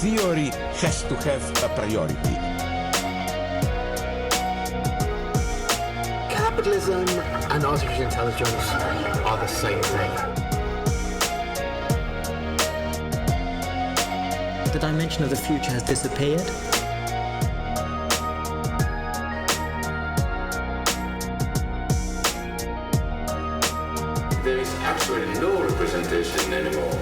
theory has to have a priority. Capitalism and artificial intelligence are the same thing. The dimension of the future has disappeared. There is actually no representation anymore.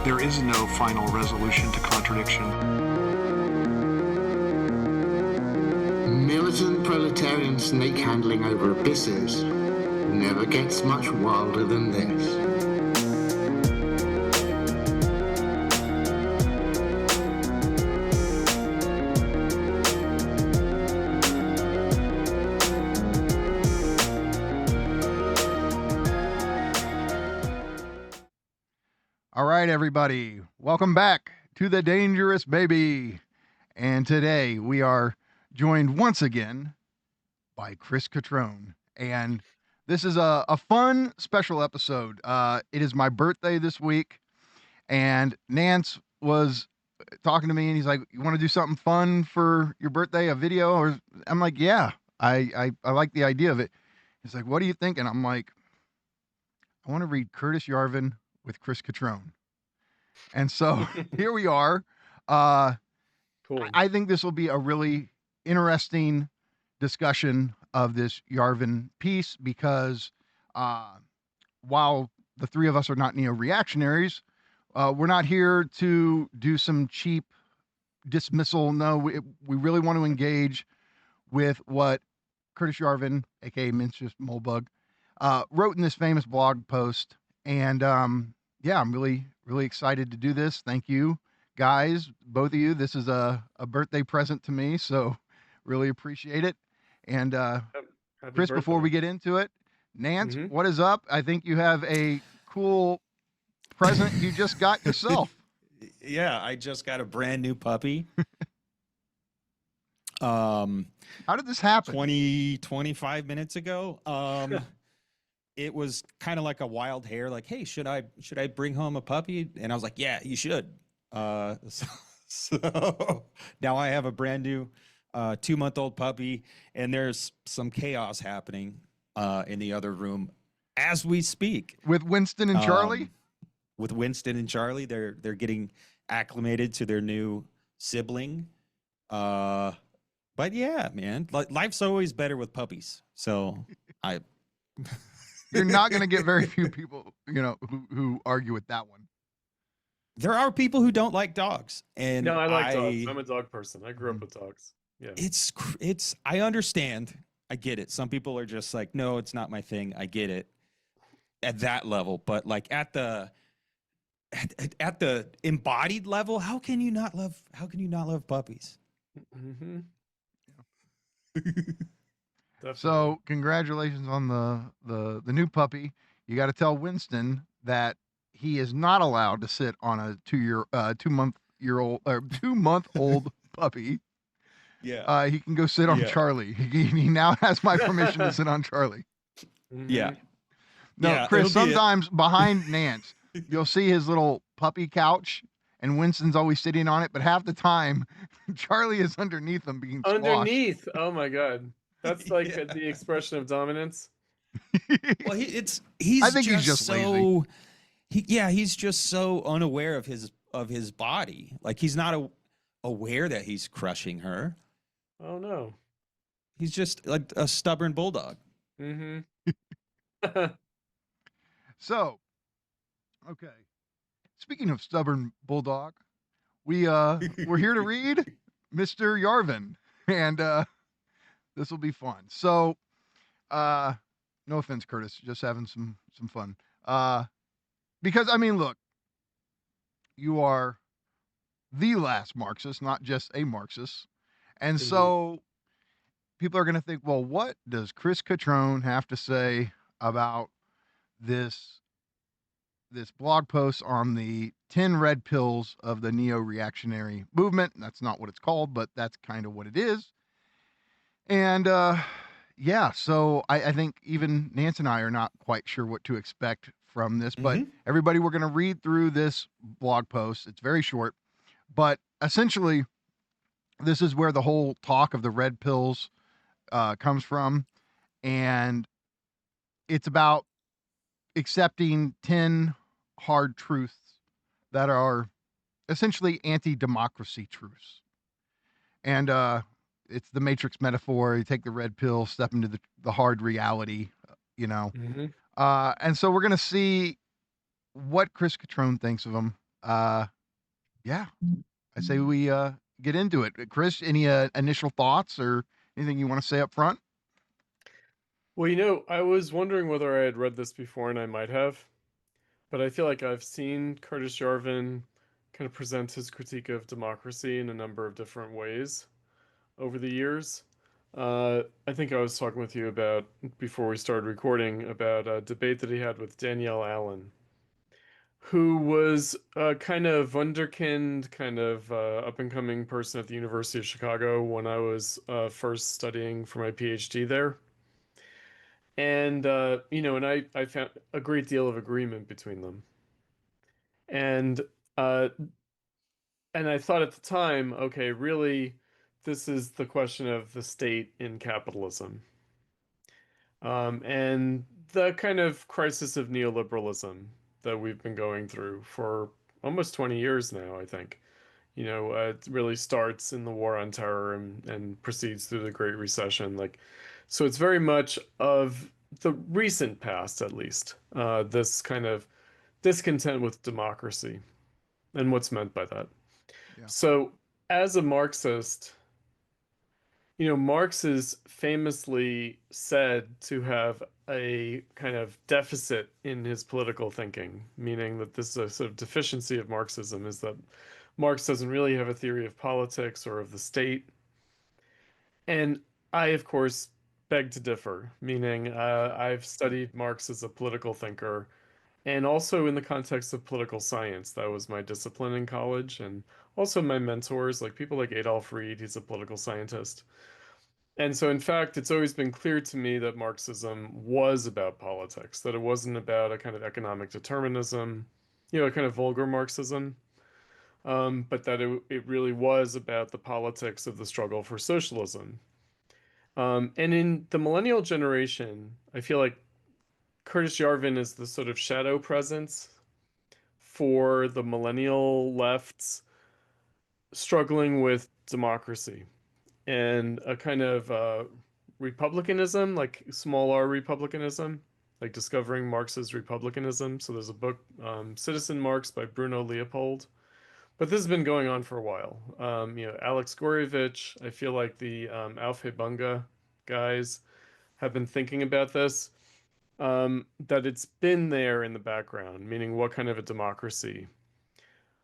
There is no final resolution to contradiction. Militant proletarian snake handling over abysses never gets much wilder than this. All right, everybody, welcome back to the Dangerous Baby. And today we are joined once again by Chris Cutrone. And this is a fun special episode. It is my birthday this week, and Nance was talking to me, and he's like, "You want to do something fun for your birthday, a video?" Or I'm like, "Yeah, I like the idea of it." He's like, "What do you think?" And I'm like, "I want to read Curtis Yarvin with Chris Cutrone." And so here we are. Cool. I think this will be a really interesting discussion of this Yarvin piece because while the three of us are not neo-reactionaries, we're not here to do some cheap dismissal. No, we really want to engage with what Curtis Yarvin, aka Mencius Moldbug, wrote in this famous blog post. And yeah, I'm really excited to do this. Thank you, guys, both of you. This is a birthday present to me, so really appreciate it. And Chris, birthday. before we get into it, Nance, what is up? I think you have a cool present you just got yourself. Yeah, I just got a brand new puppy. How did this happen? 25 minutes ago. It was kind of like a wild hair, like, "Hey, should I bring home a puppy?" And I was like, "Yeah, you should." So now I have a brand new 2-month-old puppy, and there's some chaos happening in the other room as we speak. With Winston and Charlie? With Winston and Charlie, they're getting acclimated to their new sibling. But yeah, man, life's always better with puppies. So You're not going to get very few people, who argue with that one. There are people who don't like dogs, and No, I like dogs. I'm a dog person. I grew up with dogs. Yeah. It's I understand. I get it. Some people are just like, "No, it's not my thing." I get it at that level, but like at the embodied level, how can you not love puppies? Mm-hmm. So congratulations on the new puppy. You got to tell Winston that he is not allowed to sit on a 2-month-old puppy. Yeah. He can go sit on Charlie. He now has my permission to sit on Charlie. Yeah. No, Yeah, Chris, sometimes behind Nance, you'll see his little puppy couch, and Winston's always sitting on it, but half the time, Charlie is underneath him being squashed. Underneath. Oh my God. That's like the expression of dominance. Well, he's just lazy. He's just so unaware of his body. Like he's not aware that he's crushing her. Oh no. He's just like a stubborn bulldog. Mm-hmm. So, okay. Speaking of stubborn bulldog, we're here to read Mr. Yarvin, and this will be fun. So, no offense, Curtis, just having some fun. Because I mean, look, you are the last Marxist, not just a Marxist, and so people are going to think, well, what does Chris Cutrone have to say about this blog post on the 10 red pills of the neo-reactionary movement? That's not what it's called, but that's kind of what it is. And Yeah, so I think even Nance and I are not quite sure what to expect from this, but everybody, we're going to read through this blog post. It's very short, but essentially, this is where the whole talk of the red pills comes from, and it's about accepting 10 hard truths that are essentially anti-democracy truths. And it's the Matrix metaphor. You take the red pill, step into the hard reality, you know. And so we're going to see what Chris Cutrone thinks of them. Yeah, I say we get into it. Chris, any initial thoughts or anything you want to say up front? Well, I was wondering whether I had read this before, and I might have, but I feel like I've seen Curtis Yarvin kind of present his critique of democracy in a number of different ways over the years. I think I was talking with you about, before we started recording, about a debate that he had with Danielle Allen, who was a kind of wunderkind, kind of up-and-coming person at the University of Chicago when I was first studying for my PhD there. And, and I found a great deal of agreement between them. And, uh, and I thought at the time, okay, really, this is the question of the state in capitalism. And the kind of crisis of neoliberalism that we've been going through for almost 20 years now, I think. It really starts in the War on Terror and proceeds through the Great Recession. So it's very much of the recent past, at least, this kind of discontent with democracy and what's meant by that. Yeah. So as a Marxist, Marx is famously said to have a kind of deficit in his political thinking, meaning that this is a sort of deficiency of Marxism, is that Marx doesn't really have a theory of politics or of the state. And I, of course, beg to differ, meaning I've studied Marx as a political thinker, and also in the context of political science. That was my discipline in college, and also my mentors, like people like Adolf Reed, he's a political scientist. And so, in fact, it's always been clear to me that Marxism was about politics, that it wasn't about a kind of economic determinism, a kind of vulgar Marxism, but that it really was about the politics of the struggle for socialism. And in the millennial generation, I feel like Curtis Yarvin is the sort of shadow presence for the millennial lefts struggling with democracy and a kind of republicanism, like small r republicanism, like discovering Marx's republicanism. So there's a book, Citizen Marx by Bruno Leopold. But this has been going on for a while. Alex Goryevich, I feel like the Aufhebunga guys have been thinking about this, that it's been there in the background, meaning what kind of a democracy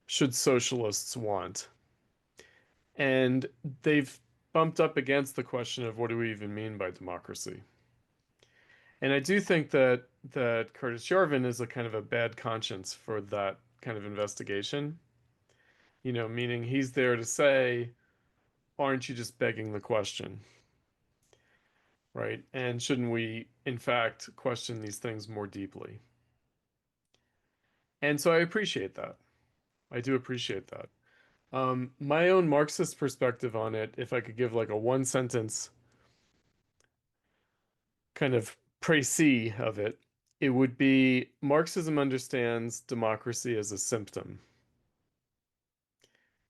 should socialists want? And they've bumped up against the question of what do we even mean by democracy? And I do think that Curtis Yarvin is a kind of a bad conscience for that kind of investigation. Meaning he's there to say, aren't you just begging the question? Right? And shouldn't we, in fact, question these things more deeply? And so I appreciate that. I do appreciate that. My own Marxist perspective on it, if I could give like a one sentence kind of précis of it, it would be Marxism understands democracy as a symptom.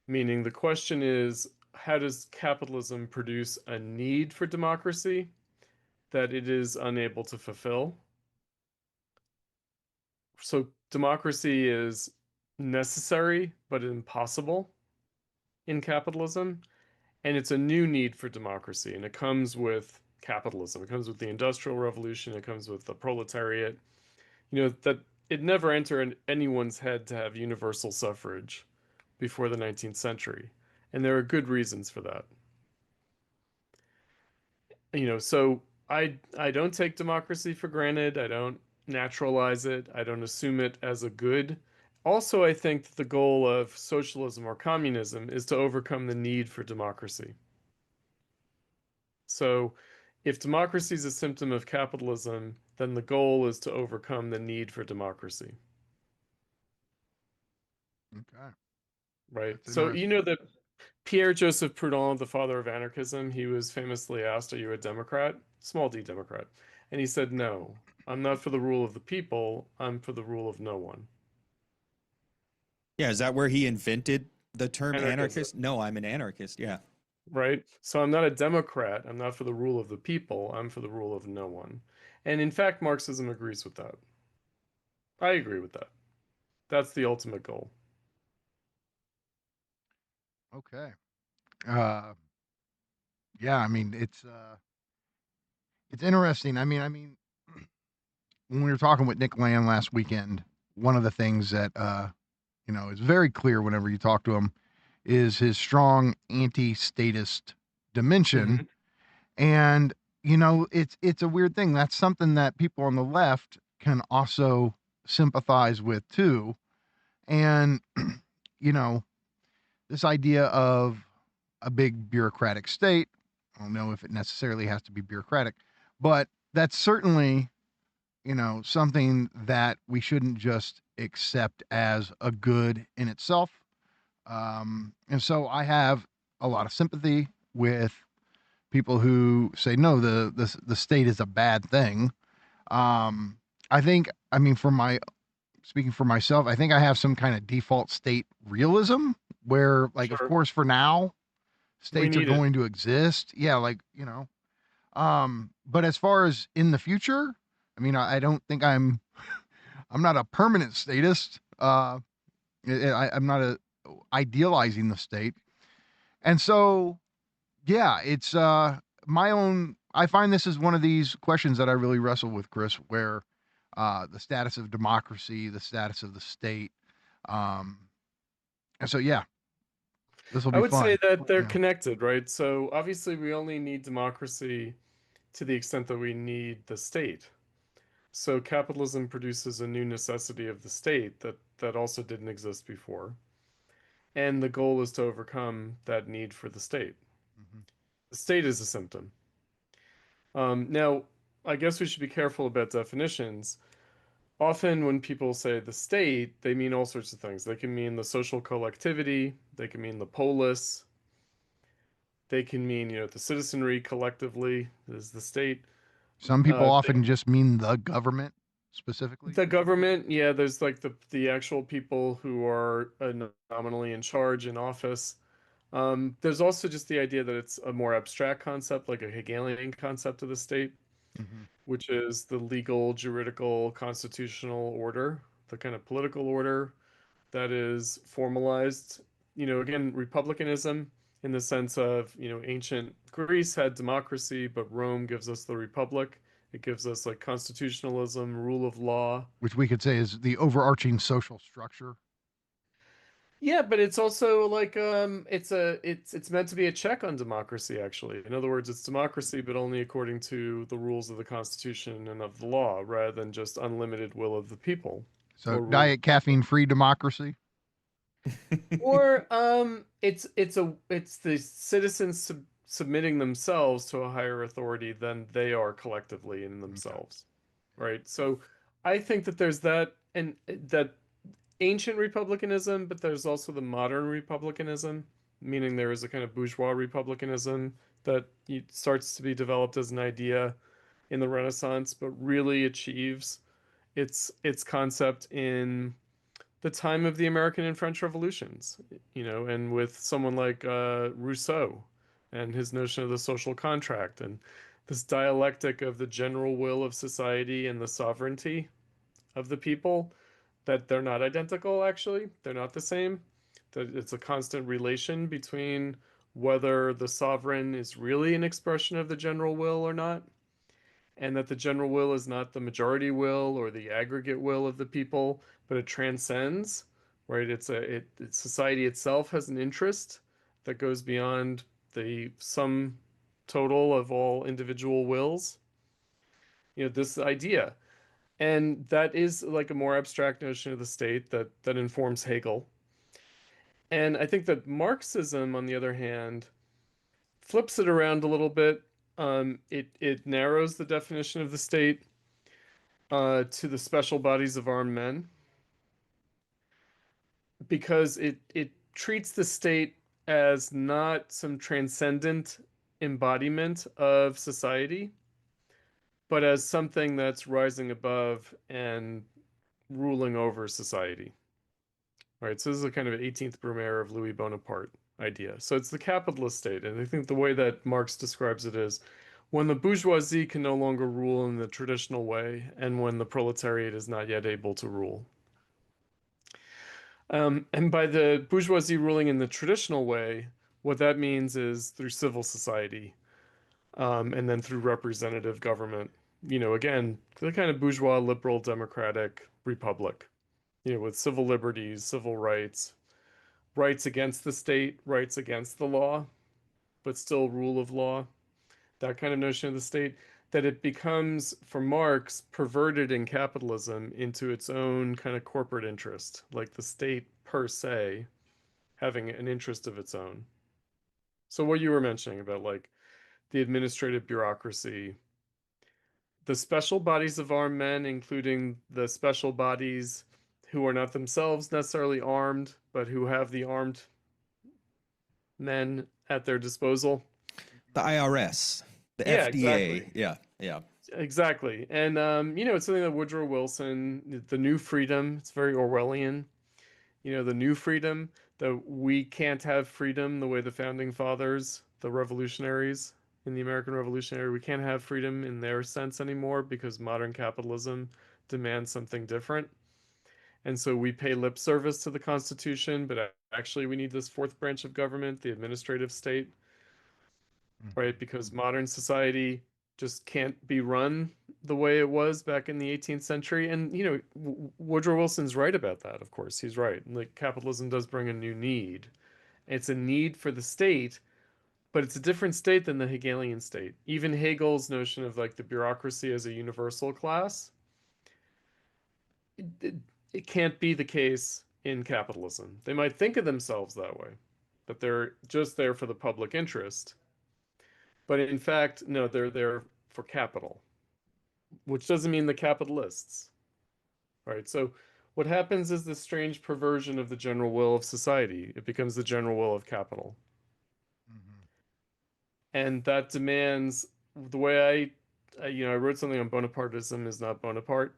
Meaning the question is, how does capitalism produce a need for democracy that it is unable to fulfill? So democracy is necessary but impossible in capitalism, and it's a new need for democracy, and it comes with capitalism. It comes with the Industrial Revolution. It comes with the proletariat. That it never entered anyone's head to have universal suffrage before the 19th century, and there are good reasons for that. So I don't take democracy for granted. I don't naturalize it. I don't assume it as a good. Also, I think that the goal of socialism or communism is to overcome the need for democracy. So if democracy is a symptom of capitalism, then the goal is to overcome the need for democracy. Okay. Right. That's So you know interesting. that Pierre Joseph Proudhon, the father of anarchism, he was famously asked, "Are you a Democrat? Small d Democrat." And he said, "No, I'm not for the rule of the people. I'm for the rule of no one." Yeah, is that where he invented the term Anarchism. anarchist? No, I'm an anarchist. Yeah. Right? So I'm not a Democrat. I'm not for the rule of the people. I'm for the rule of no one. And in fact, Marxism agrees with that. I agree with that. That's the ultimate goal. Okay. Yeah, I mean it's interesting. I mean when we were talking with Nick Land last weekend, one of the things that is very clear whenever you talk to him is his strong anti-statist dimension. Hmm. And it's a weird thing. That's something that people on the left can also sympathize with too. And you know, this idea of a big bureaucratic state, I don't know if it necessarily has to be bureaucratic, but that's certainly, something that we shouldn't just accept as a good in itself. And so I have a lot of sympathy with people who say no, the state is a bad thing. I think, I mean, for my speaking for myself, I think I have some kind of default state realism where, like, of Sure. course, for now, We states are need it. going to exist. Yeah, like, but as far as in the future, I mean, I don't think I'm not a permanent statist. I'm not idealizing the state. And so, yeah, it's my own. I find this is one of these questions that I really wrestle with, Chris, where the status of democracy, the status of the state. Um, and so, yeah, this will I be would say fun. that they're Yeah. connected, right? So obviously we only need democracy to the extent that we need the state. So capitalism produces a new necessity of the state that also didn't exist before. And the goal is to overcome that need for the state. Mhm. The state is a symptom. Now, I guess we should be careful about definitions. Often when people say the state, they mean all sorts of things. They can mean the social collectivity, they can mean the polis, they can mean, the citizenry collectively is the state. Some people Uh, often just mean the government specifically. the government, yeah, there's like the actual people who are nominally in charge in office. There's also just the idea that it's a more abstract concept, like a Hegelian concept of the state, Hmm. which is the legal, juridical, constitutional order, the kind of political order that is formalized. Again, republicanism in the sense of, ancient Greece had democracy, but Rome gives us the republic. It gives us like constitutionalism, rule of law. Which we could say is the overarching social structure. Yeah, but it's also like it's meant to be a check on democracy actually. In other words, it's democracy but only according to the rules of the Constitution and of the law rather than just unlimited will of the people So or rule of diet caffeine free democracy. or it's the citizens submitting themselves to a higher authority than they are collectively in Okay. themselves, right? So I think that there's that and that ancient republicanism, but there's also the modern republicanism, meaning there is a kind of bourgeois republicanism that starts to be developed as an idea in the Renaissance, but really achieves its concept in the time of the American and French revolutions, and with someone like Rousseau and his notion of the social contract and this dialectic of the general will of society and the sovereignty of the people, that they're not identical, actually. They're not the same. That it's a constant relation between whether the sovereign is really an expression of the general will or not, and that the general will is not the majority will or the aggregate will of the people, but it transcends, right? Society itself has an interest that goes beyond the sum total of all individual wills. This idea. And that is like a more abstract notion of the state that informs Hegel. And I think that Marxism, on the other hand, flips it around a little bit it narrows the definition of the state to the special bodies of armed men, because it treats the state as not some transcendent embodiment of society, but as something that's rising above and ruling over society. Right, so this is a kind of 18th Brumaire of Louis Bonaparte idea. So it's the capitalist state, and I think the way that Marx describes it is when the bourgeoisie can no longer rule in the traditional way, and when the proletariat is not yet able to rule. And by the bourgeoisie ruling in the traditional way, what that means is through civil society, and then through representative government. Again, the kind of bourgeois, liberal, democratic republic, with civil liberties, civil rights, rights against the state, rights against the law, but still rule of law, that kind of notion of the state, that it becomes, for Marx, perverted in capitalism into its own kind of corporate interest, like the state per se having an interest of its own. So what you were mentioning about like the administrative bureaucracy, the special bodies of armed men, including the special bodies who are not themselves necessarily armed, but who have the armed men at their disposal. The IRS, the Yeah, FDA. exactly. Yeah. Exactly. And, it's something that Woodrow Wilson, the new freedom, it's very Orwellian, the new freedom, that we can't have freedom the way the founding fathers, the revolutionaries in the American Revolutionary, we can't have freedom in their sense anymore because modern capitalism demands something different. And so we pay lip service to the Constitution, but actually we need this fourth branch of government, the administrative state, right? Because modern society just can't be run the way it was back in the 18th century. And, Woodrow Wilson's right about that, of course. He's right. Like, capitalism does bring a new need. It's a need for the state, but it's a different state than the Hegelian state. Even Hegel's notion of like the bureaucracy as a universal class, it can't be the case in capitalism. They might think of themselves that way, but they're just there for the public interest. But in fact, no, they're there for capital, which doesn't mean the capitalists. Right? So what happens is this strange perversion of the general will of society. It becomes the general will of capital. And that demands the way I wrote something on Bonapartism is not Bonaparte,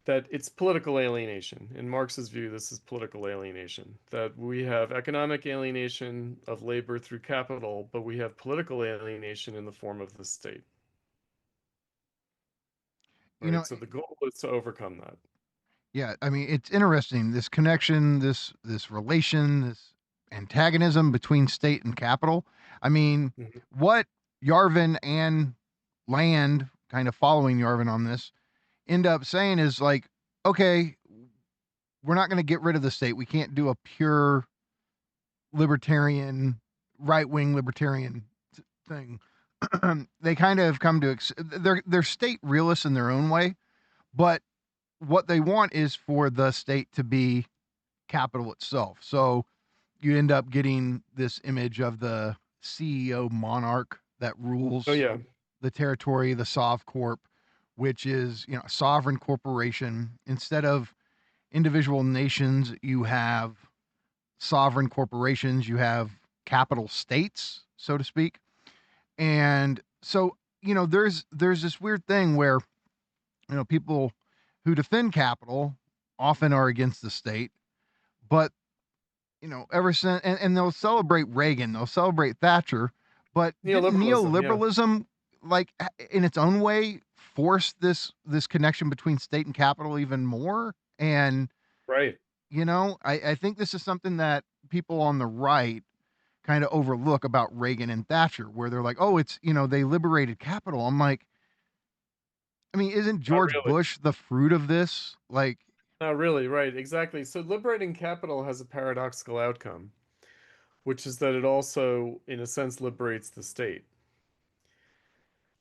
that it's political alienation. In Marx's view, this is political alienation, that we have economic alienation of labor through capital, but we have political alienation in the form of the state. Right? So the goal is to overcome that. Yeah, I mean, it's interesting, this connection, this relation, this antagonism between state and capital. I mean, what Yarvin and Land, kind of following Yarvin on this, end up saying is like, okay, we're not going to get rid of the state. We can't do a pure libertarian, right-wing libertarian thing. They kind of come to they're state realists in their own way, but what they want is for the state to be capital itself. So you end up getting this image of the CEO monarch that rules the territory, the Sovcorp, which is, a sovereign corporation. Instead of individual nations, you have sovereign corporations, you have capital states, so to speak. And so, there's this weird thing where, people who defend capital often are against the state, but ever since, and they'll celebrate Reagan, they'll celebrate Thatcher, but neoliberalism, like in its own way, force this connection between state and capital even more. And right, I think this is something that people on the right kind of overlook about Reagan and Thatcher, where they're like, oh, it's, they liberated capital. I'm like, I mean, isn't George Bush the fruit of this? Like, not really, right, exactly. So liberating capital has a paradoxical outcome, which is that it also, in a sense, liberates the state.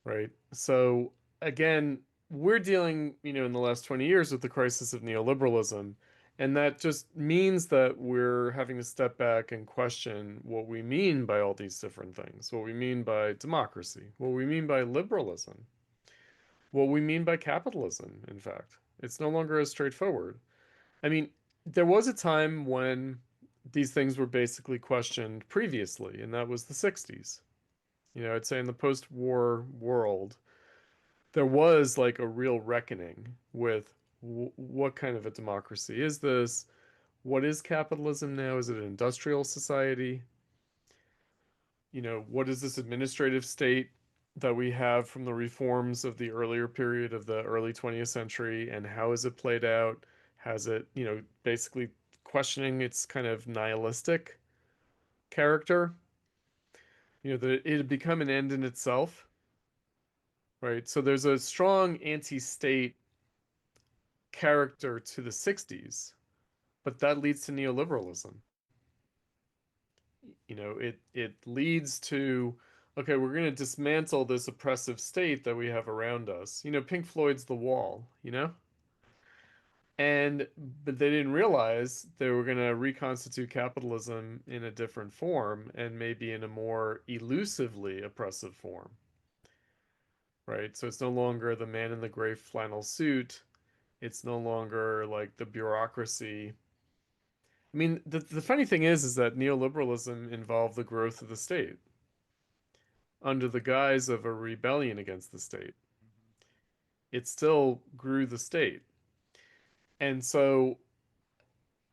Right? So again, we're dealing, in the last 20 years with the crisis of neoliberalism. And that just means that we're having to step back and question what we mean by all these different things, what we mean by democracy, what we mean by liberalism, what we mean by capitalism, in fact. It's no longer as straightforward. I mean, there was a time when these things were basically questioned previously, and that was the 60s. I'd say in the post-war world, there was like a real reckoning with what kind of a democracy is this? What is capitalism now? Is it an industrial society? What is this administrative state that we have from the reforms of the earlier period of the early 20th century, and how is it played out? Has it, basically questioning its kind of nihilistic character, that it had become an end in itself, right? So there's a strong anti-state character to the 60s, but that leads to neoliberalism. It leads to, okay, we're going to dismantle this oppressive state that we have around us. Pink Floyd's The Wall, but they didn't realize they were going to reconstitute capitalism in a different form, and maybe in a more elusively oppressive form. Right? So it's no longer the man in the gray flannel suit. It's no longer like the bureaucracy. I mean, the funny thing is that neoliberalism involved the growth of the state under the guise of a rebellion against the state. It still grew the state. And so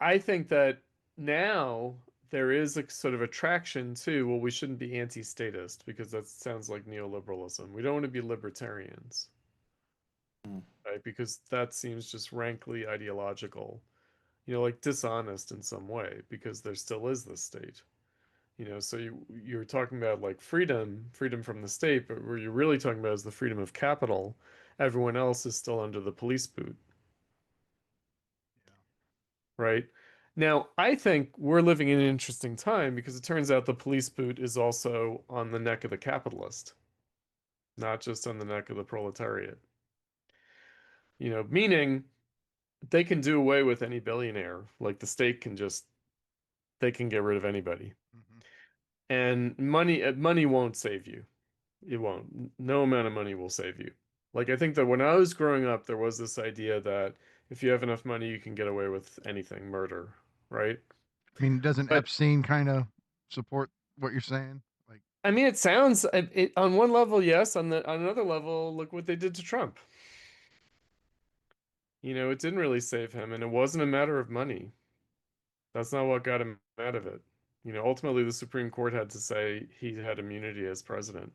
I think that now there is a sort of attraction to, well, we shouldn't be anti-statist because that sounds like neoliberalism. We don't want to be libertarians, right? Because that seems just rankly ideological, like dishonest in some way, because there still is this state. So you're talking about like freedom from the state, but what you're really talking about is the freedom of capital. Everyone else is still under the police boot. Right? Now, I think we're living in an interesting time because it turns out the police boot is also on the neck of the capitalist, not just on the neck of the proletariat. Meaning they can do away with any billionaire. Like the state they can get rid of anybody. And money won't save you. It won't. No amount of money will save you. Like, I think that when I was growing up, there was this idea that if you have enough money, you can get away with anything, murder, right? I mean, doesn't But Epstein kind of support what you're saying? Like, I mean, it sounds on one level, yes. On another level, look what they did to Trump. It didn't really save him, and it wasn't a matter of money. That's not what got him out of it. Ultimately, the Supreme Court had to say he had immunity as president.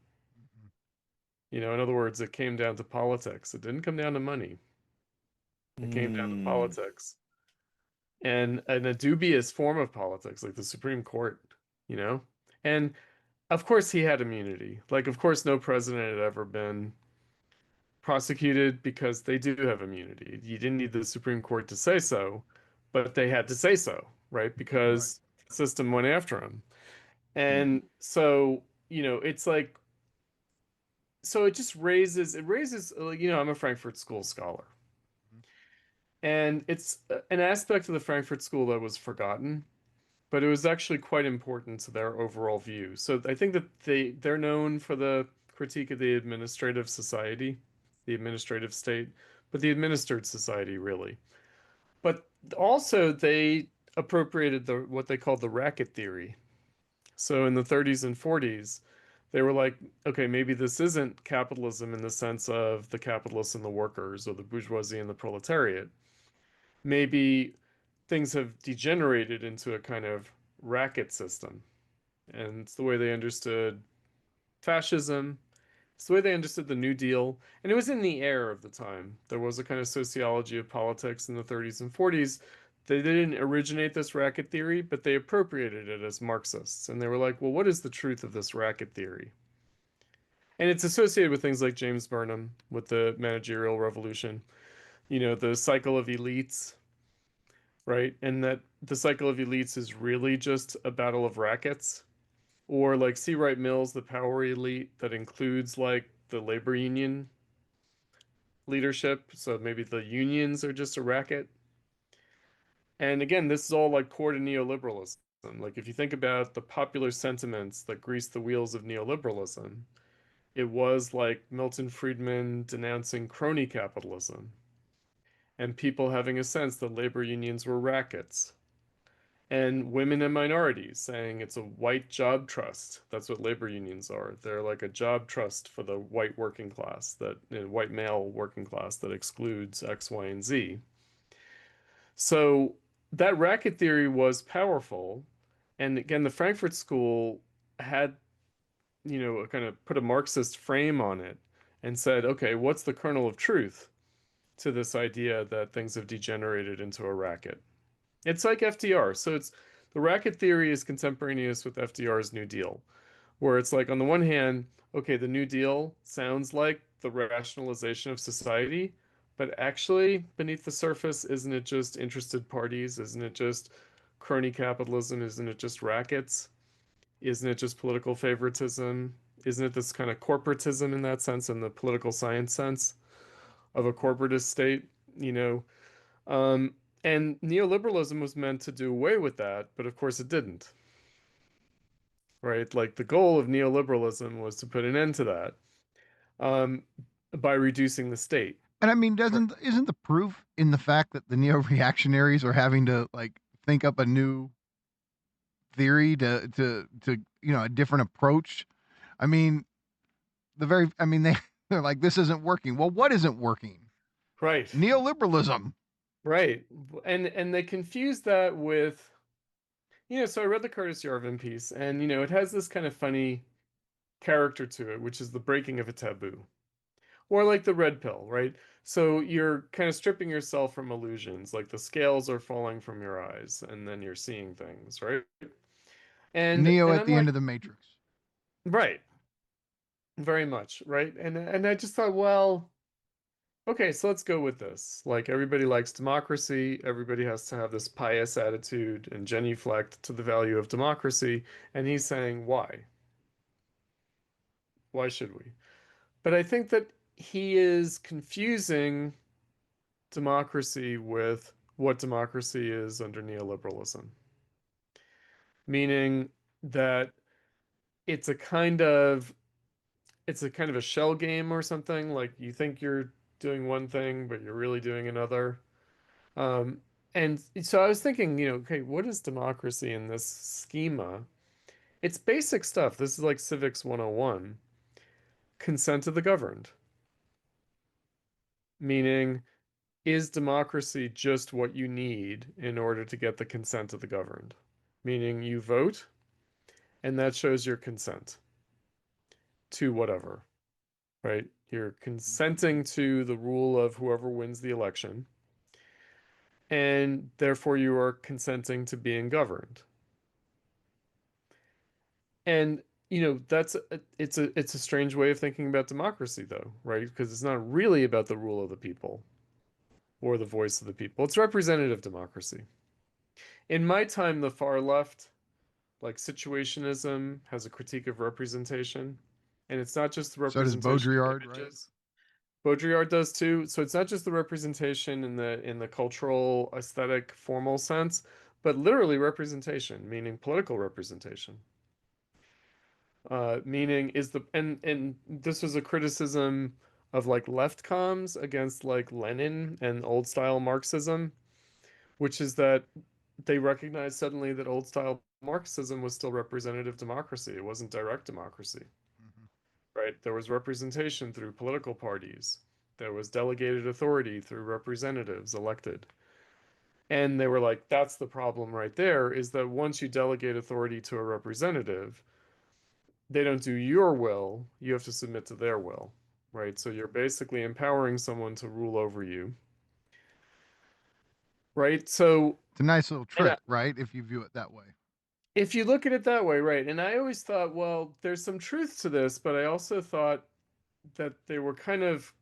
In other words, it came down to politics. It didn't come down to money. It came down to politics. And a dubious form of politics, like the Supreme Court, And of course he had immunity. Like, of course, no president had ever been prosecuted because they do have immunity. You didn't need the Supreme Court to say so, but they had to say so, right? Because the system went after him. And so, it's like, so it raises, I'm a Frankfurt School scholar. And it's an aspect of the Frankfurt School that was forgotten, but it was actually quite important to their overall view. So I think that they're known for the critique of the administrative society, the administrative state, but the administered society, really. But also they appropriated what they called the racket theory. So in the 30s and 40s, they were like, okay, maybe this isn't capitalism in the sense of the capitalists and the workers, or the bourgeoisie and the proletariat. Maybe things have degenerated into a kind of racket system. And it's the way they understood fascism. It's the way they understood the New Deal. And it was in the air of the time. There was a kind of sociology of politics in the 30s and 40s. They didn't originate this racket theory, but they appropriated it as Marxists. And they were like, well, what is the truth of this racket theory? And it's associated with things like James Burnham with the managerial revolution, the cycle of elites, right? And that the cycle of elites is really just a battle of rackets. Or like C. Wright Mills, the power elite that includes like the labor union leadership. So maybe the unions are just a racket. And again, this is all like core to neoliberalism. Like if you think about the popular sentiments that grease the wheels of neoliberalism, it was like Milton Friedman denouncing crony capitalism and people having a sense that labor unions were rackets, and women and minorities saying it's a white job trust. That's what labor unions are. They're like a job trust for the white working class, that white male working class that excludes X, Y, and Z. So that racket theory was powerful. And again, the Frankfurt School had, kind of put a Marxist frame on it and said, okay, what's the kernel of truth to this idea that things have degenerated into a racket? It's like FDR. So the racket theory is contemporaneous with FDR's New Deal, where it's like, on the one hand, okay, the New Deal sounds like the rationalization of society, but actually, beneath the surface, isn't it just interested parties? Isn't it just crony capitalism? Isn't it just rackets? Isn't it just political favoritism? Isn't it this kind of corporatism in that sense, in the political science sense of a corporatist state? You know, and neoliberalism was meant to do away with that, but of course it didn't. Right? Like the goal of neoliberalism was to put an end to that by reducing the state. And I mean, isn't the proof in the fact that the neo-reactionaries are having to like think up a new theory to a different approach? I mean, they're like, this isn't working. Well, what isn't working? Right. Neoliberalism. Right. And they confuse that with, so I read the Curtis Yarvin piece, and it has this kind of funny character to it, which is the breaking of a taboo. Or like the red pill, right? So you're kind of stripping yourself from illusions, like the scales are falling from your eyes, and then you're seeing things, right? And Neo at I'm the like, end of the Matrix. right. Very much, right? And I just thought, well, okay, so let's go with this. Like everybody likes democracy, everybody has to have this pious attitude and genuflect to the value of democracy, and he's saying, why? Why should we? But I think that he is confusing democracy with what democracy is under neoliberalism. Meaning that it's a kind of a shell game or something. Like you think you're doing one thing, but you're really doing another. Um, and so I was thinking, okay, what is democracy in this schema? It's basic stuff. This is like Civics 101. Consent of the governed. Meaning, is democracy just what you need in order to get the consent of the governed? Meaning you vote, and that shows your consent to whatever, right? You're consenting to the rule of whoever wins the election, and therefore you are consenting to being governed. And it's a strange way of thinking about democracy, though, right? Because it's not really about the rule of the people or the voice of the people. It's representative democracy. In my time, the far left, like situationism, has a critique of representation, and it's not just the So does representation of Baudrillard, images. Baudrillard does too. So it's not just the representation in the cultural, aesthetic, formal sense, but literally representation, meaning political representation. Meaning is and this was a criticism of like left comms against like Lenin and old style Marxism, which is that they recognized suddenly that old style Marxism was still representative democracy. It wasn't direct democracy. Right? There was representation through political parties. There was delegated authority through representatives elected. And they were like, that's the problem right there, is that once you delegate authority to a representative, they don't do your will, you have to submit to their will, right? So you're basically empowering someone to rule over you. Right? So it's a nice little trick, right? If you view it that way. If you look at it that way, right? And I always thought, well, there's some truth to this, but I also thought that they were kind of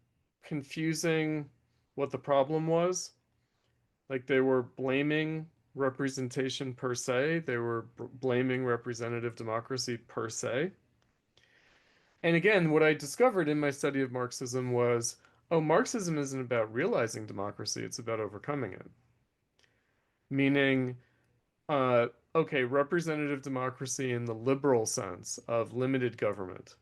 confusing what the problem was. Like they were blaming representation per se, they were blaming representative democracy per se. And again, what I discovered in my study of Marxism was, oh, Marxism isn't about realizing democracy, it's about overcoming it. meaning, okay, representative democracy in the liberal sense of limited government.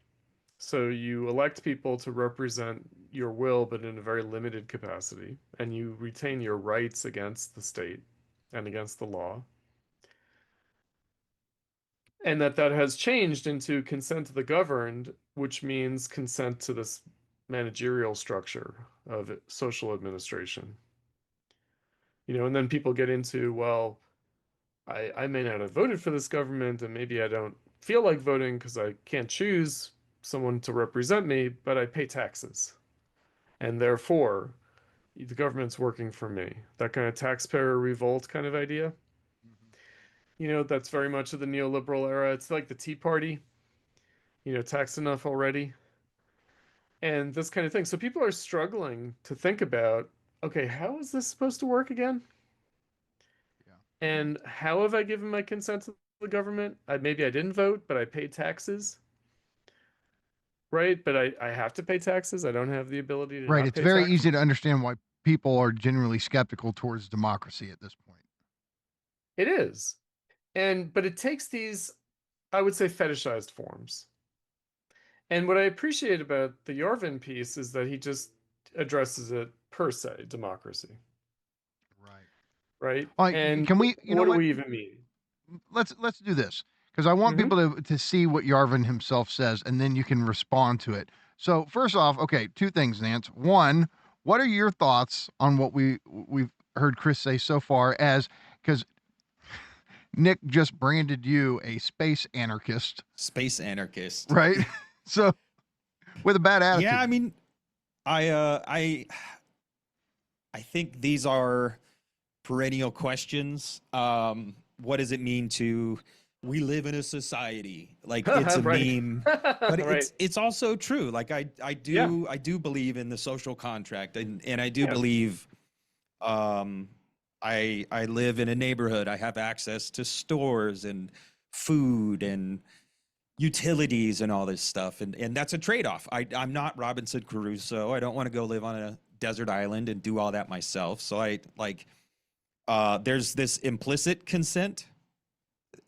So you elect people to represent your will, but in a very limited capacity, and you retain your rights against the state and against the law. And that has changed into consent to the governed, which means consent to this managerial structure of social administration. And then people get into, well, I may not have voted for this government, and maybe I don't feel like voting because I can't choose someone to represent me, but I pay taxes. And therefore, the government's working for me. That kind of taxpayer revolt kind of idea. That's very much of the neoliberal era. It's like the Tea Party, taxed enough already. And this kind of thing. So people are struggling to think about, okay, how is this supposed to work again? And how have I given my consent to the government? Maybe I didn't vote, but I paid taxes. Right? But I have to pay taxes. I don't have the ability to Right. not It's pay very taxes. easy to understand why people are generally skeptical towards democracy at this point. It is. But it takes these, I would say, fetishized forms. And what I appreciate about the Yarvin piece is that he just addresses it per se, democracy. Right? And can we, what do we even mean? Let's do this, because I want people to see what Yarvin himself says, and then you can respond to it. So first off, okay, two things, Nance. One, what are your thoughts on what we've heard Chris say so far, because Nick just branded you a space anarchist. Space anarchist. Right? So with a bad attitude. Yeah, I mean, I think these are perennial questions. What does it mean to we live in a society? Like, it's a meme, but it's also true. Like, I do believe in the social contract, and I do believe I live in a neighborhood. I have access to stores and food and utilities and all this stuff, and that's a trade-off. I'm not Robinson Crusoe. I don't want to go live on a desert island and do all that myself. So there's this implicit consent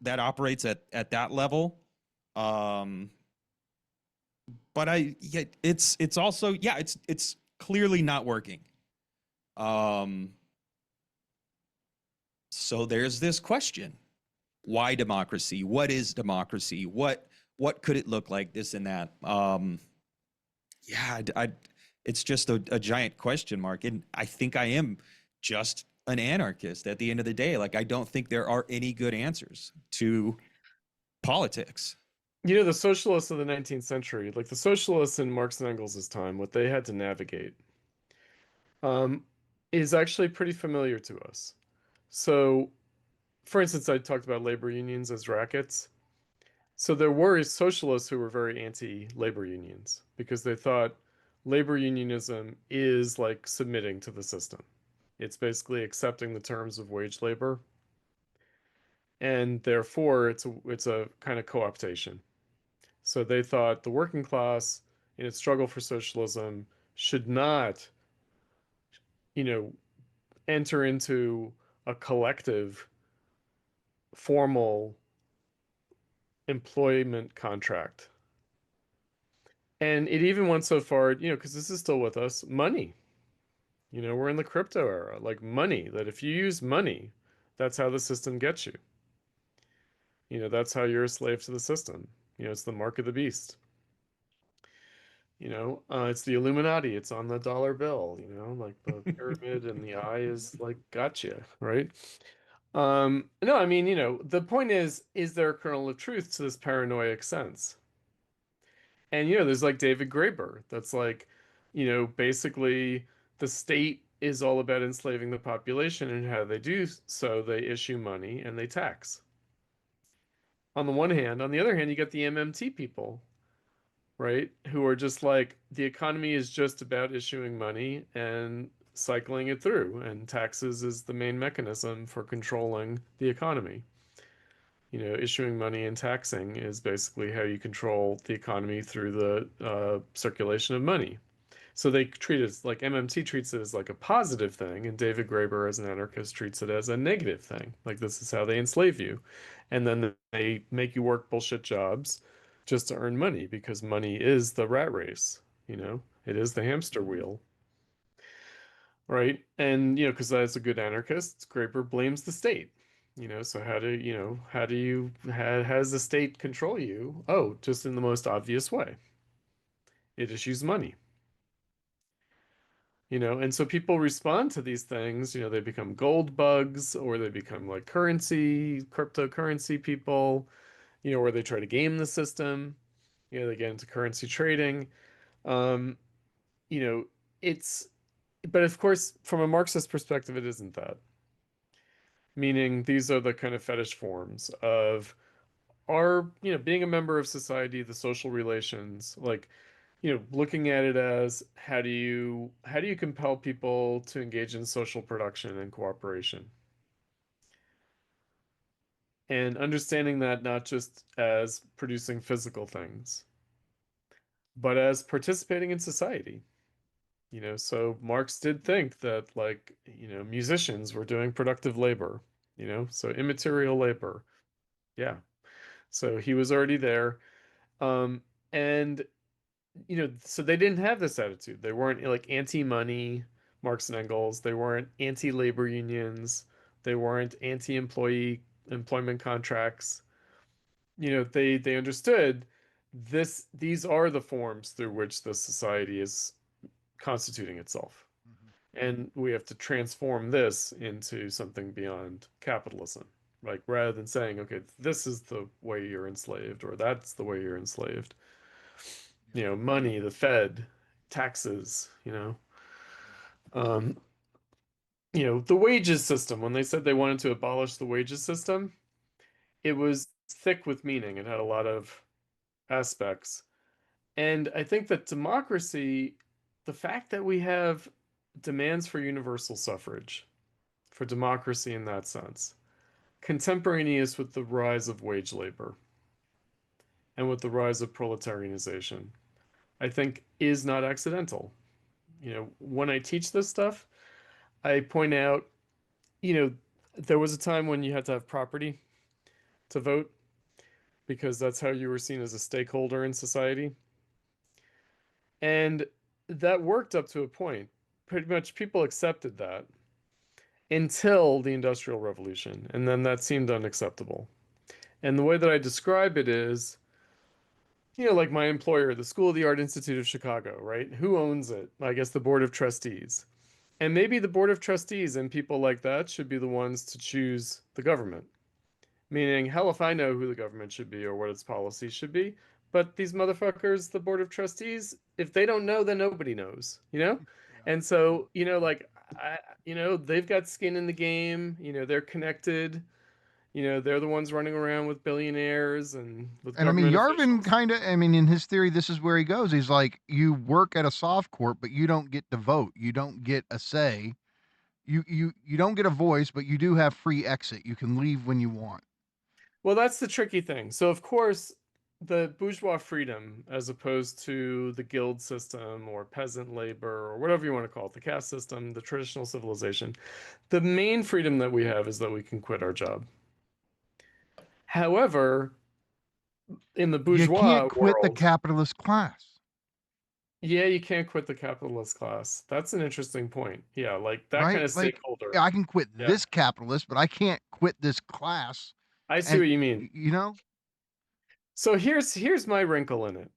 that operates at that level. But it's also, it's clearly not working. So there's this question: why democracy? What is democracy? What could it look like? This and that. It's just a giant question mark, and I think I am just an anarchist at the end of the day. Like, I don't think there are any good answers to politics. The socialists of the 19th century, like the socialists in Marx and Engels' time, what they had to navigate is actually pretty familiar to us. So, for instance, I talked about labor unions as rackets. So there were socialists who were very anti-labor unions because they thought labor unionism is like submitting to the system. It's basically accepting the terms of wage labor, and therefore it's a kind of co-optation. So they thought the working class, in its struggle for socialism, should not, enter into a collective, formal employment contract. And it even went so far, because this is still with us, money. We're in the crypto era, like money, that if you use money, that's how the system gets you. That's how you're a slave to the system. It's the mark of the beast. It's the Illuminati. It's on the dollar bill, like the pyramid and the eye is like, gotcha, right? No, I mean, the point is there a kernel of truth to this paranoid sense? And, there's like David Graeber, that's like, basically the state is all about enslaving the population, and how they do so, they issue money and they tax. On the one hand. On the other hand, you got the MMT people, right? Who are just like, the economy is just about issuing money and cycling it through, and taxes is the main mechanism for controlling the economy. Issuing money and taxing is basically how you control the economy through the circulation of money. So they treat it like MMT treats it as like a positive thing, and David Graeber as an anarchist treats it as a negative thing. Like this is how they enslave you. And then they make you work bullshit jobs just to earn money because money is the rat race, you know? It is the hamster wheel. Right? And because as a good anarchist, Graeber blames the state. So how does the state control you? Oh, just in the most obvious way. It issues money. And so people respond to these things, they become gold bugs or they become like cryptocurrency people, where they try to game the system, they get into currency trading. Um, you know, it's, but of course, from a Marxist perspective, it isn't that. Meaning these are the kind of fetish forms of being a member of society, the social relations, like, looking at it as how do you compel people to engage in social production and cooperation? And understanding that not just as producing physical things, but as participating in society. So Marx did think that like, musicians were doing productive labor, so immaterial labor. Yeah. So he was already there. And so they didn't have this attitude. They weren't like anti-money, Marx and Engels. They weren't anti-labor unions. They weren't anti-employee employment contracts. They understood these are the forms through which the society is constituting itself. And we have to transform this into something beyond capitalism. Like rather than saying, okay, this is the way you're enslaved, or that's the way you're enslaved. Money, the Fed, taxes, the wages system. When they said they wanted to abolish the wages system, it was thick with meaning. It had a lot of aspects. And I think that democracy, the fact that we have demands for universal suffrage, for democracy in that sense, contemporaneous with the rise of wage labor and with the rise of proletarianization, I think is not accidental. When I teach this stuff, I point out, there was a time when you had to have property to vote because that's how you were seen as a stakeholder in society. And that worked up to a point. Pretty much people accepted that until the Industrial Revolution, and then that seemed unacceptable. And the way that I describe it is, like my employer, the School of the Art Institute of Chicago, right? Who owns it? I guess the Board of Trustees. And maybe the Board of Trustees and people like that should be the ones to choose the government. Meaning, hell if I know who the government should be or what its policies should be. But these motherfuckers, the Board of Trustees, if they don't know, then nobody knows, And so, they've got skin in the game, they're connected. They're the ones running around with billionaires and with government Yarvin officials. in his theory, this is where he goes. He's like, you work at a soft court, but you don't get to vote. You don't get a say. You don't get a voice, but you do have free exit. You can leave when you want. Well, that's the tricky thing. So, of course, the bourgeois freedom, as opposed to the guild system or peasant labor or whatever you want to call it, the caste system, the traditional civilization, the main freedom that we have is that we can quit our job. However, in the bourgeois you can't quit the world, capitalist class. yeah, you can't quit the capitalist class. That's an interesting point. Yeah, like that right? kind of Like, stakeholder. I can quit Yeah. this capitalist, but I can't quit this class. I see what you mean. So here's my wrinkle in it.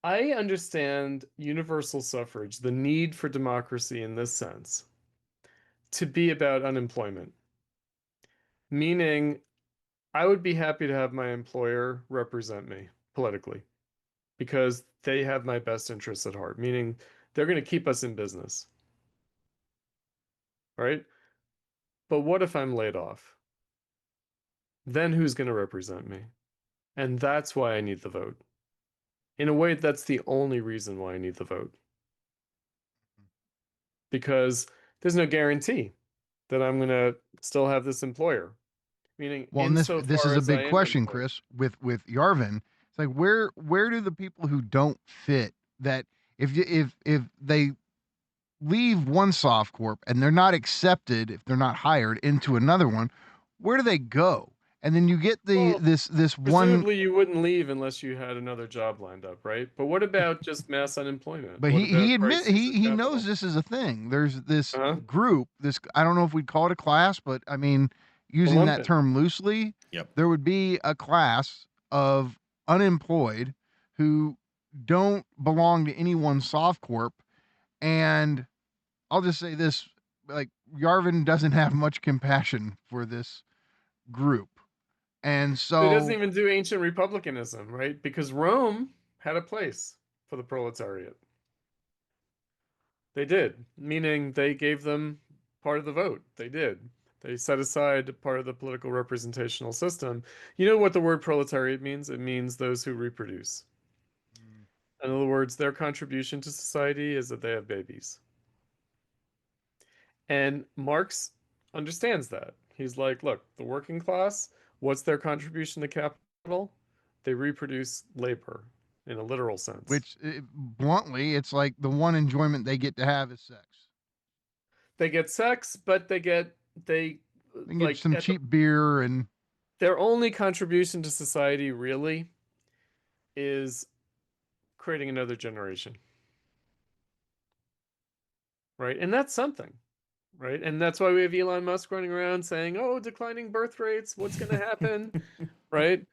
I understand universal suffrage, the need for democracy in this sense, to be about unemployment. Meaning, I would be happy to have my employer represent me politically because they have my best interests at heart, meaning they're going to keep us in business. Right? But what if I'm laid off? Then who's going to represent me? And that's why I need the vote. In a way, that's the only reason why I need the vote. Because there's no guarantee that I'm going to still have this employer. Meaning, well, this is a big question, Chris, with Yarvin. It's like, where do the people who don't fit, that if they leave one soft corp and they're not accepted if they're not hired into another one, where do they go? And then you get Well, this one. Presumably, you wouldn't leave unless you had another job lined up, right? But what about just mass unemployment? But What he about admit crises of he knows capital? this is a thing. There's this Uh-huh. group, this, I don't know if we'd call it a class, but I mean, using that lumpen. term loosely, Yep. there would be a class of unemployed who don't belong to any one soft corp. And I'll just say this, like, Yarvin doesn't have much compassion for this group. And He doesn't so even do ancient republicanism, right? Because Rome had a place for the proletariat. They did, meaning they gave them part of the vote. They did. They set aside part of the political representational system. You know what the word proletariat means? It means those who reproduce. In other words, their contribution to society is that they have babies. And Marx understands that. He's like, look, the working class, what's their contribution to capital? They reproduce labor in a literal sense. which bluntly, it's like the one enjoyment they get to have is sex. They get sex, but they get They can like get some cheap beer and their only contribution to society really is creating another generation. Right? And that's something. Right? And that's why we have Elon Musk running around saying, "Oh, declining birth rates, what's going to happen?" Right?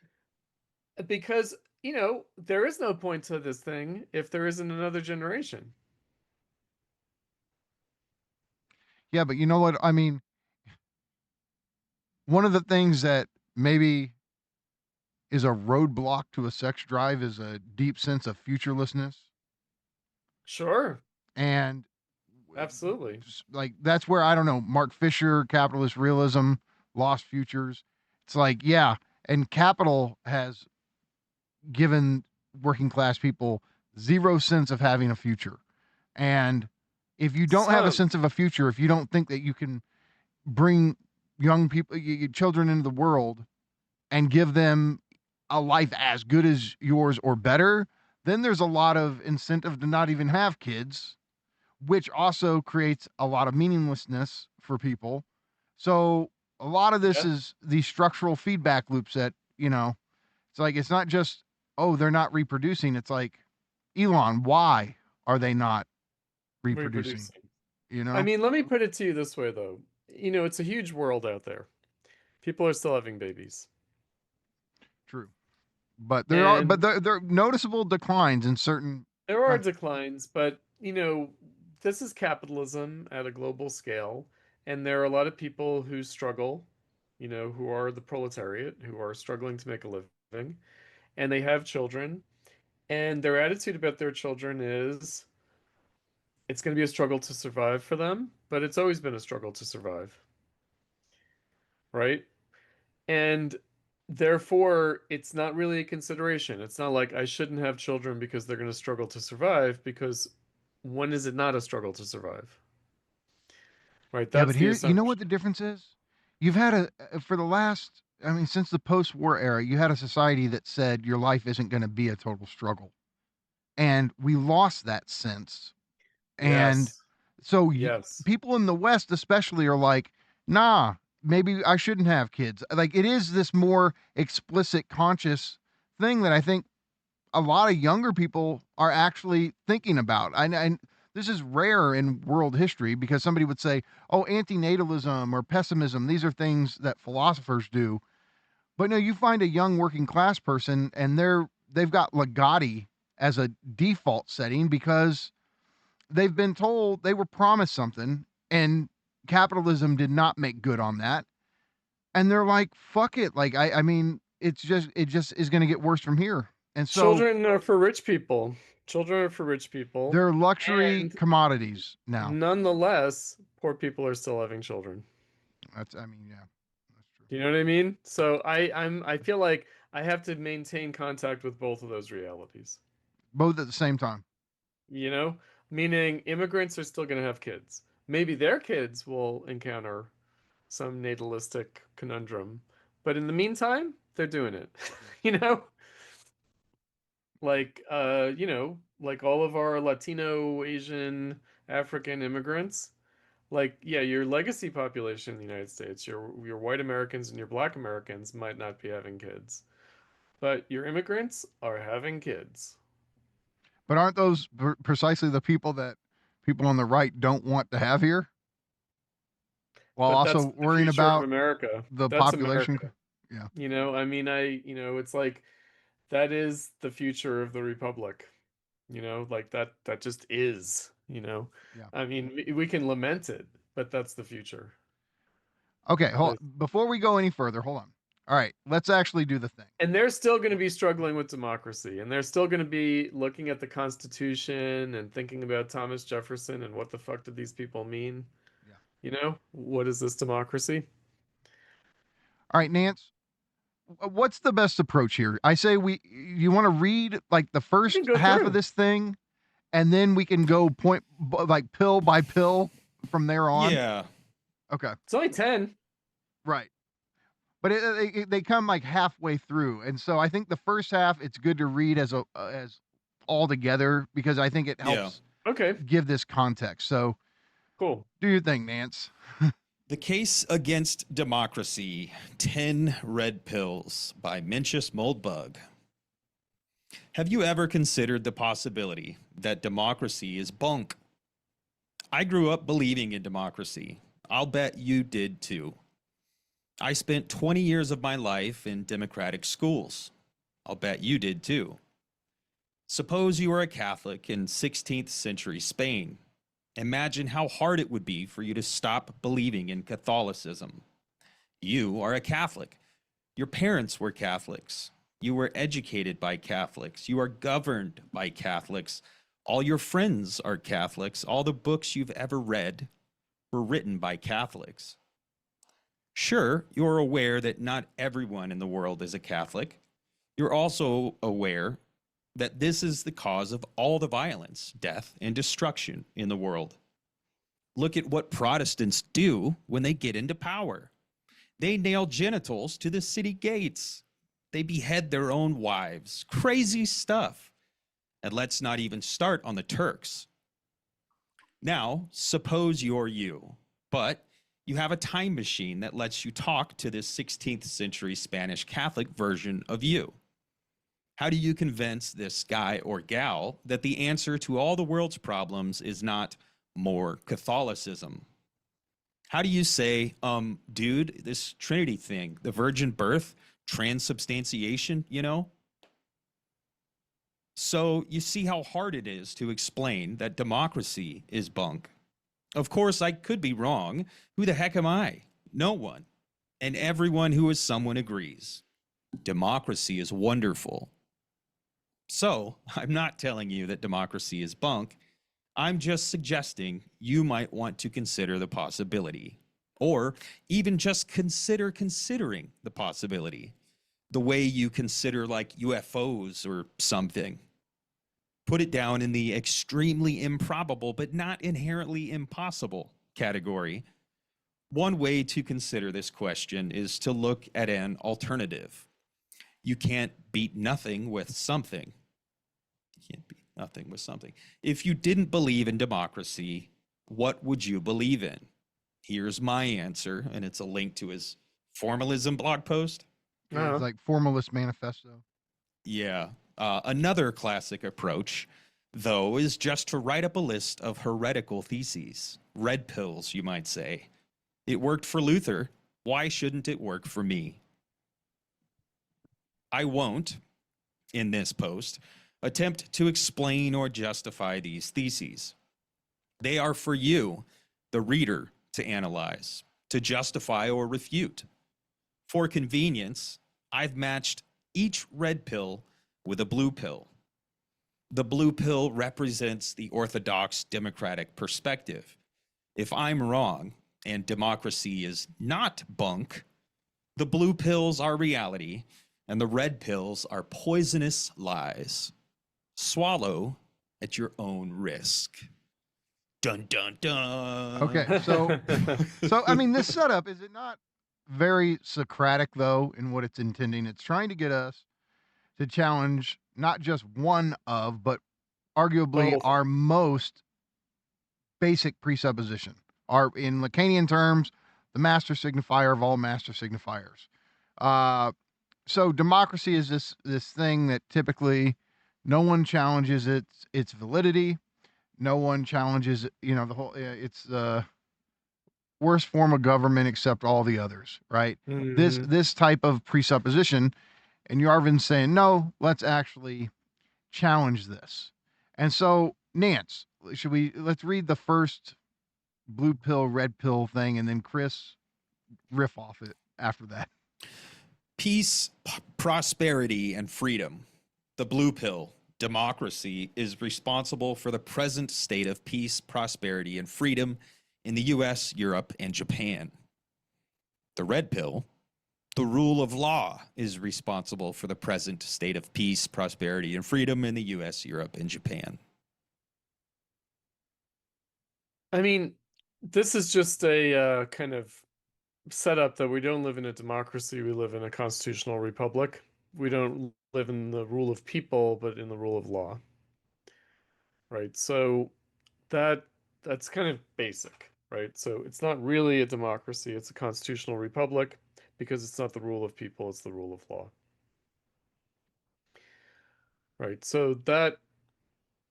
Because, you know, there is no point to this thing if there isn't another generation. yeah, but you know what? I mean, one of the things that maybe is a roadblock to a sex drive is a deep sense of futurelessness. Sure. And Absolutely. like, that's where, I don't know, Mark Fisher, capitalist realism, lost futures. It's like, yeah, and capital has given working class people zero sense of having a future. And if you don't have a sense of a future, if you don't think that you can bring young people, children into the world and give them a life as good as yours or better, then there's a lot of incentive to not even have kids, which also creates a lot of meaninglessness for people. So a lot of this is these structural feedback loops that, it's like, it's not just, oh, they're not reproducing. It's like, Elon, why are they not reproducing? I mean, let me put it to you this way, though. You know, it's a huge world out there. People are still having babies. True. But there are noticeable declines in certain. There are declines, but, you know, this is capitalism at a global scale, and there are a lot of people who struggle, you know, who are the proletariat, who are struggling to make a living, and they have children, and their attitude about their children is it's going to be a struggle to survive for them, but it's always been a struggle to survive. Right? And therefore, it's not really a consideration. It's not like I shouldn't have children because they're going to struggle to survive, because when is it not a struggle to survive? Right? That's but here, you know what the difference is? You've had for the last, I mean, since the post-war era, you had a society that said your life isn't going to be a total struggle. And we lost that sense. And so people in the West especially are like, nah, maybe I shouldn't have kids. Like, it is this more explicit, conscious thing that I think a lot of younger people are actually thinking about. And this is rare in world history, because somebody would say, oh, antinatalism or pessimism, these are things that philosophers do. But no, you find a young working class person and they've got Legati as a default setting because they've been told, they were promised something, and capitalism did not make good on that. And they're like, fuck it. Like, I mean, it just is going to get worse from here. And so children are for rich people. Children are for rich people. They're luxury commodities now. Nonetheless, poor people are still having children. That's true. You know what I mean? So I feel like I have to maintain contact with both of those realities. Both at the same time. You know? Meaning immigrants are still going to have kids. Maybe their kids will encounter some natalistic conundrum. But in the meantime, they're doing it. You know? Like, you know, like all of our Latino, Asian, African immigrants, like, yeah, your legacy population in the United States, your white Americans and your black Americans might not be having kids, but your immigrants are having kids. But aren't those precisely the people that people on the right don't want to have here? While But that's also the worrying future of about America. the That's population. America. Yeah. You know, I mean, it's like that is the future of the Republic. You know, like that just is, you know. Yeah. I mean, we can lament it, but that's the future. Okay, before we go any further, hold on. All right, let's actually do the thing. And they're still going to be struggling with democracy, and they're still going to be looking at the Constitution and thinking about Thomas Jefferson and what the fuck did these people mean? Yeah. You know, what is this democracy? All right, Nance, what's the best approach here? I say you want to read like the first half of this thing, and then we can go like pill by pill from there on. Yeah. Okay. It's only 10. Right. But they come like halfway through, and so I think the first half it's good to read as all together because I think it helps. Okay. Give this context. So cool. Do your thing, Nance. The Case Against Democracy: 10 Red Pills by Mencius Moldbug. Have you ever considered the possibility that democracy is bunk? I grew up believing in democracy. I'll bet you did too. I spent 20 years of my life in democratic schools. I'll bet you did too. Suppose you were a Catholic in 16th century Spain. Imagine how hard it would be for you to stop believing in Catholicism. You are a Catholic. Your parents were Catholics. You were educated by Catholics. You are governed by Catholics. All your friends are Catholics. All the books you've ever read were written by Catholics. Sure, you're aware that not everyone in the world is a Catholic. You're also aware that this is the cause of all the violence, death, and destruction in the world. Look at what Protestants do when they get into power. They nail genitals to the city gates. They behead their own wives. Crazy stuff. And let's not even start on the Turks. Now, suppose you're you, but you have a time machine that lets you talk to this 16th century Spanish Catholic version of you. How do you convince this guy or gal that the answer to all the world's problems is not more Catholicism? How do you say, dude, this Trinity thing, the virgin birth, transubstantiation, you know? So you see how hard it is to explain that democracy is bunk. Of course, I could be wrong. Who the heck am I? No one. And everyone who is someone agrees. Democracy is wonderful. So I'm not telling you that democracy is bunk. I'm just suggesting you might want to consider the possibility, or even just considering the possibility, the way you consider like UFOs or something. Put it down in the extremely improbable but not inherently impossible category. One way to consider this question is to look at an alternative. You can't beat nothing with something. You can't beat nothing with something. If you didn't believe in democracy, what would you believe in? Here's my answer, and it's a link to his formalism blog post. It's like Formalist Manifesto. Yeah. Another classic approach, though, is just to write up a list of heretical theses. Red pills, you might say. It worked for Luther. Why shouldn't it work for me? I won't, in this post, attempt to explain or justify these theses. They are for you, the reader, to analyze, to justify or refute. For convenience, I've matched each red pill with a blue pill. The blue pill represents the orthodox democratic perspective. If I'm wrong and democracy is not bunk, the blue pills are reality and the red pills are poisonous lies. Swallow at your own risk. Dun, dun, dun. Okay, so I mean, this setup, is it not very Socratic, though, in what it's intending? It's trying to get us to challenge not just one of, but arguably our most basic presupposition. Are, in Lacanian terms, the master signifier of all master signifiers. So democracy is this thing that typically no one challenges its validity. No one challenges, the whole. It's the worst form of government except all the others, right? This type of presupposition, and Yarvin's saying no. Let's actually challenge this. And so, Nance, let's read the first blue pill, red pill thing, and then Chris riff off it after that. Peace, prosperity, and freedom. The blue pill, democracy, is responsible for the present state of peace, prosperity, and freedom in the US, Europe, and Japan. The red pill, the rule of law, is responsible for the present state of peace, prosperity, and freedom in the US, Europe, and Japan. I mean, this is just a kind of setup that we don't live in a democracy, we live in a constitutional republic. We don't live in the rule of people, but in the rule of law. Right? So that's kind of basic, right? So it's not really a democracy, it's a constitutional republic because it's not the rule of people, it's the rule of law. Right? So that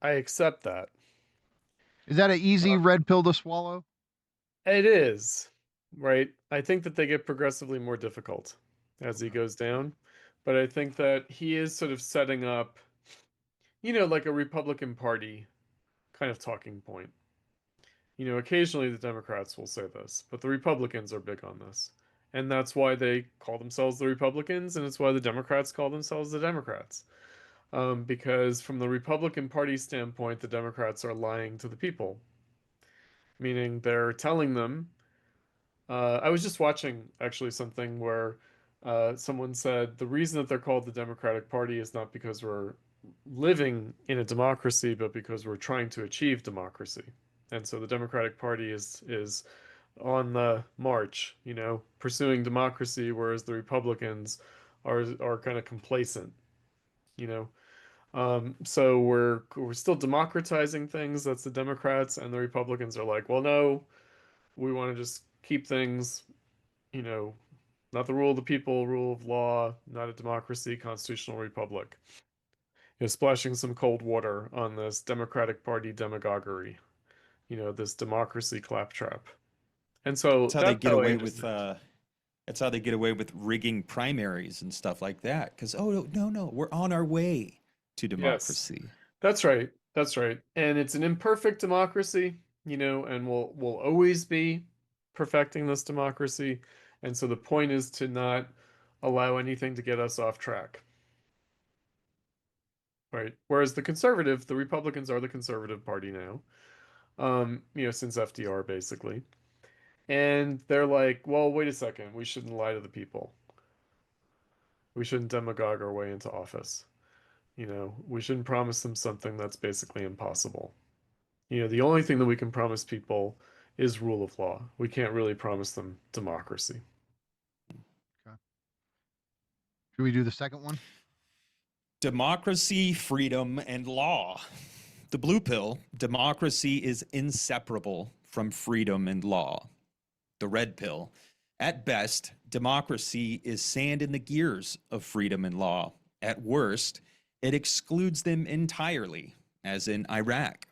I accept that. Is that an easy red pill to swallow? It is, right? I think that they get progressively more difficult as he goes down, but I think that he is sort of setting up, like a Republican Party kind of talking point. Occasionally the Democrats will say this, but the Republicans are big on this. And that's why they call themselves the Republicans, and it's why the Democrats call themselves the Democrats. Because from the Republican Party standpoint, the Democrats are lying to the people. Meaning they're telling them, I was just watching actually something where someone said the reason that they're called the Democratic Party is not because we're living in a democracy, but because we're trying to achieve democracy. And so the Democratic Party is on the march, pursuing democracy, whereas the Republicans are kind of complacent, So we're still democratizing things. That's the Democrats, and the Republicans are like, well, no, we want to just keep things, not the rule of the people, rule of law, not a democracy, constitutional republic. Splashing some cold water on this Democratic Party demagoguery, this democracy claptrap. And so That's how they get away with. That's how they get away with rigging primaries and stuff like that. Because no, we're on our way to democracy. Yes, that's right. That's right. And it's an imperfect democracy, and we'll always be perfecting this democracy. And so the point is to not allow anything to get us off track. Right. Whereas the Republicans are the conservative party now, since FDR basically. And they're like, well, wait a second, we shouldn't lie to the people. We shouldn't demagogue our way into office. We shouldn't promise them something that's basically impossible. The only thing that we can promise people is rule of law. We can't really promise them democracy. Okay. Should we do the second one? Democracy, freedom, and law. The blue pill, democracy is inseparable from freedom and law. The red pill, at best, democracy is sand in the gears of freedom and law. At worst, it excludes them entirely, as in Iraq.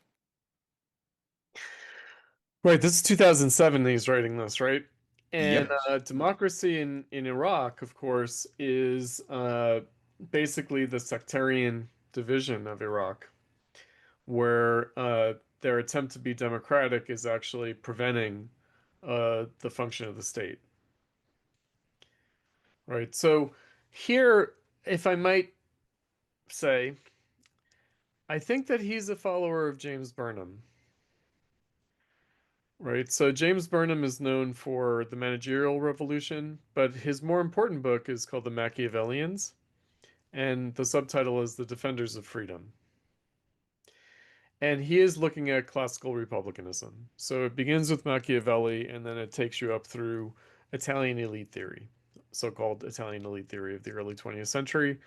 Right, this is 2007 that he's writing this, right? And Yes. democracy in Iraq, of course, is basically the sectarian division of Iraq, where their attempt to be democratic is actually preventing the function of the state. Right, so here, if I might say, I think that he's a follower of James Burnham. Right, so James Burnham is known for the managerial revolution, but his more important book is called The Machiavellians, and the subtitle is The Defenders of Freedom. And he is looking at classical republicanism. So it begins with Machiavelli, and then it takes you up through Italian elite theory, so-called Italian elite theory of the early 20th century.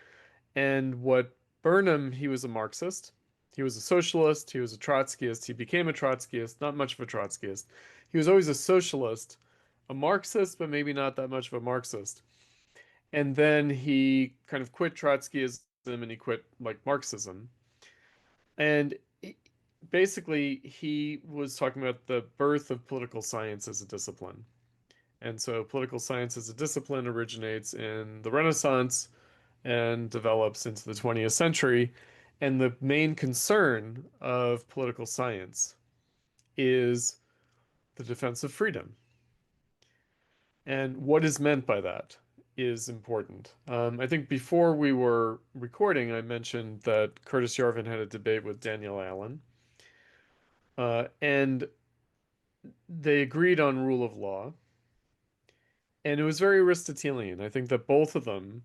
And what Burnham, he was a Marxist, He was a socialist, he was a Trotskyist, he became a Trotskyist, not much of a Trotskyist. He was always a socialist, a Marxist, but maybe not that much of a Marxist. And then he kind of quit Trotskyism and he quit like Marxism. And basically, he was talking about the birth of political science as a discipline. And so political science as a discipline originates in the Renaissance and develops into the 20th century. And the main concern of political science is the defense of freedom. And what is meant by that is important. I think before we were recording, I mentioned that Curtis Yarvin had a debate with Daniel Allen. And they agreed on rule of law. And it was very Aristotelian. I think that both of them,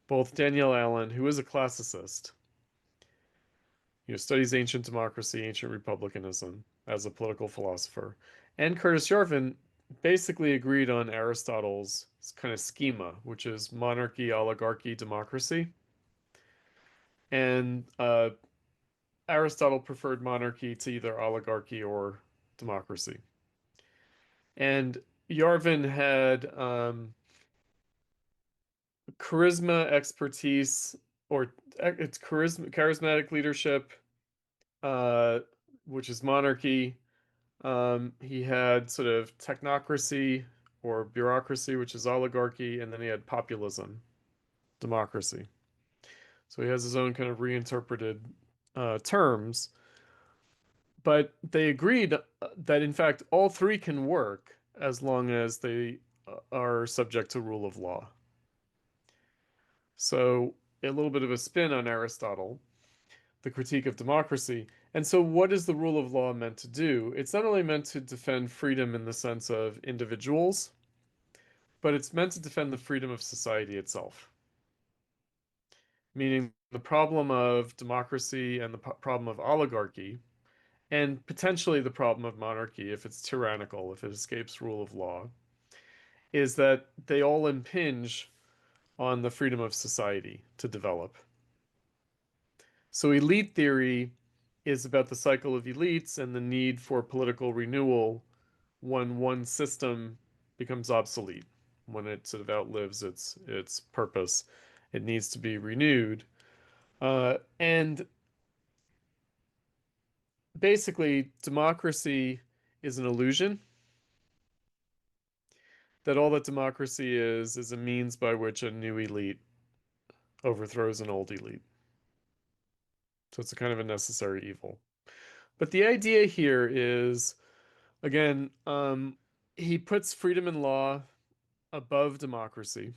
both Daniel Allen, who is a classicist, studies ancient democracy, ancient republicanism as a political philosopher, and Curtis Yarvin basically agreed on Aristotle's kind of schema, which is monarchy, oligarchy, democracy. And Aristotle preferred monarchy to either oligarchy or democracy. And Yarvin had charisma, expertise, or it's charismatic leadership, which is monarchy. He had sort of technocracy or bureaucracy, which is oligarchy, and then he had populism, democracy. So he has his own kind of reinterpreted terms. But they agreed that, in fact, all three can work as long as they are subject to rule of law. So a little bit of a spin on Aristotle, the critique of democracy. And so what is the rule of law meant to do? It's not only meant to defend freedom in the sense of individuals, but it's meant to defend the freedom of society itself. Meaning the problem of democracy and the problem of oligarchy, and potentially the problem of monarchy, if it's tyrannical, if it escapes rule of law, is that they all impinge on the freedom of society to develop. So elite theory is about the cycle of elites and the need for political renewal when one system becomes obsolete, when it sort of outlives its purpose. It needs to be renewed. And basically, democracy is an illusion. That all that democracy is a means by which a new elite overthrows an old elite. So it's a kind of a necessary evil. But the idea here is, again, he puts freedom and law above democracy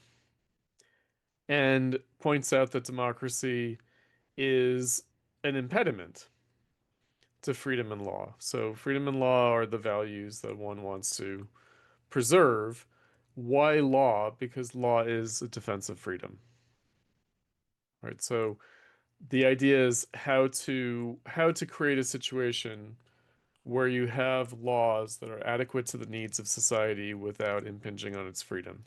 and points out that democracy is an impediment to freedom and law. So freedom and law are the values that one wants to preserve. Why law? Because law is a defense of freedom. Right? So the idea is how to create a situation where you have laws that are adequate to the needs of society without impinging on its freedom.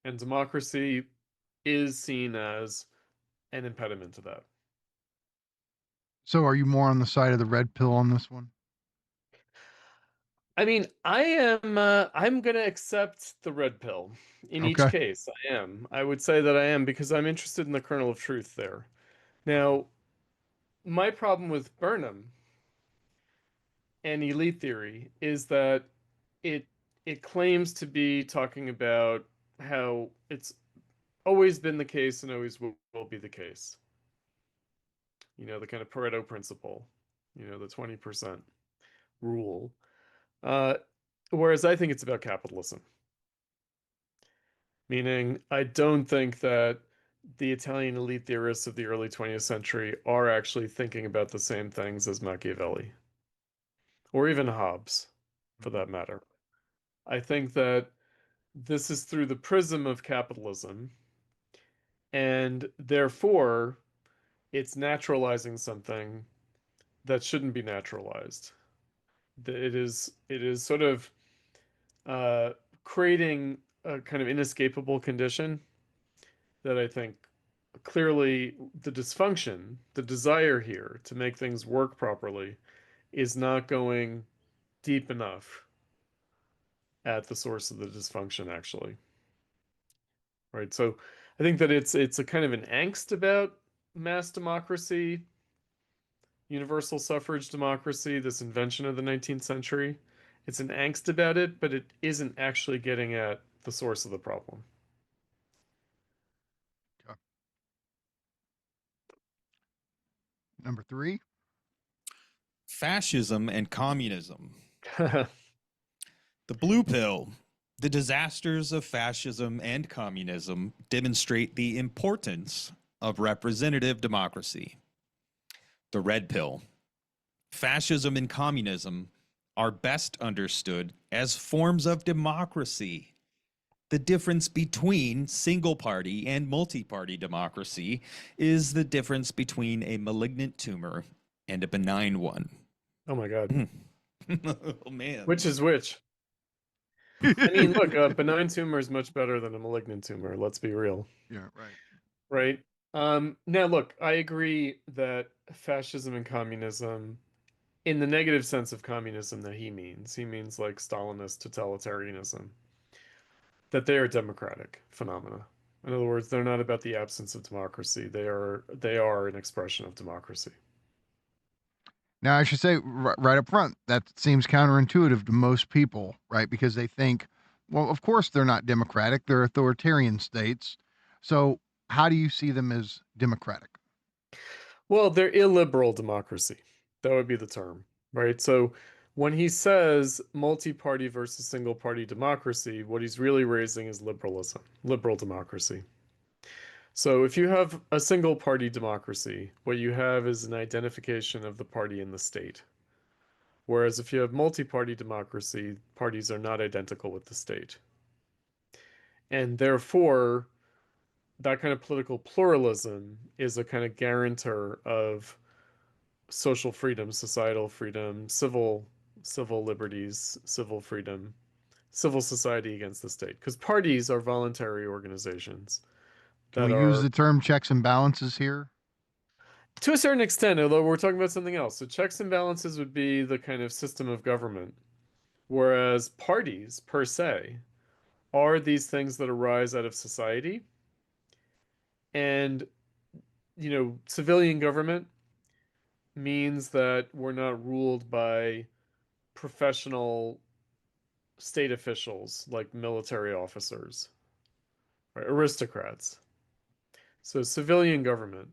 And democracy is seen as an impediment to that. So are you more on the side of the red pill on this one? I mean, I'm gonna accept the red pill in each Okay. case. I am. I would say that I am because I'm interested in the kernel of truth there. Now, my problem with Burnham and elite theory is that it it claims to be talking about how it's always been the case and always will be the case. The kind of Pareto principle, the 20% rule. Whereas I think it's about capitalism. Meaning, I don't think that the Italian elite theorists of the early 20th century are actually thinking about the same things as Machiavelli, or even Hobbes, for that matter. I think that this is through the prism of capitalism, and therefore it's naturalizing something that shouldn't be naturalized. It is sort of creating a kind of inescapable condition that I think clearly the dysfunction, the desire here to make things work properly, is not going deep enough at the source of the dysfunction, actually. Right. So I think that it's a kind of an angst about mass democracy, universal suffrage democracy, this invention of the 19th century. It's an angst about it, but it isn't actually getting at the source of the problem. Okay. Number 3. Fascism and communism. The blue pill. The disasters of fascism and communism demonstrate the importance of representative democracy. The red pill. Fascism and communism are best understood as forms of democracy. The difference between single-party and multi-party democracy is the difference between a malignant tumor and a benign one. Oh my God. Oh man. Which is which? I mean, look, a benign tumor is much better than a malignant tumor. Let's be real. Yeah, right. Right. Now, look, I agree that fascism and communism, in the negative sense of communism that he means like Stalinist totalitarianism, that they are democratic phenomena. In other words, they're not about the absence of democracy. They are an expression of democracy. Now, I should say right up front, that seems counterintuitive to most people, right? Because they think, well, of course they're not democratic, they're authoritarian states. So, how do you see them as democratic? Well, they're illiberal democracy. That would be the term, right? So when he says multi-party versus single-party democracy, what he's really raising is liberalism, liberal democracy. So if you have a single-party democracy, what you have is an identification of the party in the state. Whereas if you have multi-party democracy, parties are not identical with the state. And therefore, that kind of political pluralism is a kind of guarantor of social freedom, societal freedom, civil liberties, civil freedom, civil society against the state. Because parties are voluntary organizations. Can we use the term checks and balances here? To a certain extent, although we're talking about something else. So checks and balances would be the kind of system of government, whereas parties, per se, are these things that arise out of society. And, civilian government means that we're not ruled by professional state officials like military officers, right? Aristocrats. So civilian government,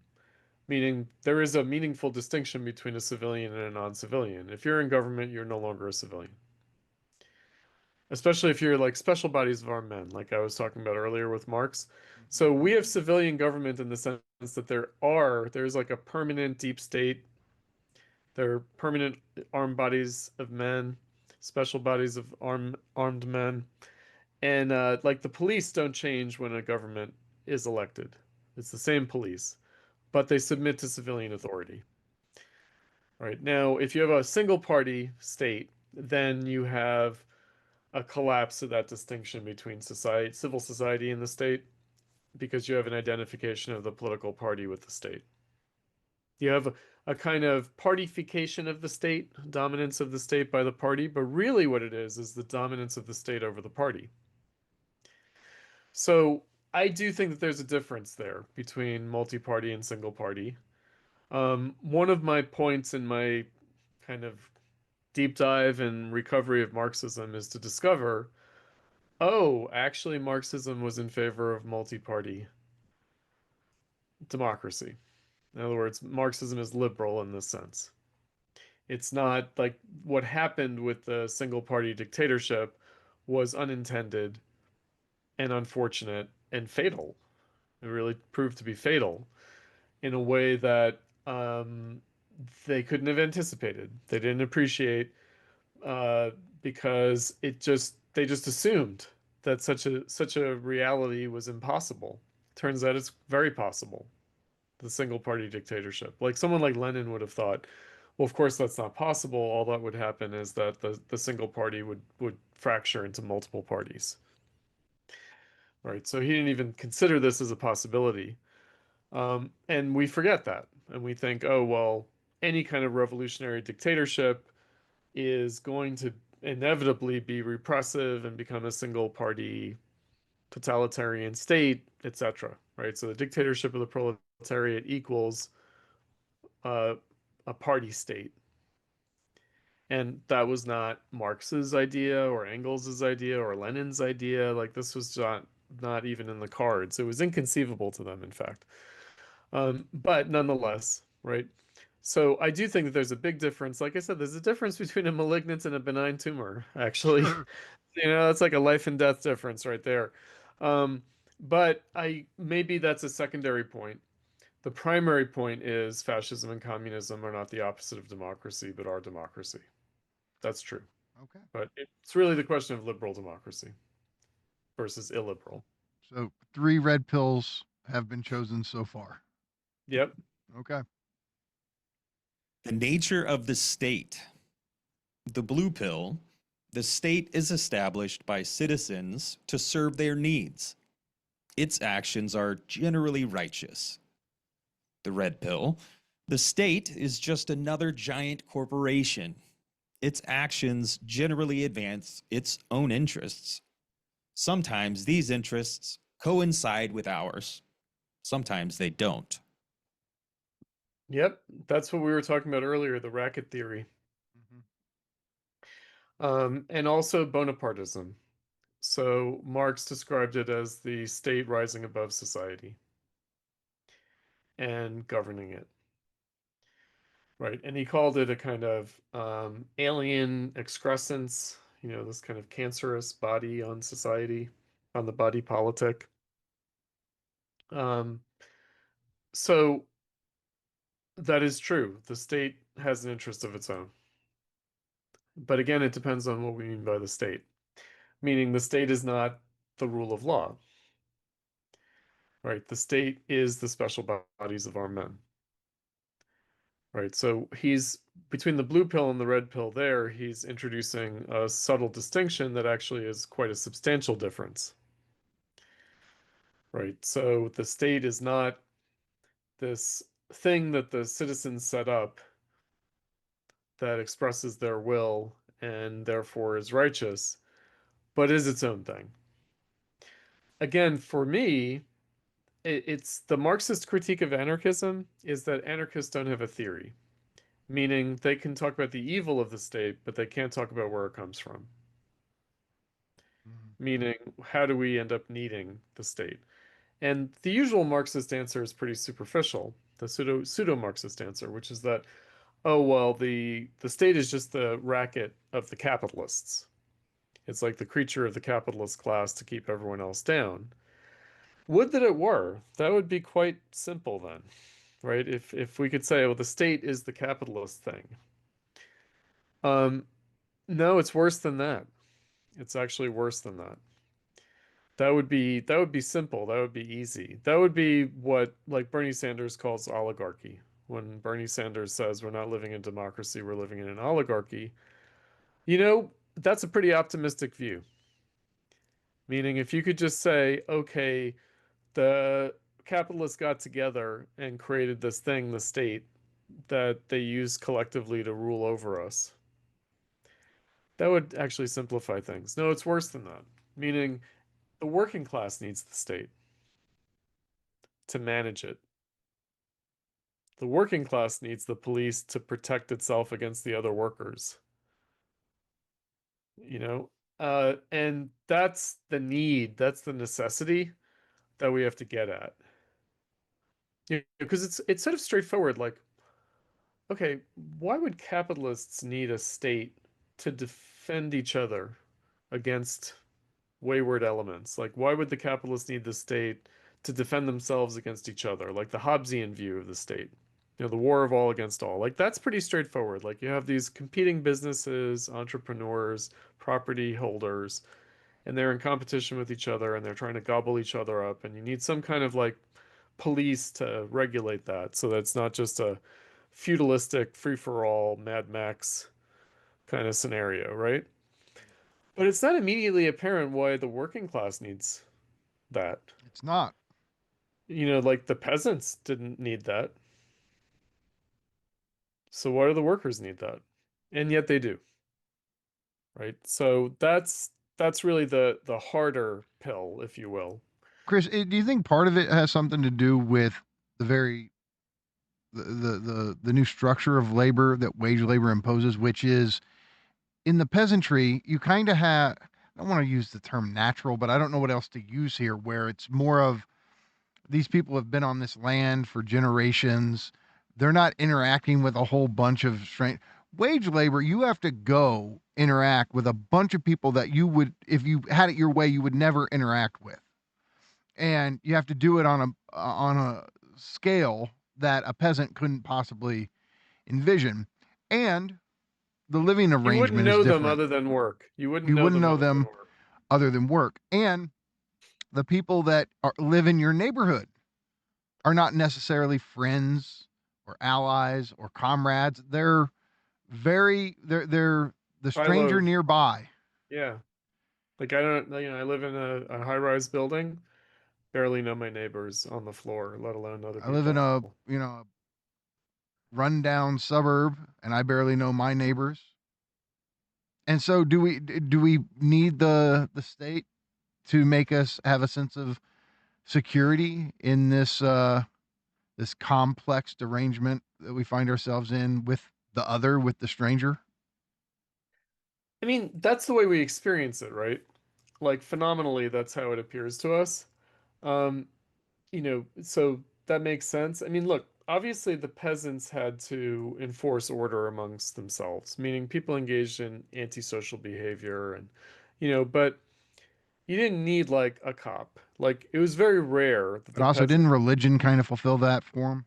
meaning there is a meaningful distinction between a civilian and a non-civilian. If you're in government, you're no longer a civilian. Especially if you're like special bodies of armed men, like I was talking about earlier with Marx. So we have civilian government in the sense that there's like a permanent deep state. There are permanent armed bodies of men, special bodies of armed men. And like the police don't change when a government is elected. It's the same police, but they submit to civilian authority. All right. Now, if you have a single party state, then you have a collapse of that distinction between civil society and the state, because you have an identification of the political party with the state. You have a kind of partification of the state, dominance of the state by the party, but really what it is the dominance of the state over the party. So I do think that there's a difference there between multi-party and single party. One of my points in my kind of deep dive and recovery of Marxism is to discover, actually Marxism was in favor of multi-party democracy. In other words, Marxism is liberal in this sense. It's not like what happened with the single party dictatorship was unintended and unfortunate and fatal. It really proved to be fatal in a way that they couldn't have anticipated. They didn't appreciate because they just assumed that such a reality was impossible. Turns out it's very possible. The single party dictatorship. Like someone like Lenin would have thought, well, of course that's not possible. All that would happen is that the single party would fracture into multiple parties. Right. So he didn't even consider this as a possibility. And we forget that. And we think, oh, well, any kind of revolutionary dictatorship is going to inevitably be repressive and become a single party totalitarian state, etc. Right? So the dictatorship of the proletariat equals a party state. And that was not Marx's idea or Engels's idea or Lenin's idea. Like this was not even in the cards. It was inconceivable to them, in fact. But nonetheless, right? So I do think that there's a big difference. Like I said, there's a difference between a malignant and a benign tumor, actually. Sure. You know, that's like a life and death difference right there. But maybe that's a secondary point. The primary point is fascism and communism are not the opposite of democracy, but are democracy. That's true. Okay. But it's really the question of liberal democracy versus illiberal. So 3 red pills have been chosen so far. Yep. Okay. The nature of the state. The blue pill, the state is established by citizens to serve their needs. Its actions are generally righteous. The red pill, the state is just another giant corporation. Its actions generally advance its own interests. Sometimes these interests coincide with ours. Sometimes they don't. Yep. That's what we were talking about earlier, the Racket theory. And also Bonapartism. So Marx described it as the state rising above society and governing it. Right. And he called it a kind of alien excrescence, you know, this kind of cancerous body on society, on the body politic. So that is true. The state has an interest of its own. But again, it depends on what we mean by the state. Meaning the state is not the rule of law. Right? The state is the special bodies of our men. Right? So he's between the blue pill and the red pill there, he's introducing a subtle distinction that actually is quite a substantial difference. Right? So the state is not this thing that the citizens set up that expresses their will and therefore is righteous, but is its own thing. Again, for me, it's the Marxist critique of anarchism is that anarchists don't have a theory, meaning they can talk about the evil of the state, but they can't talk about where it comes from. Meaning, how do we end up needing the state? And the usual Marxist answer is pretty superficial, the pseudo-Marxist answer, which is that, oh, well, the state is just the racket of the capitalists. It's like the creature of the capitalist class to keep everyone else down. Would that it were. That would be quite simple then, right? If we could say, well, the state is the capitalist thing. No, it's worse than that. It's actually worse than that. That would be simple. That would be easy. That would be what like Bernie Sanders calls oligarchy. When Bernie Sanders says we're not living in democracy, we're living in an oligarchy. You know, that's a pretty optimistic view. Meaning if you could just say, okay, the capitalists got together and created this thing, the state, that they use collectively to rule over us. That would actually simplify things. No, it's worse than that. Meaning the working class needs the state to manage it. The working class needs the police to protect itself against the other workers. You know? And that's the need, that's the necessity that we have to get at. Yeah, because it's sort of straightforward, like, okay, why would capitalists need a state to defend each other against wayward elements? Like, why would the capitalists need the state to defend themselves against each other? Like the Hobbesian view of the state, you know, the war of all against all. Like, that's pretty straightforward. Like, you have these competing businesses, entrepreneurs, property holders, and they're in competition with each other and they're trying to gobble each other up. And you need some kind of like police to regulate that so that it's not just a feudalistic free-for-all Mad Max kind of scenario, right? But it's not immediately apparent why the working class needs that. It's not. Like the peasants didn't need that. So why do the workers need that? And yet they do, right? So that's really the harder pill, if you will. Chris, do you think part of it has something to do with the very the new structure of labor that wage labor imposes, which is in the peasantry, you kind of have, I don't want to use the term natural, but I don't know what else to use here, where it's more of these people have been on this land for generations. They're not interacting with a whole bunch of strange wage labor. You have to go interact with a bunch of people that you would, if you had it your way, you would never interact with. And you have to do it on a scale that a peasant couldn't possibly envision. And the living You wouldn't arrangement is know them different. other than work. You wouldn't You know wouldn't them know other than them work. other than work. And the people that live in your neighborhood are not necessarily friends or allies or comrades. They're they're the stranger Silos. nearby. Yeah. Like I don't, I live in a high-rise building, barely know my neighbors on the floor, let alone other I live in people. a, rundown suburb and I barely know my neighbors. And so do we need the state to make us have a sense of security in this complex derangement that we find ourselves in with the other, with the stranger? I mean, that's the way we experience it, right? Like phenomenally, that's how it appears to us. Um, so that makes sense. I mean, look, obviously the peasants had to enforce order amongst themselves, meaning people engaged in antisocial behavior but you didn't need like a cop. Like it was very rare that But the also, didn't peasant. religion kind of fulfill that for him?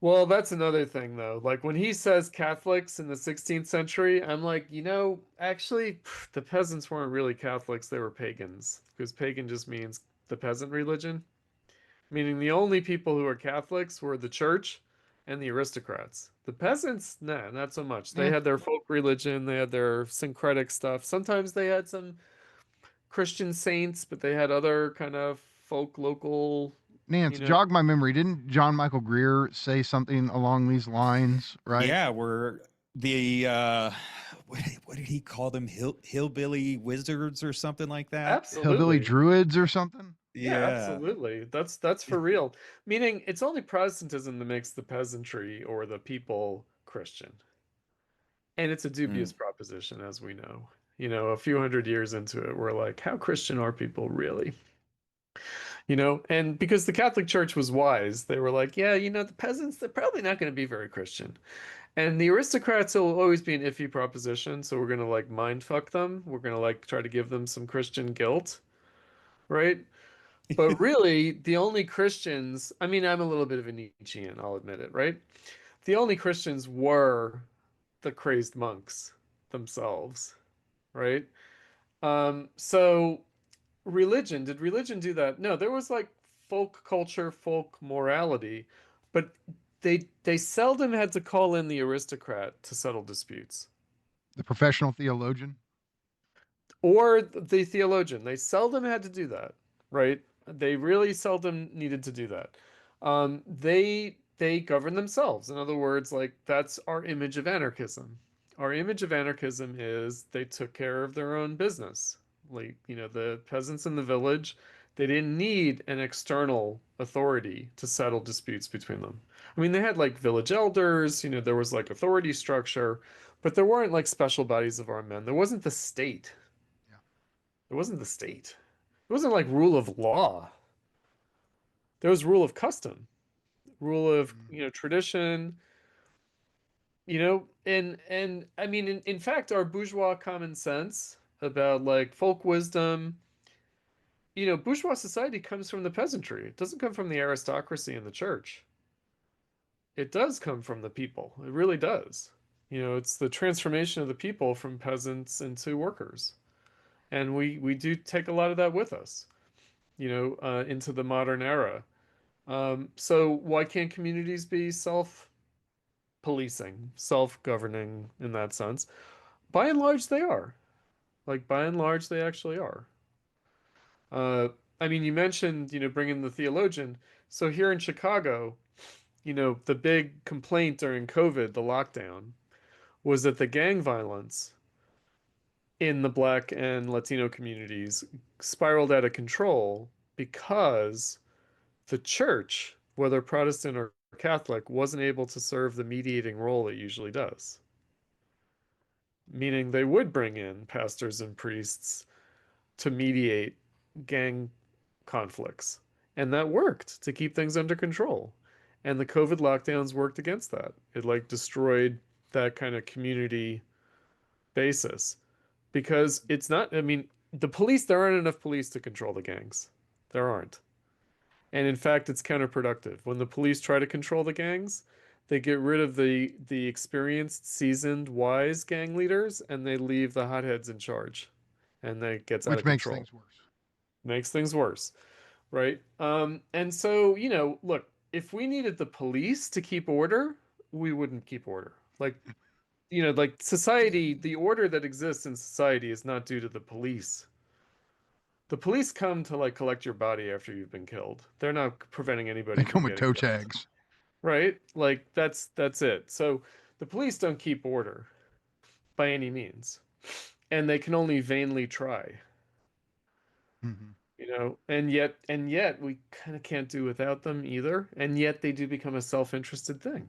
Well, that's another thing though. Like when he says Catholics in the 16th century, I'm like, actually, the peasants weren't really Catholics, they were pagans, because pagan just means the peasant religion. Meaning the only people who were Catholics were the church and the aristocrats. The peasants, nah, not so much. They Yeah. had their folk religion, they had their syncretic stuff. Sometimes they had some Christian saints, but they had other kind of folk local, Nance, you know. jog my memory. Didn't John Michael Greer say something along these lines, right? Yeah, we're the what did he call them? Hillbilly wizards or something like that. Hillbilly Absolutely. druids or something? Yeah, Yeah. absolutely. That's for real. Meaning it's only Protestantism that makes the peasantry or the people Christian. And it's a dubious Mm. proposition, as we know. A few hundred years into it, we're like, how Christian are people really? And because the Catholic Church was wise, they were like, yeah, the peasants, they're probably not going to be very Christian. And the aristocrats will always be an iffy proposition, so we're going to like mind fuck them. We're going to like try to give them some Christian guilt, right? But really, the only Christians, I mean, I'm a little bit of a Nietzschean, I'll admit it, right? The only Christians were the crazed monks themselves, right? So did religion do that? No, there was like folk culture, folk morality, but they seldom had to call in the aristocrat to settle disputes. The professional theologian? Or the theologian. They seldom had to do that, right? They really seldom needed to do that. They govern themselves. In other words, like that's our image of anarchism. Our image of anarchism is they took care of their own business. Like, the peasants in the village, they didn't need an external authority to settle disputes between them. I mean, they had like village elders, there was like authority structure, but there weren't like special bodies of armed men. There wasn't the state. Yeah. It wasn't the state. It wasn't like rule of law. There was rule of custom, rule of, tradition, and I mean, in fact, our bourgeois common sense about like folk wisdom, bourgeois society comes from the peasantry. It doesn't come from the aristocracy and the church. It does come from the people. It really does. It's the transformation of the people from peasants into workers. And we do take a lot of that with us, into the modern era. So why can't communities be self-policing, self-governing in that sense? By and large, they are. Like by and large, they actually are. I mean, you mentioned, bringing the theologian. So here in Chicago, the big complaint during COVID, the lockdown, was that the gang violence in the Black and Latino communities spiraled out of control because the church, whether Protestant or Catholic, wasn't able to serve the mediating role it usually does. Meaning they would bring in pastors and priests to mediate gang conflicts. And that worked to keep things under control. And the COVID lockdowns worked against that. It like destroyed that kind of community basis because it's not, I mean, the police, there aren't enough police to control the gangs. There aren't. And in fact, it's counterproductive. When the police try to control the gangs, they get rid of the experienced, seasoned, wise gang leaders, and they leave the hotheads in charge, and that gets out Which of makes control. things worse. Makes things worse, right? And so, look, if we needed the police to keep order, we wouldn't keep order. Like, like society, the order that exists in society is not due to the police. The police come to like collect your body after you've been killed. They're not preventing anybody They come from with getting toe killed, tags. right? Like that's it. So the police don't keep order by any means, and they can only vainly try. Mhm. And yet we kind of can't do without them either. And yet they do become a self-interested thing.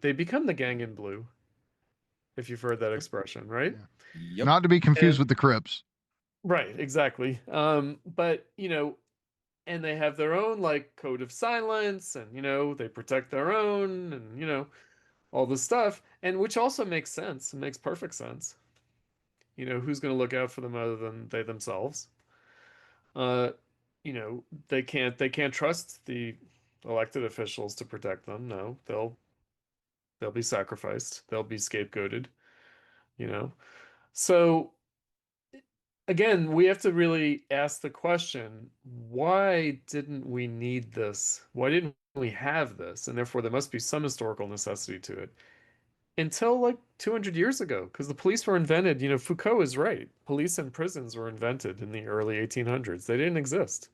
They become the gang in blue, if you've heard that expression, right? Yeah. Yep. Not to be confused And with the Crips. right, exactly. But and they have their own like code of silence, and they protect their own, and all this stuff, and which also makes sense. It makes perfect sense. Who's going to look out for them other than they themselves? Uh, they can't trust the elected officials to protect them. No, they'll be sacrificed. They'll be scapegoated, you know. So again, we have to really ask the question, why didn't we need this? Why didn't we have this? And therefore there must be some historical necessity to it. Until like 200 years ago, because the police were invented, Foucault is right. Police and prisons were invented in the early 1800s. They didn't exist.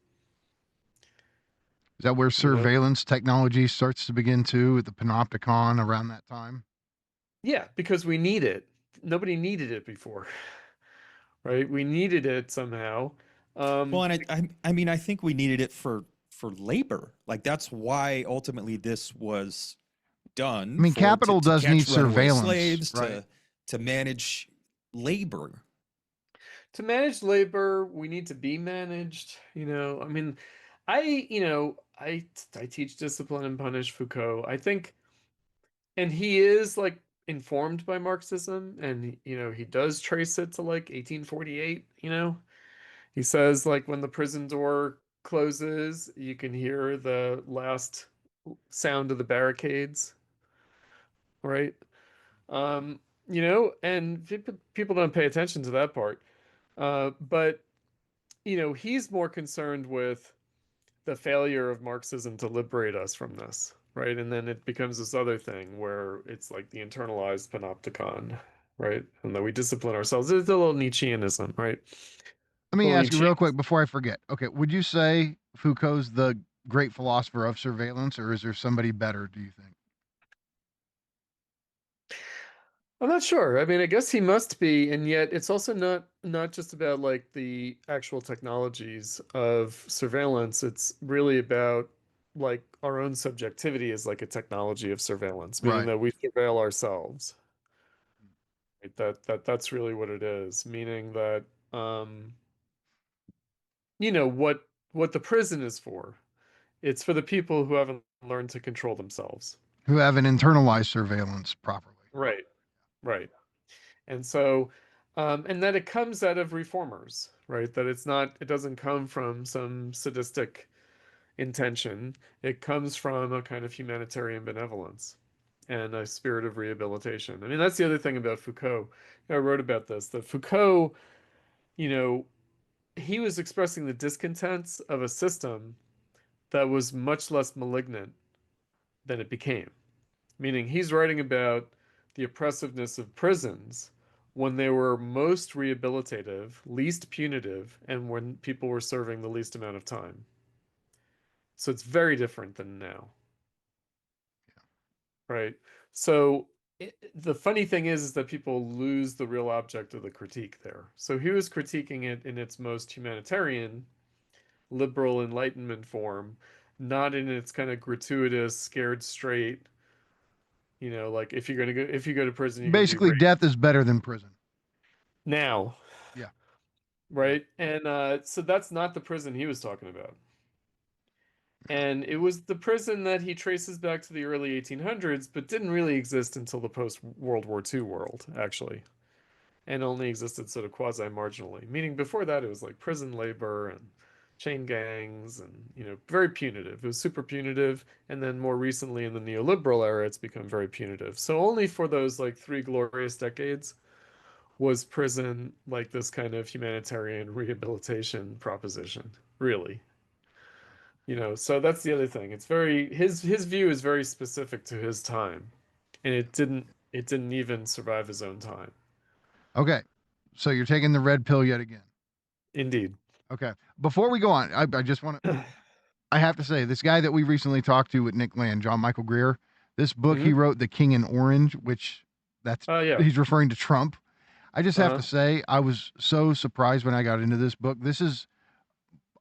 Is that where You know, surveillance technology starts to begin too, with the panopticon around that time? yeah, because we need it. Nobody needed it before, right? We needed it somehow. Well, and I mean, I think we needed it for labor. Like that's why ultimately this was done I mean, for capital to does need catch runaway surveillance, slaves, right? to manage labor. To manage labor, we need to be managed. I mean, I teach discipline and punish Foucault. I think, and he is like informed by Marxism, and he does trace it to like 1848. He says like when the prison door closes, you can hear the last sound of the barricades, right? Um, and people don't pay attention to that part. But he's more concerned with the failure of Marxism to liberate us from this, right? And then it becomes this other thing where it's like the internalized panopticon, right? And that we discipline ourselves. It's a little Nietzscheanism, right? Let me Well, ask you Nietzsche, real quick before I forget. Okay, would you say Foucault's the great philosopher of surveillance, or is there somebody better, do you think? I'm not sure. I mean, I guess he must be, and yet it's also not just about like the actual technologies of surveillance. It's really about like our own subjectivity as like a technology of surveillance, meaning Right. that we surveil ourselves. Right? That's really what it is, meaning that um, what the prison is for. It's for the people who haven't learned to control themselves. Who haven't internalized surveillance properly. Right, right. And so, and that it comes out of reformers, right? That it doesn't come from some sadistic intention. It comes from a kind of humanitarian benevolence and a spirit of rehabilitation. I mean, that's the other thing about Foucault. I wrote about this, that Foucault, you know, he was expressing the discontents of a system that was much less malignant than it became. Meaning he's writing about the oppressiveness of prisons when they were most rehabilitative, least punitive, and when people were serving the least amount of time. So it's very different than now. Right. So the funny thing is that people lose the real object of the critique there. So he was critiquing it in its most humanitarian, liberal Enlightenment form, not in its kind of gratuitous, scared straight, like if you go to prison, you're gonna be Basically, raped. death is better than prison. Now. Yeah. Right. And so that's not the prison he was talking about. And it was the prison that he traces back to the early 1800s, but didn't really exist until the post-World War II world, actually. And only existed sort of quasi-marginally. Meaning before that, it was like prison labor and chain gangs and, very punitive. It was super punitive. And then more recently in the neoliberal era, it's become very punitive. So only for those like 3 glorious decades was prison like this kind of humanitarian rehabilitation proposition, really. So that's the other thing. It's very his view is very specific to his time, and it didn't even survive his own time. Okay. So you're taking the red pill yet again. Indeed. Okay. Before we go on, I just want to I have to say, this guy that we recently talked to with Nick Land, John Michael Greer, this book he wrote, The King in Orange, which yeah. he's referring to Trump. I just have Uh-huh. to say, I was so surprised when I got into this book. This is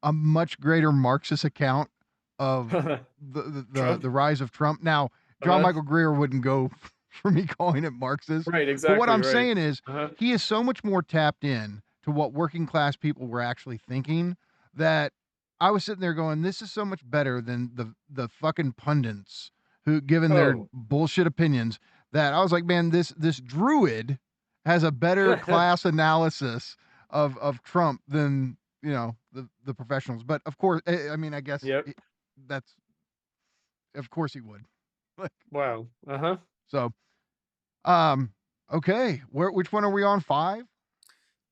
a much greater Marxist account of the rise of Trump. Now, John Michael Greer wouldn't go for me calling it Marxist. Right, exactly. But what I'm right. saying is he is so much more tapped in to what working class people were actually thinking that I was sitting there going, this is so much better than the fucking pundits who given their bullshit opinions, that I was like, man, this druid has a better class analysis of Trump than the professionals. But of course, I mean, I guess that's, of course he would. Wow. So, okay, which one are we on? 5?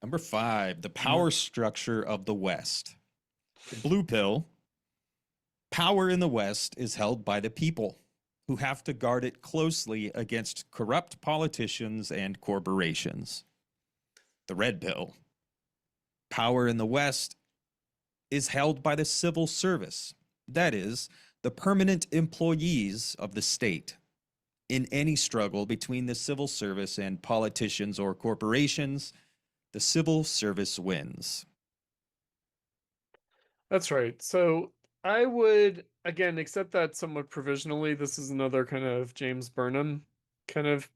Number 5, the power structure of the West. The blue pill. Power in the West is held by the people, who have to guard it closely against corrupt politicians and corporations. The red pill. Power in the West is held by the civil service, that is, the permanent employees of the state. In any struggle between the civil service and politicians or corporations, the civil service wins. That's right. So I would, again, accept that somewhat provisionally. This is another kind of James Burnham kind of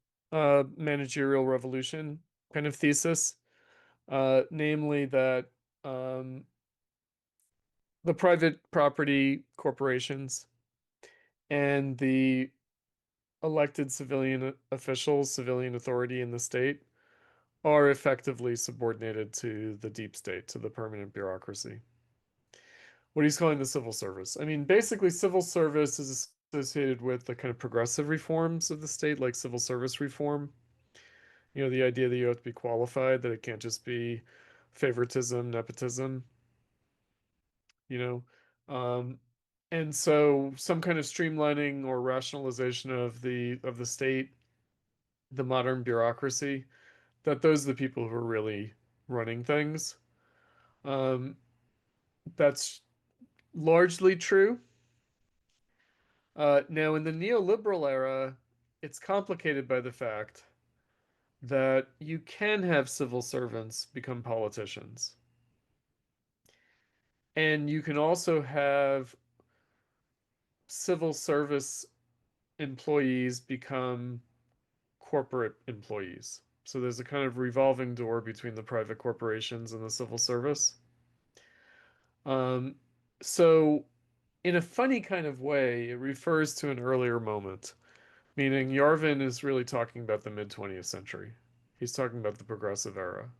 managerial revolution kind of thesis. Namely that the private property corporations and the elected civilian officials, civilian authority in the state, are effectively subordinated to the deep state, to the permanent bureaucracy. What he's calling the civil service. I mean, basically, civil service is associated with the kind of progressive reforms of the state, like civil service reform. The idea that you have to be qualified, that it can't just be favoritism, nepotism. And so some kind of streamlining or rationalization of the state, the modern bureaucracy, that those are the people who are really running things. That's largely true. Now, in the neoliberal era, it's complicated by the fact that you can have civil servants become politicians. And you can also have civil service employees become corporate employees. So there's a kind of revolving door between the private corporations and the civil service. So in a funny kind of way, it refers to an earlier moment, meaning Yarvin is really talking about the mid-20th century. He's talking about the progressive era.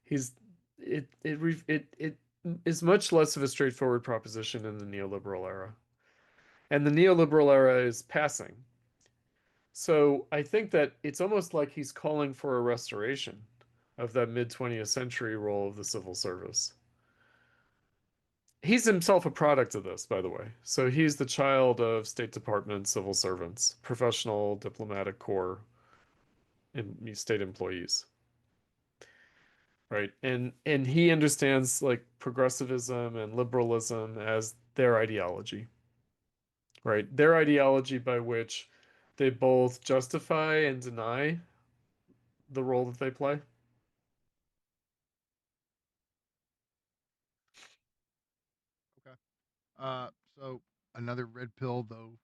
It is much less of a straightforward proposition in the neoliberal era. And the neoliberal era is passing. So I think that it's almost like he's calling for a restoration of that mid-20th century role of the civil service. He's himself a product of this, by the way. So he's the child of State Department civil servants, professional diplomatic corps state employees. Right. And he understands like progressivism and liberalism as their ideology. Right. Their ideology by which they both justify and deny the role that they play. Okay. So another red pill, though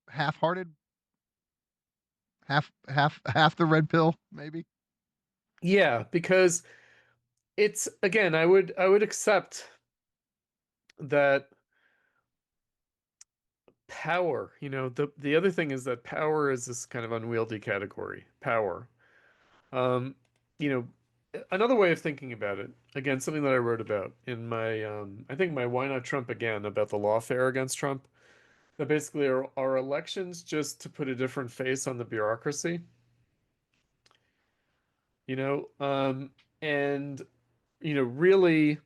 half-hearted, half the red pill, maybe. Yeah, because it's again, I would accept that power, the other thing is that power is this kind of unwieldy category. Power. Um, you know, another way of thinking about it, again, something that I wrote about in my I think my Why Not Trump Again about the lawfare against Trump, that basically are elections just to put a different face on the bureaucracy. You know, and really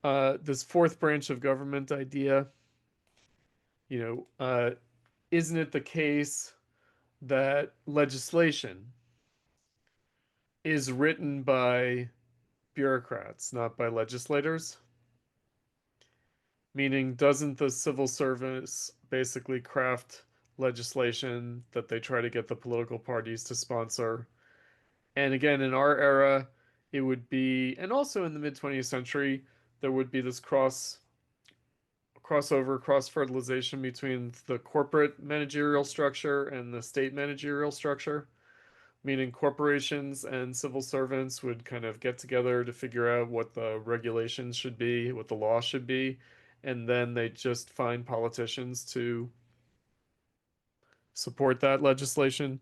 this fourth branch of government idea, you know, isn't it the case that legislation is written by bureaucrats, not by legislators? Meaning, doesn't the civil service basically craft legislation that they try to get the political parties to sponsor? And again, in our era, it would be, and also in the mid 20th century, there would be this crossover, cross fertilization between the corporate managerial structure and the state managerial structure, meaning corporations and civil servants would kind of get together to figure out what the regulations should be, what the law should be, and then they just find politicians to support that legislation.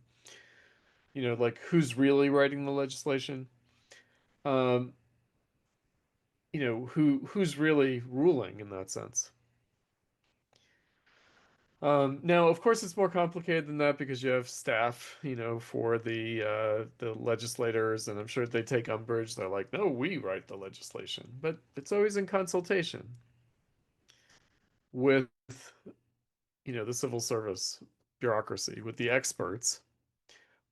Like who's really writing the legislation? Um, who's really ruling in that sense? Now, of course, it's more complicated than that because you have staff, for the legislators, and I'm sure they take umbrage. They're like, "No, we write the legislation," but it's always in consultation with, the civil service bureaucracy, with the experts,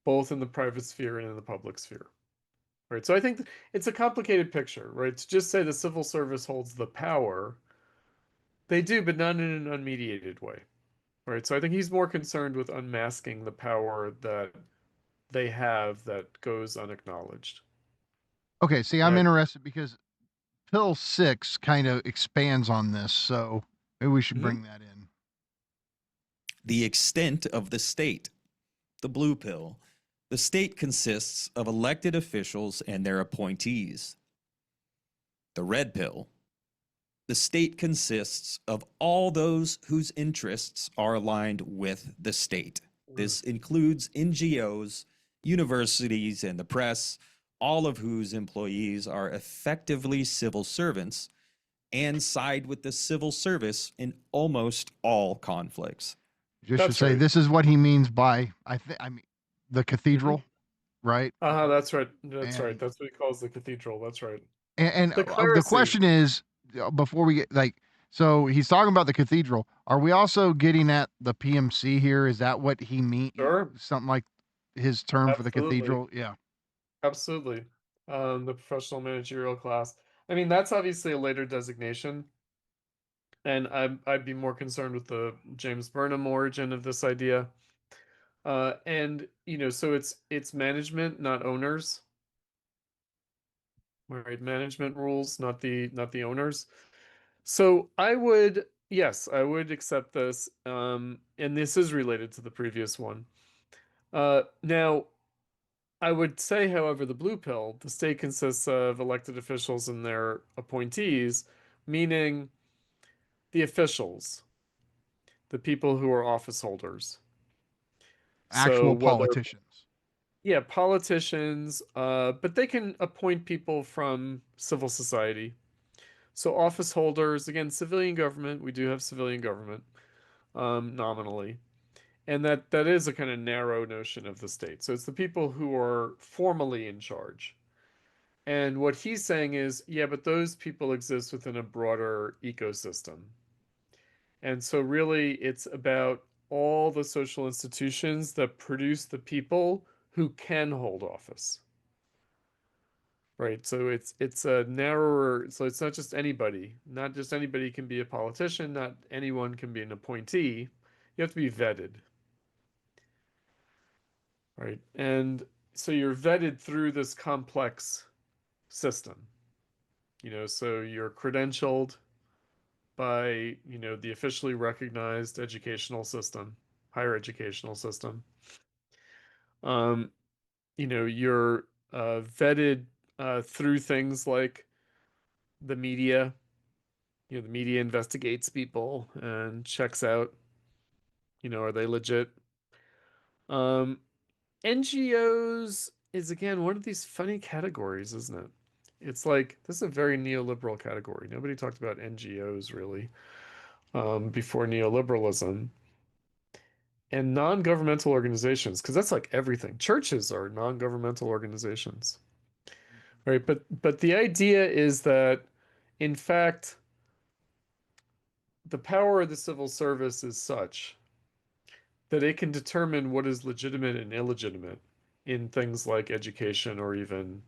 both in the private sphere and in the public sphere. Right. So I think it's a complicated picture, right? To just say the civil service holds the power, they do, but not in an unmediated way. Right. So I think he's more concerned with unmasking the power that they have that goes unacknowledged. Okay, see, I'm And interested because pill 6 kind of expands on this, so maybe we should bring that in. The extent of the state. The blue pill. The state consists of elected officials and their appointees. The red pill. The state consists of all those whose interests are aligned with the state. This includes NGOs, universities, and the press, all of whose employees are effectively civil servants and side with the civil service in almost all conflicts. Just to say, this is what he means by, I mean, the cathedral, right? That's right. That's right. That's what he calls the cathedral. That's right. And The the clerisy. question is, before we get so he's talking about the cathedral. Are we also getting at the PMC here? Is that what he means? Sure. Something like his term for the Absolutely. cathedral? Yeah. Absolutely. The professional managerial class. I mean, that's obviously a later designation. And I'd be more concerned with the James Burnham origin of this idea. And so it's management, not owners. Right, management rules, not the owners. So I would, yes, I would accept this. And this is related to the previous one. Now, I would say, however, the blue pill, the state consists of elected officials and their appointees, meaning the officials, the people who are office holders. Actual politicians. Yeah, politicians, but they can appoint people from civil society. So office holders, again, civilian government, we do have civilian government, nominally. And that is a kind of narrow notion of the state. So it's the people who are formally in charge. And what he's saying is, yeah, but those people exist within a broader ecosystem. And so really it's about all the social institutions that produce the people who can hold office. Right. So it's a narrower, so it's not just anybody. Not just anybody can be a politician, not anyone can be an appointee. You have to be vetted. Right. And so you're vetted through this complex system. So you're credentialed by, the officially recognized educational system, higher educational system. You're vetted through things like the media. The media investigates people and checks out, are they legit? NGOs is again one of these funny categories, isn't it? It's like this is a very neoliberal category. Nobody talked about NGOs really before neoliberalism. And non-governmental organizations, because that's like everything. Churches are non-governmental organizations, right? But the idea is that, in fact, the power of the civil service is such that it can determine what is legitimate and illegitimate in things like education or even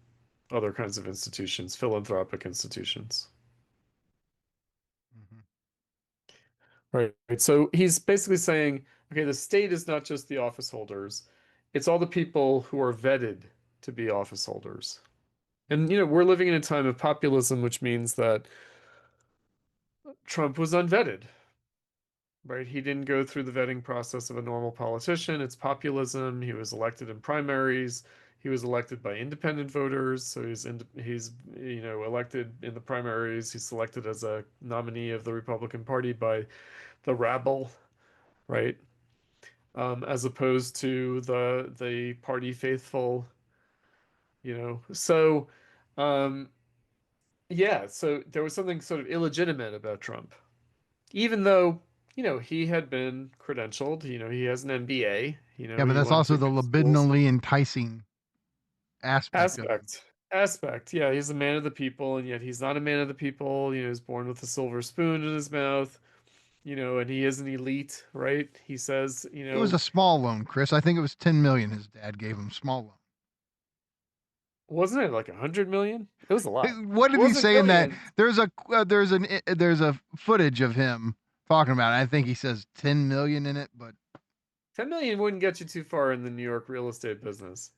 other kinds of institutions, philanthropic institutions. Right. So he's basically saying, okay, the state is not just the office holders, it's all the people who are vetted to be office holders. And, we're living in a time of populism, which means that Trump was unvetted, right? He didn't go through the vetting process of a normal politician. It's populism. He was elected in primaries. He was elected by independent voters. So he's elected in the primaries. He's selected as a nominee of the Republican Party by the rabble, right? As opposed to the party faithful, So, yeah, so there was something sort of illegitimate about Trump, even though, he had been credentialed, he has an MBA, Yeah, but he that's went also to the good schools. libidinally enticing aspect of him. Aspect. Yeah, he's a man of the people, and yet he's not a man of the people. He's born with a silver spoon in his mouth, and he is an elite, right? He says, It was a small loan, Chris. I think it was 10 million his dad gave him, small loan. wasn't it like 100 million? It was a lot. What It did he wasn't say in that? millions. There's a footage of him talking about it. I think he says 10 million in it, but 10 million wouldn't get you too far in the New York real estate business.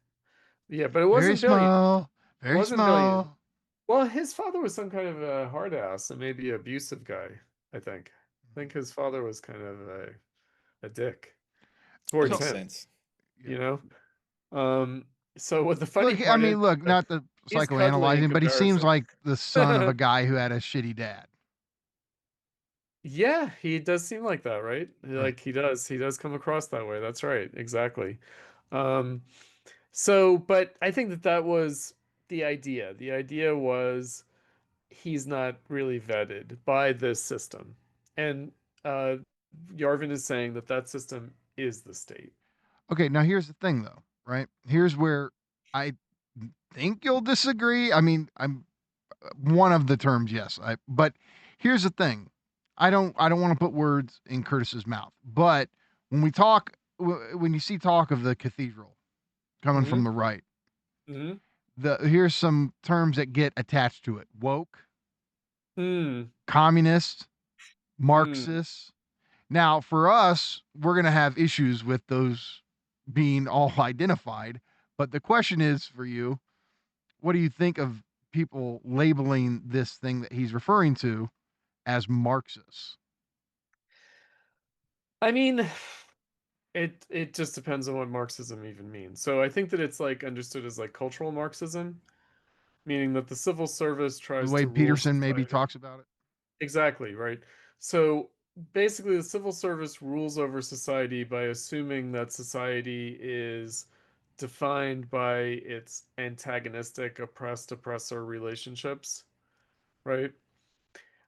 Yeah, but it very wasn't billion. small, It very wasn't billion. small. Well, his father was some kind of a hard ass and maybe abusive guy, I think. I think his father was kind of a dick towards Makes So, him, sense. you know? So what the funny Look, I part is mean, look, that not to he's cuddly in psychoanalyzing, but he seems comparison. like the son of a guy who had a shitty dad. Yeah, he does seem like that, right? Right. Like he does come across that way. That's right, exactly. Um, so, but I think that was the idea. The idea was he's not really vetted by this system. And uh, Yarvin is saying that system is the state. Okay, now here's the thing, though, right? Here's where I think you'll disagree. I mean, I'm one of the terms, yes. But here's the thing. I don't want to put words in Curtis's mouth, but when we talk, when you see talk of the cathedral coming from the right, Mm-hmm. here's some terms that get attached to it: woke, Mm. communist, Marxist. Now, for us, we're gonna have issues with those being all identified. But the question is for you, what do you think of people labeling this thing that he's referring to as Marxist? I mean, it just depends on what Marxism even means. So I think that it's like understood as like cultural Marxism, meaning that the civil service The tries way to rule Peterson maybe society. talks about it. Exactly, right. So basically, the civil service rules over society by assuming that society is defined by its antagonistic oppressed oppressor relationships, right?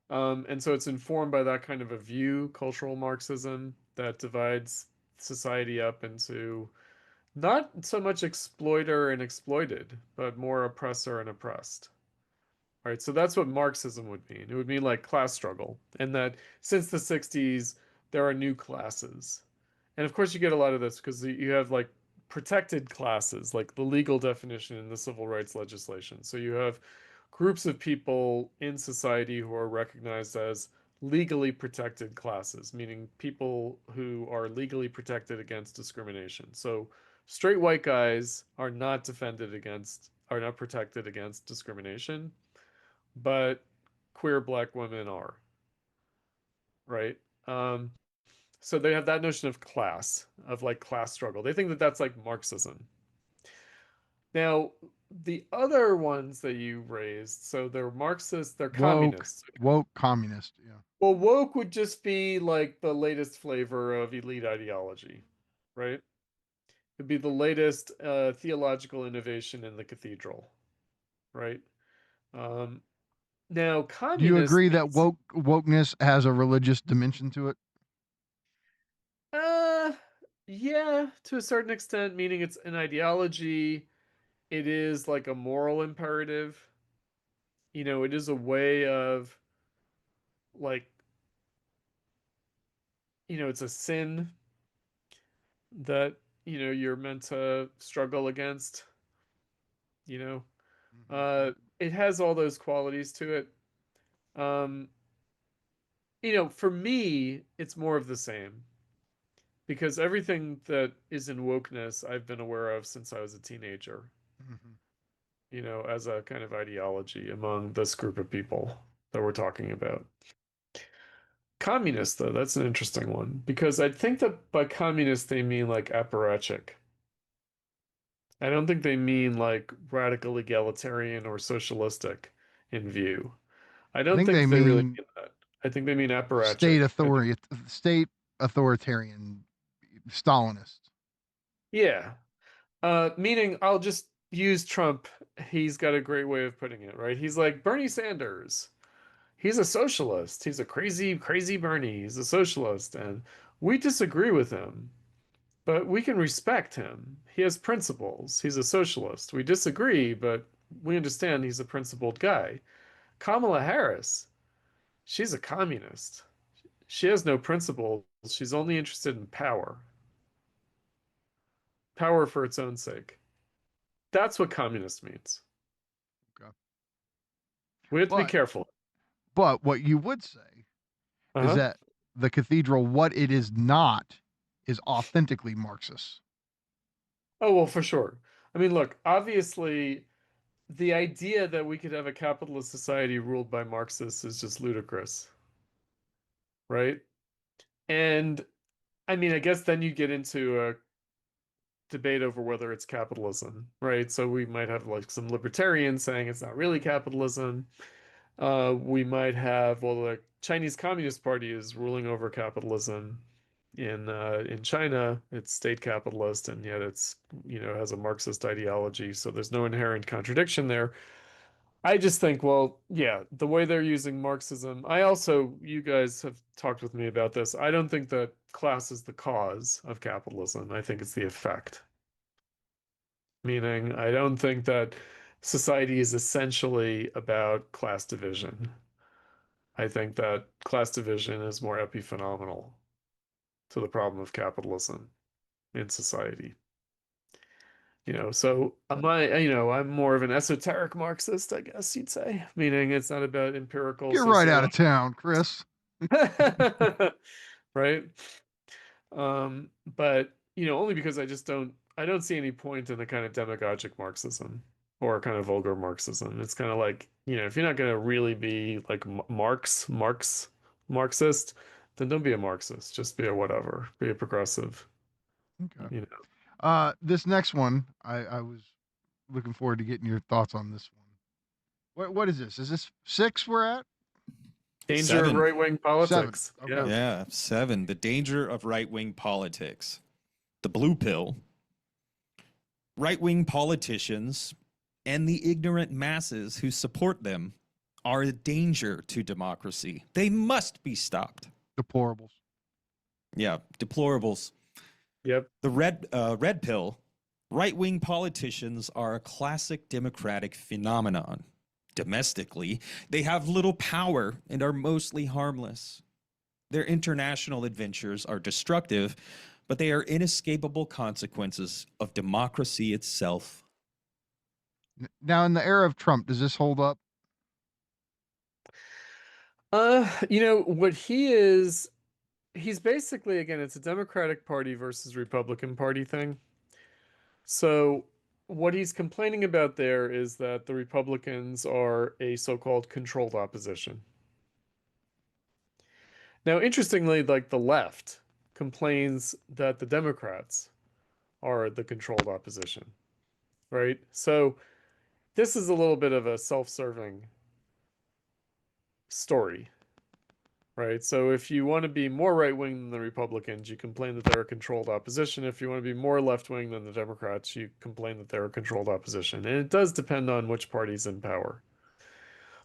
And so it's informed by that kind of a view, cultural Marxism, that divides society up into not so much exploiter and exploited, but more oppressor and oppressed. Right, so that's what Marxism would mean. It would mean like class struggle, and that since the 60s, there are new classes. And of course, you get a lot of this because you have like protected classes, like the legal definition in the civil rights legislation. So you have groups of people in society who are recognized as legally protected classes, meaning people who are legally protected against discrimination. So straight white guys are not protected against discrimination, but queer black women are, right? So they have that notion of class, of like class struggle. They think that that's like Marxism. Now, the other ones that you raised, so they're Marxists, they're communists. Woke communist, yeah. Well, woke would just be like the latest flavor of elite ideology, right? It'd be the latest theological innovation in the cathedral, right? Now, communist. Do you agree that wokeness has a religious dimension to it? Yeah, to a certain extent, meaning it's an ideology. It is like a moral imperative. You know, it is a way of like, you know, it's a sin that, you know, you're meant to struggle against, you know. It has all those qualities to it. You know, for me, it's more of the same. Because everything that is in wokeness, I've been aware of since I was a teenager. You know, as a kind of ideology among this group of people that we're talking about. Communist, though, that's an interesting one. Because I think that by communist, they mean like apparatchik. I don't think they mean like radical egalitarian or socialistic in view. I don't think they really mean that. I think they mean apparatchik. State authoritarian, Stalinist. Yeah. Meaning, I'll just use Trump. He's got a great way of putting it, right? He's like Bernie Sanders. He's a socialist. He's a crazy, crazy Bernie. He's a socialist. And we disagree with him, but we can respect him. He has principles. He's a socialist. We disagree, but we understand he's a principled guy. Kamala Harris, she's a communist. She has no principles. She's only interested in power. Power for its own sake. That's what communist means. Okay. We have to be careful. But what you would say is that the cathedral, what it is not, is authentically Marxist. Oh, well, for sure. I mean, look, obviously, the idea that we could have a capitalist society ruled by Marxists is just ludicrous. Right? And I mean, I guess then you get into a debate over whether it's capitalism, right? So we might have like some libertarians saying it's not really capitalism. We might have, well, the Chinese Communist Party is ruling over capitalism in China. It's state capitalist, and yet it's, you know, has a Marxist ideology. So there's no inherent contradiction there. I just think, well, yeah, the way they're using Marxism. You guys have talked with me about this. I don't think that class is the cause of capitalism. I think it's the effect. Meaning, I don't think that society is essentially about class division. I think that class division is more epiphenomenal to the problem of capitalism in society. You know, so I'm more of an esoteric Marxist, I guess you'd say. Meaning it's not about empirical. You're right out of town, Chris. Right? But you know, only because I don't see any point in the kind of demagogic Marxism or kind of vulgar Marxism. It's kind of like, you know, if you're not going to really be like Marxist, then don't be a Marxist. Just be a whatever. Be a progressive. Okay. You know. This next one, I was looking forward to getting your thoughts on this one. What is this? Is this 6 we're at? Danger of right-wing politics. 7. Okay. Yeah, 7. The danger of right-wing politics. The blue pill. Right-wing politicians and the ignorant masses who support them are a danger to democracy. They must be stopped. Deplorables. Yeah, deplorables. Yep. The red pill. Right-wing politicians are a classic democratic phenomenon. Domestically, they have little power and are mostly harmless. Their international adventures are destructive, but they are inescapable consequences of democracy itself. Now, in the era of Trump, does this hold up? What he's basically, again, it's a Democratic Party versus Republican Party thing. So what he's complaining about there is that the Republicans are a so-called controlled opposition. Now, interestingly, like the left complains that the Democrats are the controlled opposition, right? So this is a little bit of a self-serving story, right? So if you want to be more right-wing than the Republicans, you complain that they're a controlled opposition. If you want to be more left-wing than the Democrats, you complain that they're a controlled opposition. And it does depend on which party's in power.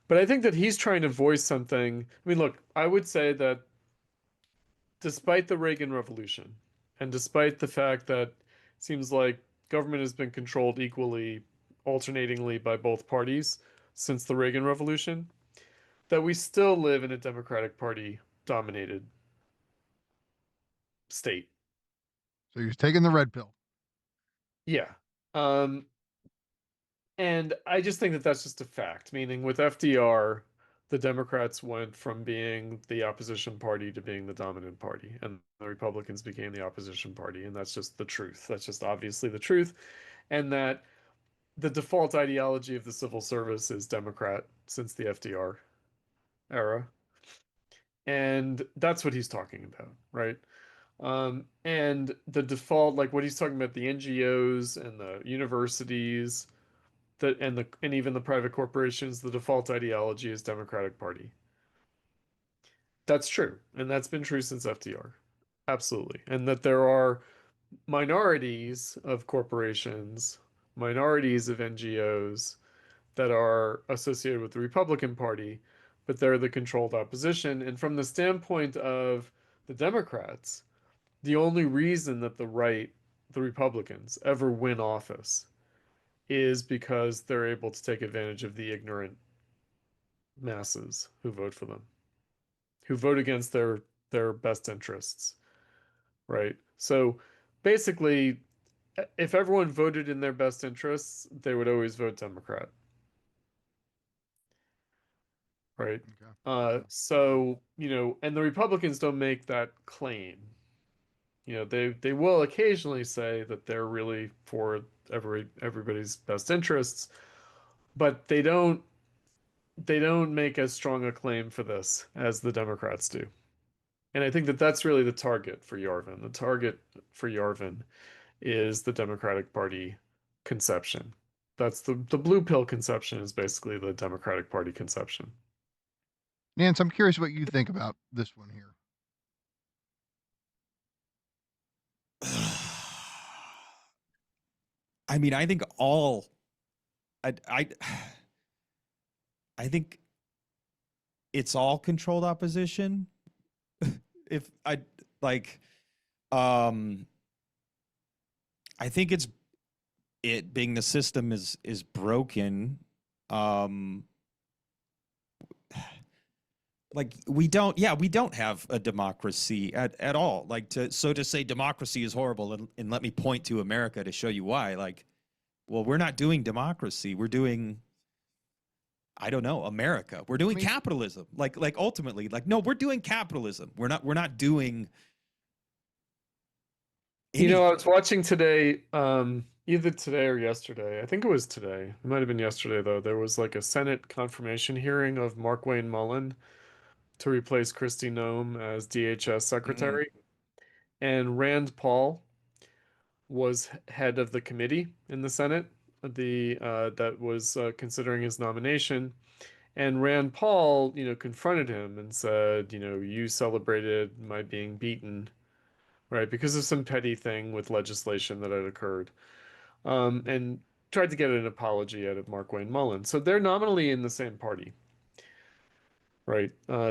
But I think that he's trying to voice something. I mean, look, I would say that despite the Reagan Revolution, and despite the fact that it seems like government has been controlled equally, alternatingly by both parties since the Reagan Revolution, that we still live in a Democratic Party dominated state. So you're taking the red pill. Yeah. And I just think that that's just a fact, meaning with FDR, the Democrats went from being the opposition party to being the dominant party, and the Republicans became the opposition party, and that's just the truth. That's just obviously the truth. And that the default ideology of the civil service is Democrat since the FDR era. And that's what he's talking about, right? And the default, like what he's talking about, the NGOs and the universities, and even the private corporations, the default ideology is Democratic Party. That's true, and that's been true since FDR, absolutely. And that there are minorities of corporations, minorities of NGOs that are associated with the Republican Party, but they're the controlled opposition. And from the standpoint of the Democrats, the only reason that the right, the Republicans, ever win office is because they're able to take advantage of the ignorant masses who vote for them, who vote against their best interests, right? So basically, if everyone voted in their best interests, they would always vote Democrat, right? Okay. So, and the Republicans don't make that claim. They will occasionally say that they're really for everybody's best interests, but they don't make as strong a claim for this as the Democrats do. And I think that that's really the target for Yarvin. The target for Yarvin is the Democratic Party conception. That's the blue pill conception is basically the Democratic Party conception. Nance, I'm curious what you think about this one here. I mean, I think I think it's all controlled opposition. If I like, I think it being the system is broken. Like we don't have a democracy at all. Like to say democracy is horrible and let me point to America to show you why. Like, well, we're not doing democracy. We're doing, I don't know, America. We're doing capitalism. Like ultimately, like, no, we're doing capitalism. We're not doing anything. I was watching today, either today or yesterday. I think it was today. It might have been yesterday though. There was like a Senate confirmation hearing of Markwayne Mullin to replace Kristi Noem as DHS secretary. And Rand Paul was head of the committee in the Senate that was considering his nomination. And Rand Paul, confronted him and said, you celebrated my being beaten, right, because of some petty thing with legislation that had occurred, and tried to get an apology out of Markwayne Mullin. So they're nominally in the same party, right?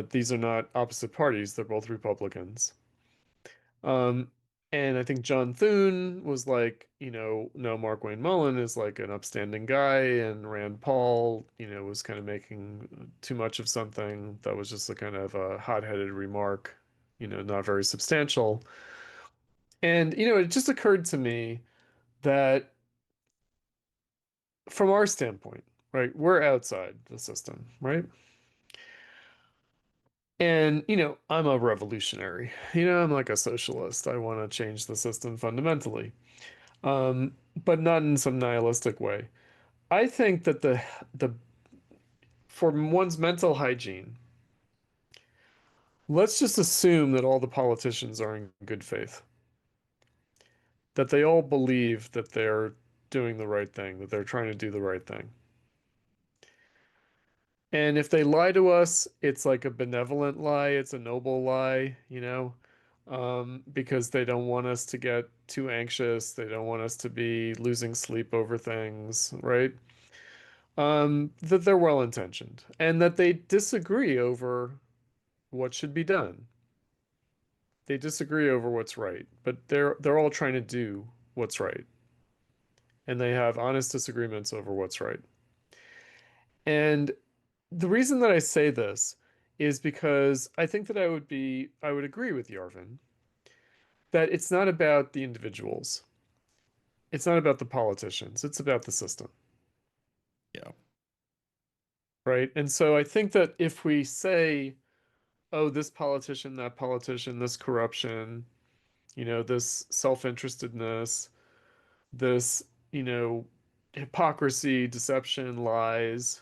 These are not opposite parties. They're both Republicans. And I think John Thune was like, no, Markwayne Mullin is like an upstanding guy, and Rand Paul, was kind of making too much of something that was just a kind of a hot-headed remark, not very substantial. And, it just occurred to me that from our standpoint, right, we're outside the system, right? And, I'm a revolutionary. I'm like a socialist. I want to change the system fundamentally, but not in some nihilistic way. I think that the for one's mental hygiene, let's just assume that all the politicians are in good faith, that they all believe that they're doing the right thing, that they're trying to do the right thing. And if they lie to us, it's like a benevolent lie, it's a noble lie, because they don't want us to get too anxious, they don't want us to be losing sleep over things, right? That they're well intentioned and that they disagree over what should be done. They disagree over what's right, but they're all trying to do what's right. And they have honest disagreements over what's right. And the reason that I say this is because I think that I would agree with Yarvin that it's not about the individuals. It's not about the politicians. It's about the system. Yeah. Right? And so I think that if we say, oh, this politician, that politician, this corruption, this self-interestedness, this, hypocrisy, deception, lies,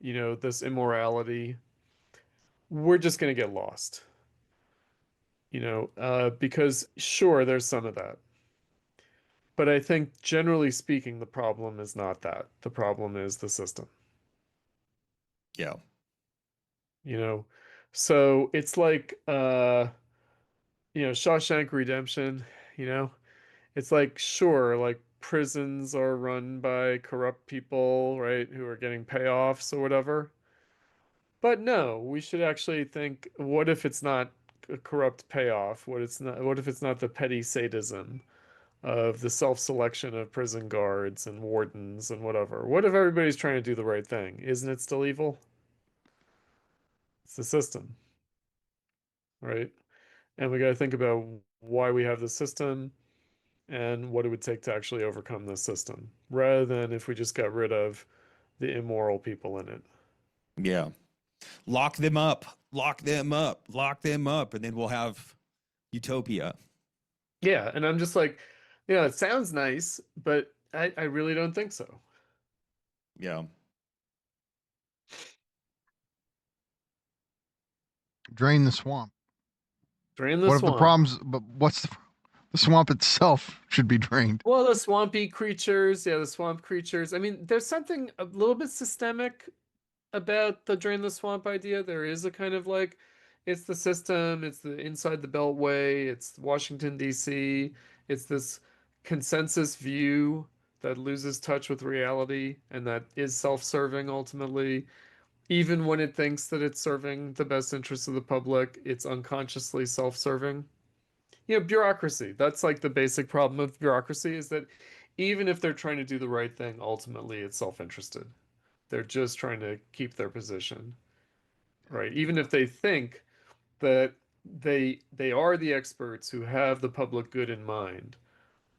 this immorality, we're just going to get lost. Because sure, there's some of that. But I think generally speaking, the problem is not that. The problem is the system. Yeah. So it's like Shawshank Redemption, it's like sure, like prisons are run by corrupt people, right, who are getting payoffs or whatever. But no, we should actually think, what if it's not a corrupt payoff? What if it's not the petty sadism of the self-selection of prison guards and wardens and whatever? What if everybody's trying to do the right thing? Isn't it still evil? It's the system, right? And we got to think about why we have the system and what it would take to actually overcome this system, rather than if we just got rid of the immoral people in it. Yeah. Lock them up, lock them up, lock them up, and then we'll have utopia. Yeah, and I'm just like, it sounds nice, but I really don't think so. Yeah. Drain the swamp. Drain the What if swamp. the problems? But what's the swamp itself should be drained? Well, the swampy creatures, the swamp creatures. I mean, there's something a little bit systemic about the drain the swamp idea. There is a kind of like, it's the system, it's the inside the beltway, it's Washington, D.C., it's this consensus view that loses touch with reality and that is self-serving ultimately. Even when it thinks that it's serving the best interests of the public, it's unconsciously self-serving. Bureaucracy. That's like the basic problem of bureaucracy, is that even if they're trying to do the right thing, ultimately it's self-interested. They're just trying to keep their position, right? Even if they think that they are the experts who have the public good in mind,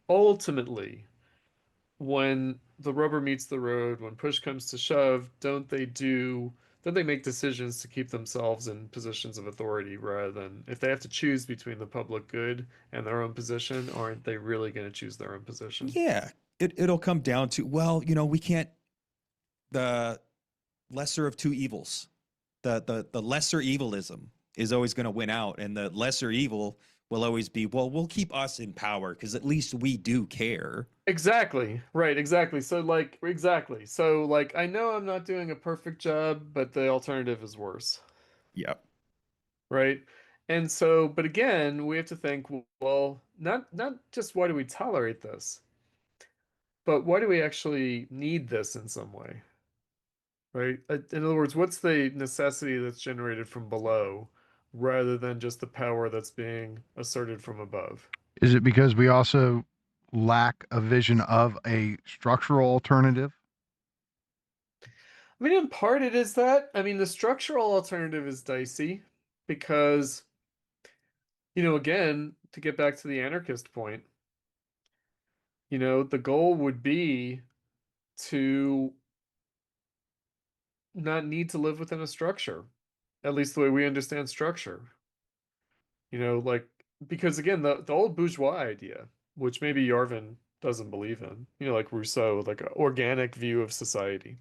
ultimately, when the rubber meets the road, when push comes to shove, don't they make decisions to keep themselves in positions of authority, rather than, if they have to choose between the public good and their own position, aren't they really going to choose their own position? Yeah. It'll come down to, well, we can't, the lesser of two evils, the lesser evilism is always going to win out, and the lesser evil will always be, well, we'll keep us in power because at least we do care. Exactly. Right. Exactly. So exactly. So I know I'm not doing a perfect job, but the alternative is worse. Yeah. Right. And so, but again, we have to think, well, not just why do we tolerate this, but why do we actually need this in some way? Right. In other words, what's the necessity that's generated from below rather than just the power that's being asserted from above? Is it because we also lack a vision of a structural alternative? I mean, in part it is that. I mean, the structural alternative is dicey because, again, to get back to the anarchist point, the goal would be to not need to live within a structure, at least the way we understand structure. Like, because again, the old bourgeois idea, which maybe Yarvin doesn't believe in, like Rousseau, like an organic view of society,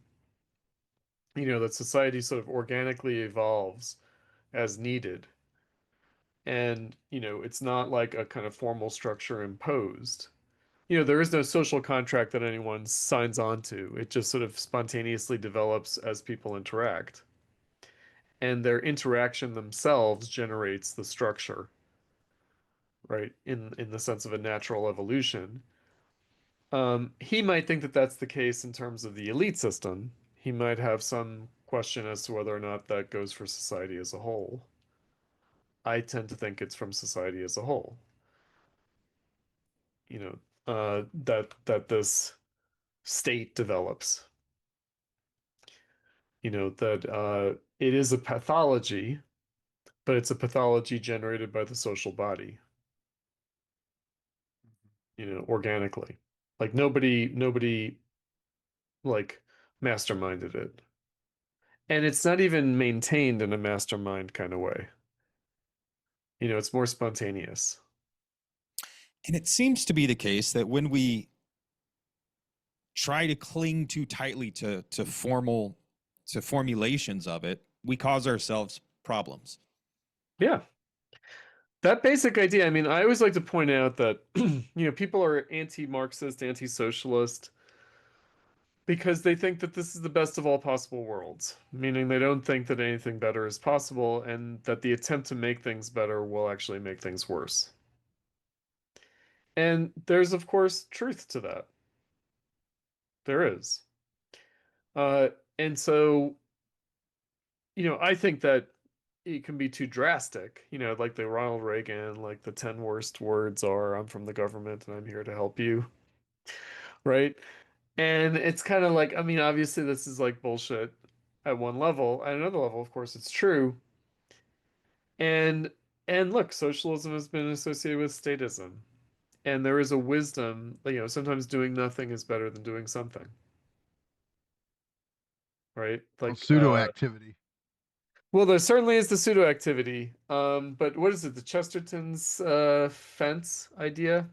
that society sort of organically evolves as needed. And, it's not like a kind of formal structure imposed. There is no social contract that anyone signs on to. It just sort of spontaneously develops as people interact. And their interaction themselves generates the structure, right? In the sense of a natural evolution. He might think that that's the case in terms of the elite system. He might have some question as to whether or not that goes for society as a whole. I tend to think it's from society as a whole. That this state develops. That it is a pathology, but it's a pathology generated by the social body. Organically. Like nobody like masterminded it. And it's not even maintained in a mastermind kind of way. It's more spontaneous. And it seems to be the case that when we try to cling too tightly to formulations of it, we cause ourselves problems. Yeah. That basic idea, I mean, I always like to point out that, people are anti-Marxist, anti-socialist because they think that this is the best of all possible worlds, meaning they don't think that anything better is possible and that the attempt to make things better will actually make things worse. And there's, of course, truth to that. There is. And so, I think that it can be too drastic, like the Ronald Reagan, like the 10 worst words are, I'm from the government and I'm here to help you. Right? And it's kind of like, I mean, obviously this is like bullshit at one level. At another level, of course, it's true. And look, socialism has been associated with statism. And there is a wisdom, sometimes doing nothing is better than doing something. Right? Like pseudo activity. Well, there certainly is the pseudo activity. But what is it? The Chesterton's fence idea?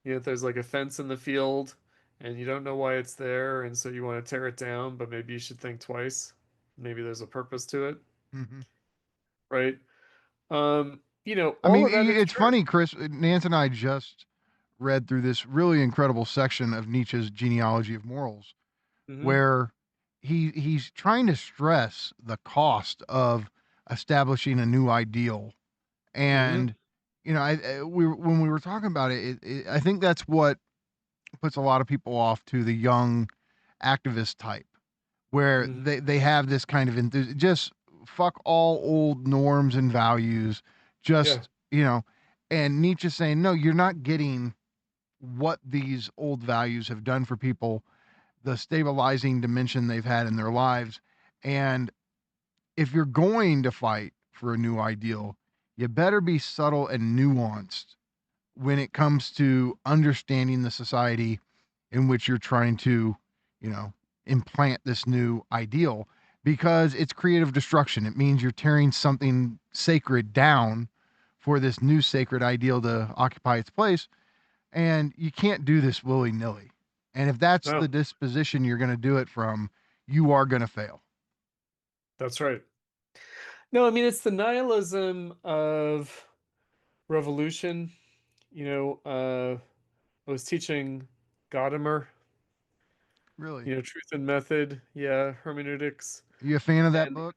There's like a fence in the field and you don't know why it's there, and so you want to tear it down, but maybe you should think twice. Maybe there's a purpose to it. Mm-hmm. Right? I all mean, of that is it's true. funny, Chris. Nance and I just read through this really incredible section of Nietzsche's Genealogy of Morals, where he's trying to stress the cost of establishing a new ideal. And when we were talking about it, I think that's what puts a lot of people off to the young activist type, where they have this kind of just fuck all old norms and values, just and Nietzsche's saying, no, you're not getting what these old values have done for people, the stabilizing dimension they've had in their lives. And if you're going to fight for a new ideal, you better be subtle and nuanced when it comes to understanding the society in which you're trying to, implant this new ideal, because it's creative destruction. It means you're tearing something sacred down for this new sacred ideal to occupy its place. And you can't do this willy-nilly. And if that's the disposition you're going to do it from, you are going to fail. That's right. No, I mean, it's the nihilism of revolution. I was teaching Gadamer. Really? Truth and Method. Yeah, hermeneutics. Are you a fan of that book?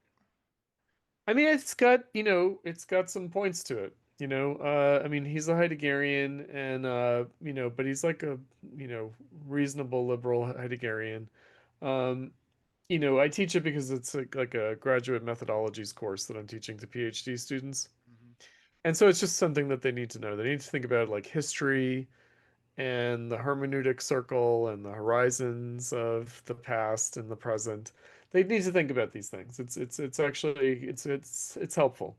I mean, it's got some points to it. I mean, he's a Heideggerian, and but he's like a reasonable liberal Heideggerian. I teach it because it's like a graduate methodologies course that I'm teaching to PhD students, and so it's just something that they need to know. They need to think about like history and the hermeneutic circle and the horizons of the past and the present. They need to think about these things. It's actually it's helpful.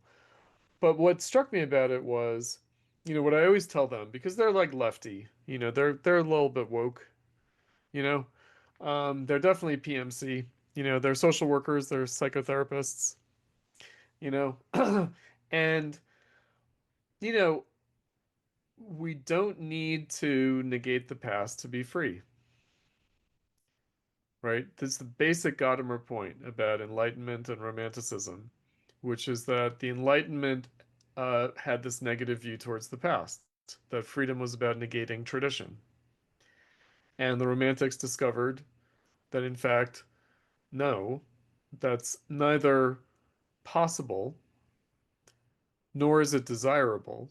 But what struck me about it was, what I always tell them, because they're like lefty, they're a little bit woke, you know, they're definitely PMC, they're social workers, they're psychotherapists, you know, and, you know, we don't need to negate the past to be free, right? This is the basic Gadamer point about Enlightenment and Romanticism, which is that the Enlightenment had this negative view towards the past, that freedom was about negating tradition. And the Romantics discovered that, in fact, no, that's neither possible, nor is it desirable,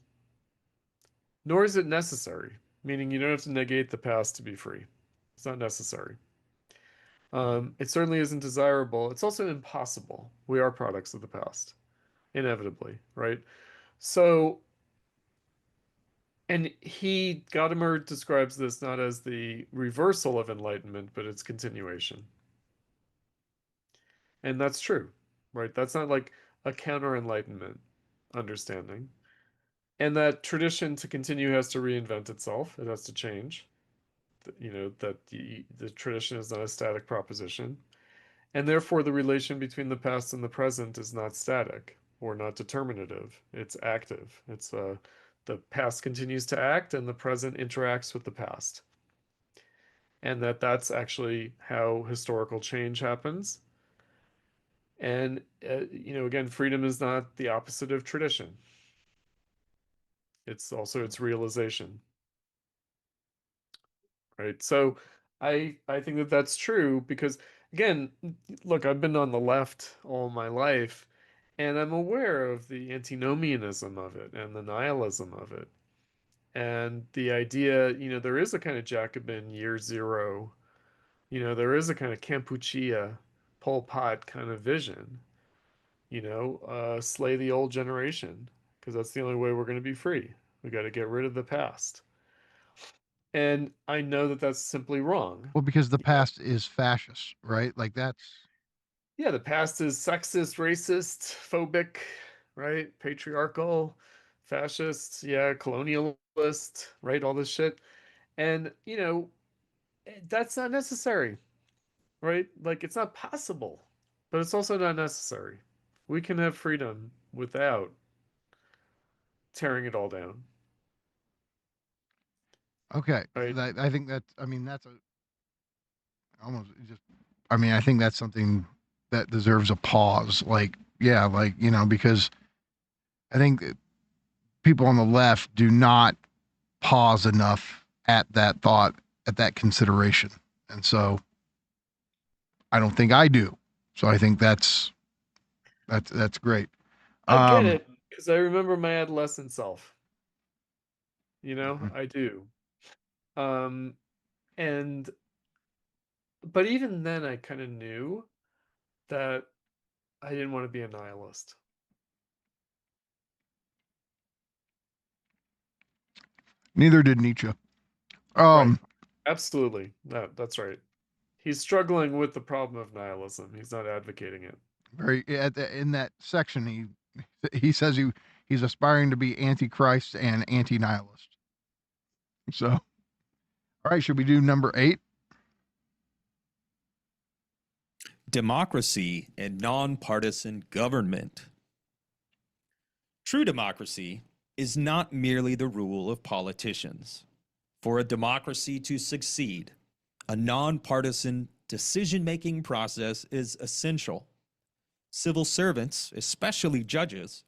nor is it necessary, meaning you don't have to negate the past to be free. It's not necessary. It certainly isn't desirable. It's also impossible. We are products of the past, inevitably, right? So, and Gadamer describes this not as the reversal of enlightenment, but its continuation. And that's true, right? That's not like a counter-enlightenment understanding. And that tradition to continue has to reinvent itself. It has to change. That the tradition is not a static proposition. And therefore, the relation between the past and the present is not static or not determinative. It's active. It's the past continues to act and the present interacts with the past. And that's actually how historical change happens. And, again, freedom is not the opposite of tradition. It's also its realization. Right. So I think that that's true because, again, look, I've been on the left all my life, and I'm aware of the antinomianism of it and the nihilism of it. And the idea, there is a kind of Jacobin year zero, there is a kind of Kampuchea, Pol Pot kind of vision, slay the old generation, because that's the only way we're going to be free. We got to get rid of the past. And I know that that's simply wrong. Well, because the past is fascist, right? Like that's. Yeah, the past is sexist, racist, phobic, right? Patriarchal, fascist, yeah, colonialist, right? All this shit. And, that's not necessary, right? Like, it's not possible, but it's also not necessary. We can have freedom without tearing it all down. Okay. Right. I think that's, I mean, that's almost just, I mean, I think that's something that deserves a pause. Like, yeah, like, because I think people on the left do not pause enough at that thought, at that consideration. And so I don't think I do. So I think that's great. I get it because I remember my adolescent self. Mhm. I do. And but even then I kind of knew that I didn't want to be a nihilist. Neither did Nietzsche. Right. Absolutely. No, that's right. He's struggling with the problem of nihilism. He's not advocating it. Very in that section he says he's aspiring to be antichrist and anti-nihilist. So, all right, should we do number 8? Democracy and nonpartisan government. True democracy is not merely the rule of politicians. For a democracy to succeed, a nonpartisan decision-making process is essential. Civil servants, especially judges,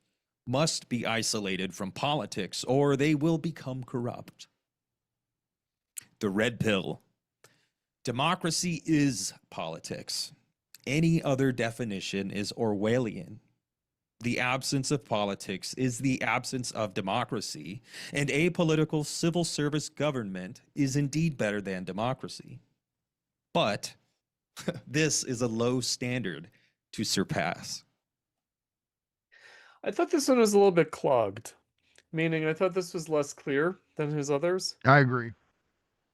must be isolated from politics or they will become corrupt. The red pill. Democracy is politics. Any other definition is Orwellian. The absence of politics is the absence of democracy, and apolitical civil service government is indeed better than democracy. But this is a low standard to surpass. I thought this one was a little bit clogged, meaning I thought this was less clear than his others. I agree.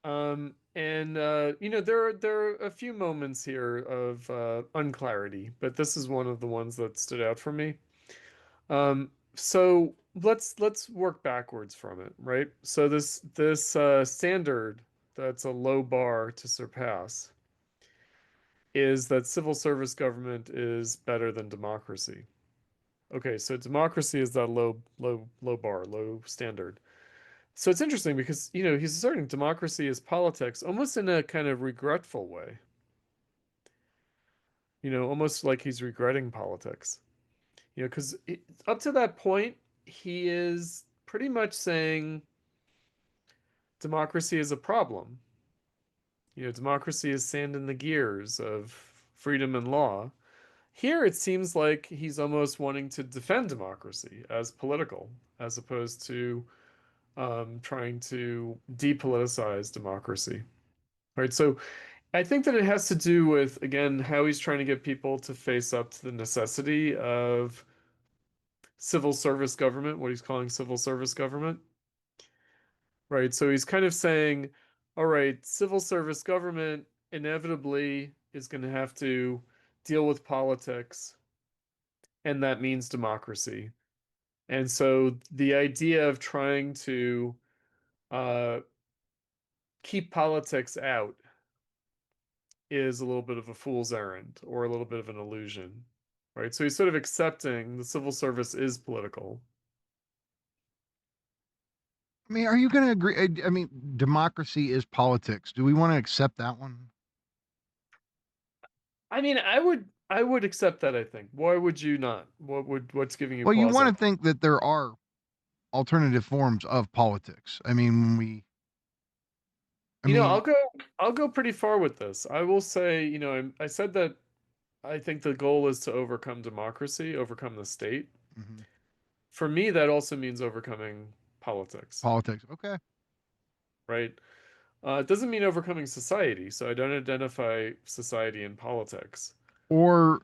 And there are a few moments here of unclarity, but this is one of the ones that stood out for me. So let's work backwards from it, right? So this standard that's a low bar to surpass is that civil service government is better than democracy. Okay, so democracy is that low bar, low standard. So it's interesting because, he's asserting democracy is politics almost in a kind of regretful way. Almost like he's regretting politics. Because up to that point, he is pretty much saying democracy is a problem. Democracy is sand in the gears of freedom and law. Here, it seems like he's almost wanting to defend democracy as political, as opposed to trying to depoliticize democracy. Right. So I think that it has to do with, again, how he's trying to get people to face up to the necessity of civil service government, what he's calling civil service government. Right. So he's kind of saying, all right, civil service government inevitably is going to have to deal with politics, and that means democracy. And so the idea of trying to keep politics out is a little bit of a fool's errand or a little bit of an illusion, right? So he's sort of accepting the civil service is political. I mean, are you going to agree? I mean, democracy is politics. Do we want to accept that one? I mean, I would accept that, I think. Why would you not? What's giving you Well, you pause want on to think that there are alternative forms of politics. I mean, when I'll go pretty far with this. I will say, I said that I think the goal is to overcome democracy, overcome the state. mhm. For me, that also means overcoming politics, Politics. Okay. right? It doesn't mean overcoming society, so I don't identify society in politics. Or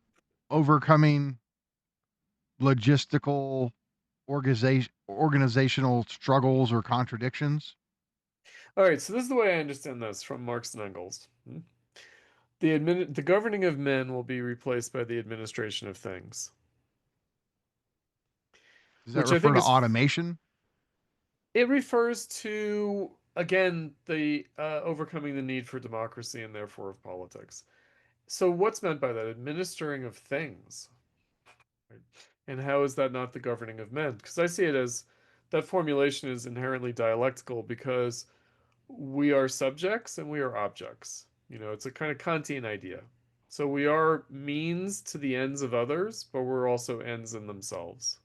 overcoming logistical organizational struggles or contradictions. All right, so this is the way I understand this from Marx and Engels. The governing of men will be replaced by the administration of things. Does that Which I refer think to is automation? It refers to, again, the overcoming the need for democracy and therefore of politics. So what's meant by that? Administering of things. Right? And how is that not the governing of men? Because I see it as that formulation is inherently dialectical because we are subjects and we are objects. It's a kind of Kantian idea. So we are means to the ends of others, but we're also ends in themselves.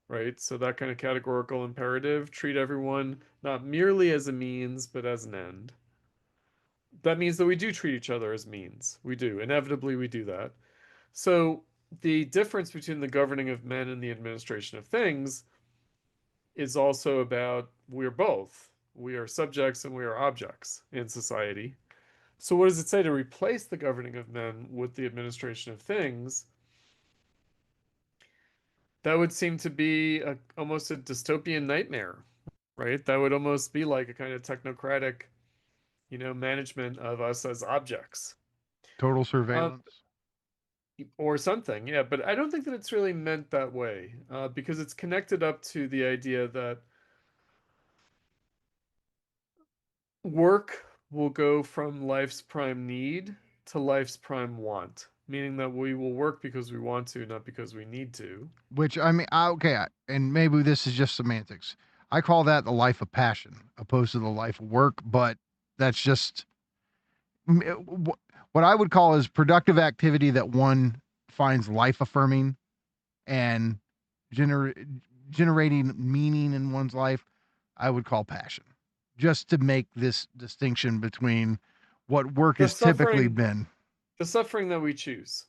Right? So that kind of categorical imperative, treat everyone not merely as a means, but as an end. That means that we do treat each other as means. We do. Inevitably, we do that. So the difference between the governing of men and the administration of things is also about we're both. We are subjects and we are objects in society. So what does it say to replace the governing of men with the administration of things? That would seem to be almost a dystopian nightmare, right? That would almost be like a kind of technocratic, management of us as objects. Total surveillance. Or something, yeah. But I don't think that it's really meant that way, because it's connected up to the idea that work will go from life's prime need to life's prime want, meaning that we will work because we want to, not because we need to. Which I mean, okay, and maybe this is just semantics. I call that the life of passion, opposed to the life of work. But that's just what I would call is productive activity that one finds life affirming and generating meaning in one's life. I would call passion, just to make this distinction between what work has typically been. The suffering that we choose.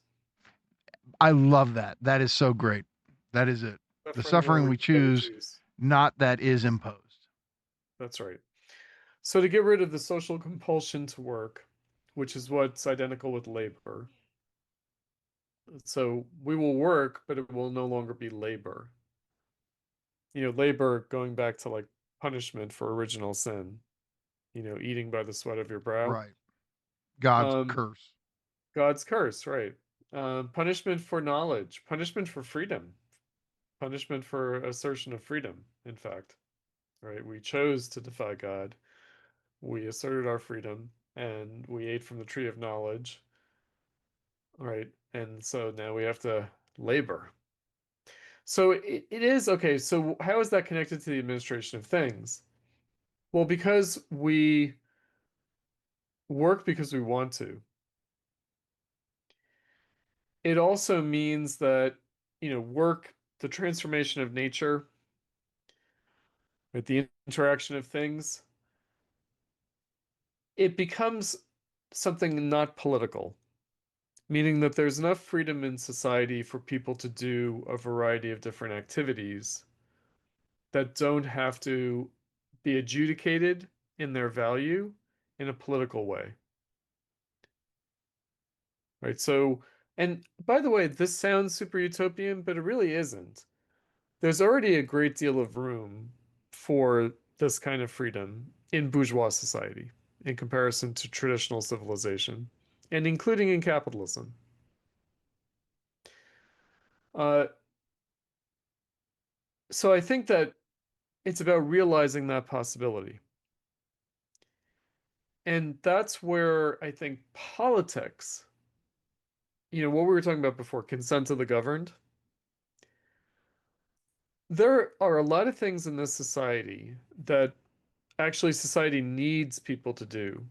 I love that. That is so great. That is it. The suffering we choose, not that is imposed. That's right. So to get rid of the social compulsion to work, which is what's identical with labor. So we will work, but it will no longer be labor. Labor going back to like punishment for original sin. Eating by the sweat of your brow. Right. God's curse. God's curse, right. Punishment for knowledge, punishment for freedom. Punishment for assertion of freedom, in fact. Right? We chose to defy God. We asserted our freedom and we ate from the tree of knowledge. Right? And so now we have to labor. So it is okay. So how is that connected to the administration of things? Well, because we work because we want to. It also means that, work, the transformation of nature, right, the interaction of things, it becomes something not political, meaning that there's enough freedom in society for people to do a variety of different activities that don't have to be adjudicated in their value in a political way. Right? So, and by the way, this sounds super utopian, but it really isn't. There's already a great deal of room for this kind of freedom in bourgeois society in comparison to traditional civilization, and including in capitalism. Uh, so I think that it's about realizing that possibility. And that's where I think politics, what we were talking about before, consent of the governed, there are a lot of things in this society that actually society needs people to do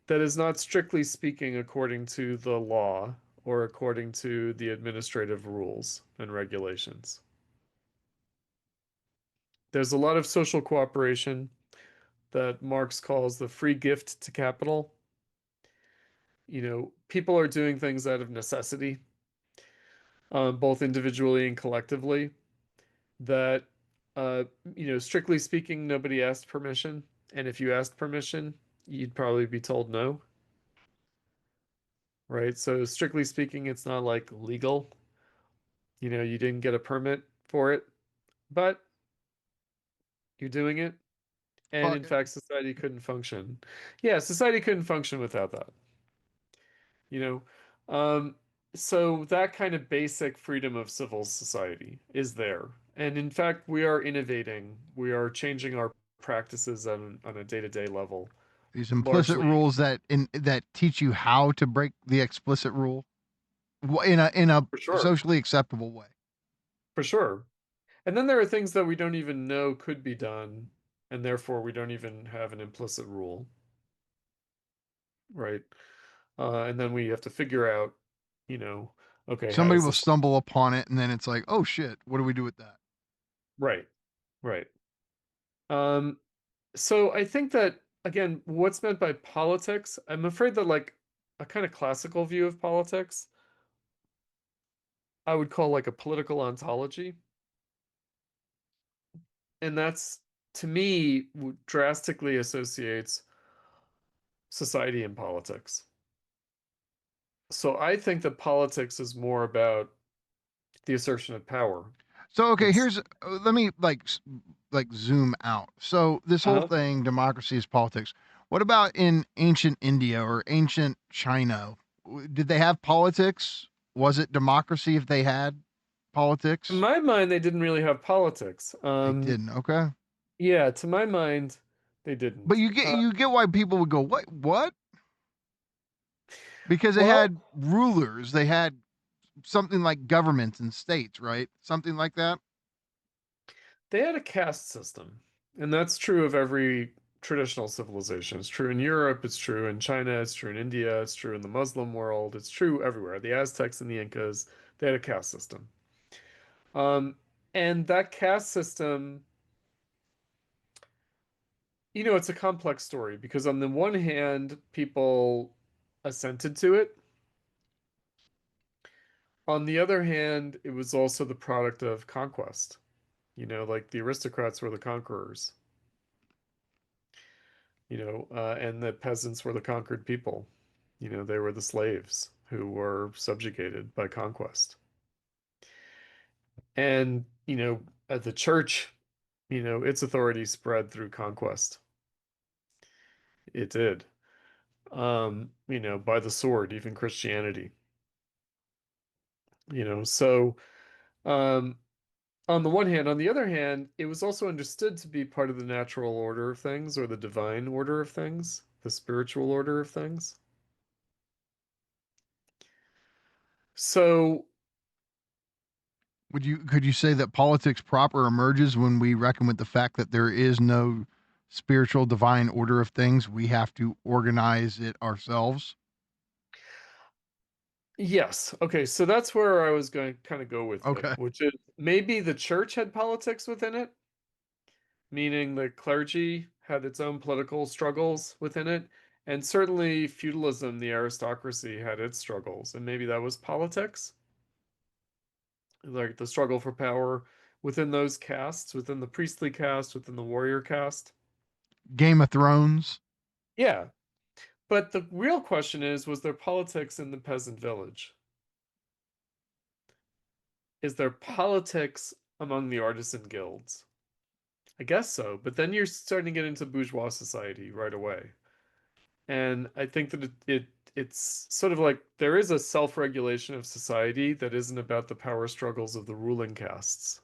that is not strictly speaking according to the law or according to the administrative rules and regulations. There's a lot of social cooperation that Marx calls the free gift to capital. People are doing things out of necessity, both individually and collectively, that, strictly speaking, nobody asked permission. And if you asked permission, you'd probably be told no. Right? So strictly speaking, it's not like legal. You didn't get a permit for it, but you're doing it. And in Fuck it. fact, society couldn't function. Yeah, society couldn't function without that. You know, so that kind of basic freedom of civil society is there. And in fact, we are innovating. We are changing our practices on a day-to-day level, These implicit largely. rules that teach you how to break the explicit rule in a For sure. socially acceptable way. For sure. And then there are things that we don't even know could be done, and therefore we don't even have an implicit rule. Right? And then we have to figure out, okay, how Somebody does will this... stumble upon it, and then it's like, oh shit, what do we do with that? Right. Right. Um, so I think that, again, what's meant by politics, I'm afraid that like a kind of classical view of politics, I would call like a political ontology. And that's, to me, drastically associates society and politics. So I think that politics is more about the assertion of power. So okay, It's here's let me like zoom out. So this whole uh-huh. thing, democracy is politics. What about in ancient India or ancient China? Did they have politics? Was it democracy if they had In politics? my mind, they didn't really have politics. They didn't. Okay. Yeah, to my mind, they But didn't. you get why people would go, what? Because they Well, had rulers, they had something like governments and states, right? Something like that. they had a caste system, and that's true of every traditional civilization. It's true in Europe, it's true in China, it's true in India, it's true in the Muslim world, it's true everywhere. The Aztecs and the Incas, they had a caste system. Um, and that caste system, it's a complex story because on the one hand, people assented to it. On the other hand, it was also the product of conquest. Like the aristocrats were the conquerors, and the peasants were the conquered people. They were the slaves who were subjugated by conquest. And, at the church, its authority spread through conquest. It did. By the sword, even Christianity. So um on the one hand. On the other hand, it was also understood to be part of the natural order of things, or the divine order of things, the spiritual order of things. So Could you say that politics proper emerges when we reckon with the fact that there is no spiritual divine order of things? We have to organize it ourselves. yes, okay, so that's where I was going to kind of go with Okay. it, which is maybe the church had politics within it, meaning the clergy had its own political struggles within it, and certainly feudalism, the aristocracy, had its struggles, and maybe that was politics, like the struggle for power within those castes, within the priestly caste, within the warrior caste. Game of Thrones. Yeah, but the real question is, was there politics in the peasant village? Is there politics among the artisan guilds? I guess so, but then you're starting to get into bourgeois society right away. And I think that it's sort of like there is a self-regulation of society that isn't about the power struggles of the ruling castes.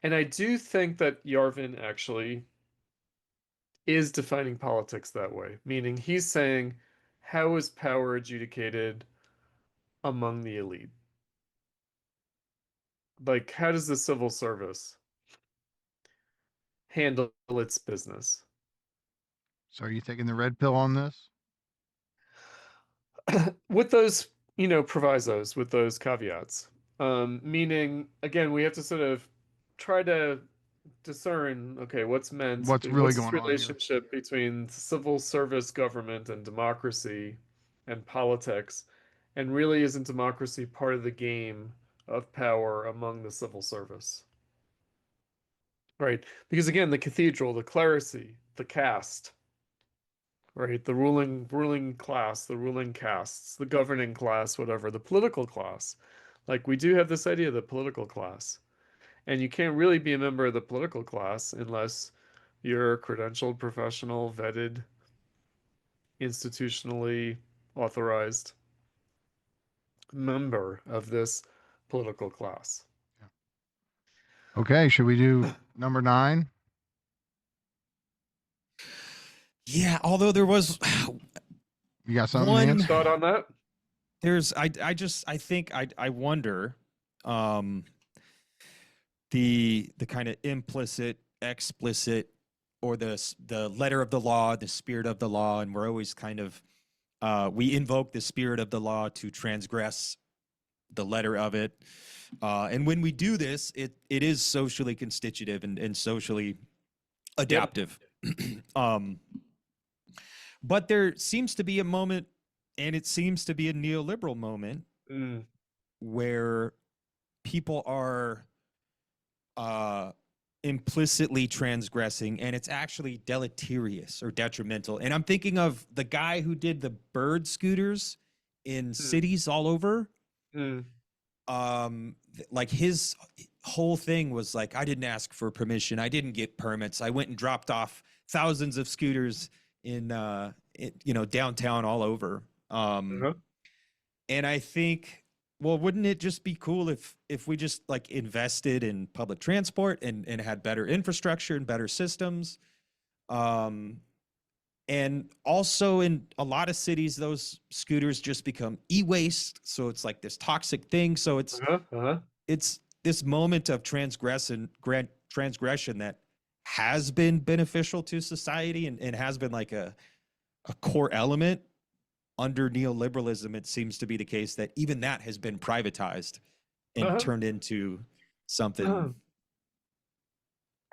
And I do think that Yarvin actually is defining politics that way, meaning he's saying, how is power adjudicated among the elite? Like, how does the civil service handle its business? So are you taking the red pill on this? With those, provisos, with those caveats. Meaning, again, we have to sort of try to discern, okay, what's What's really this going on here? relationship between civil service government and democracy and politics, and really isn't democracy part of the game of power among the civil service? Right? Because again, the cathedral, the clerisy, the caste, right? The ruling class, the ruling castes, the governing class, whatever, the political class. Like we do have this idea of the political class. And you can't really be a member of the political class unless you're a credentialed, professional, vetted, institutionally authorized member of this political class. Okay, should we do number 9? Yeah, although there was You got something, one Nance? Thought on that? there's I think I wonder the kind of implicit, explicit, or the letter of the law, the spirit of the law, and we're always kind of we invoke the spirit of the law to transgress the letter of it. And when we do this, it is socially constitutive and socially adaptive. But there seems to be a moment, and it seems to be a neoliberal moment, where people are implicitly transgressing, and it's actually deleterious or detrimental. And I'm thinking of the guy who did the bird scooters in cities all over. Like his whole thing was like, I didn't ask for permission, I didn't get permits, I went and dropped off thousands of scooters in downtown all over. And I think, well, wouldn't it just be cool if we just like invested in public transport and had better infrastructure and better systems? And also in a lot of cities, those scooters just become e-waste. So it's like this toxic thing. So it's this moment of transgression that has been beneficial to society and has been like a core element. Under neoliberalism, it seems to be the case that even that has been privatized and turned into something.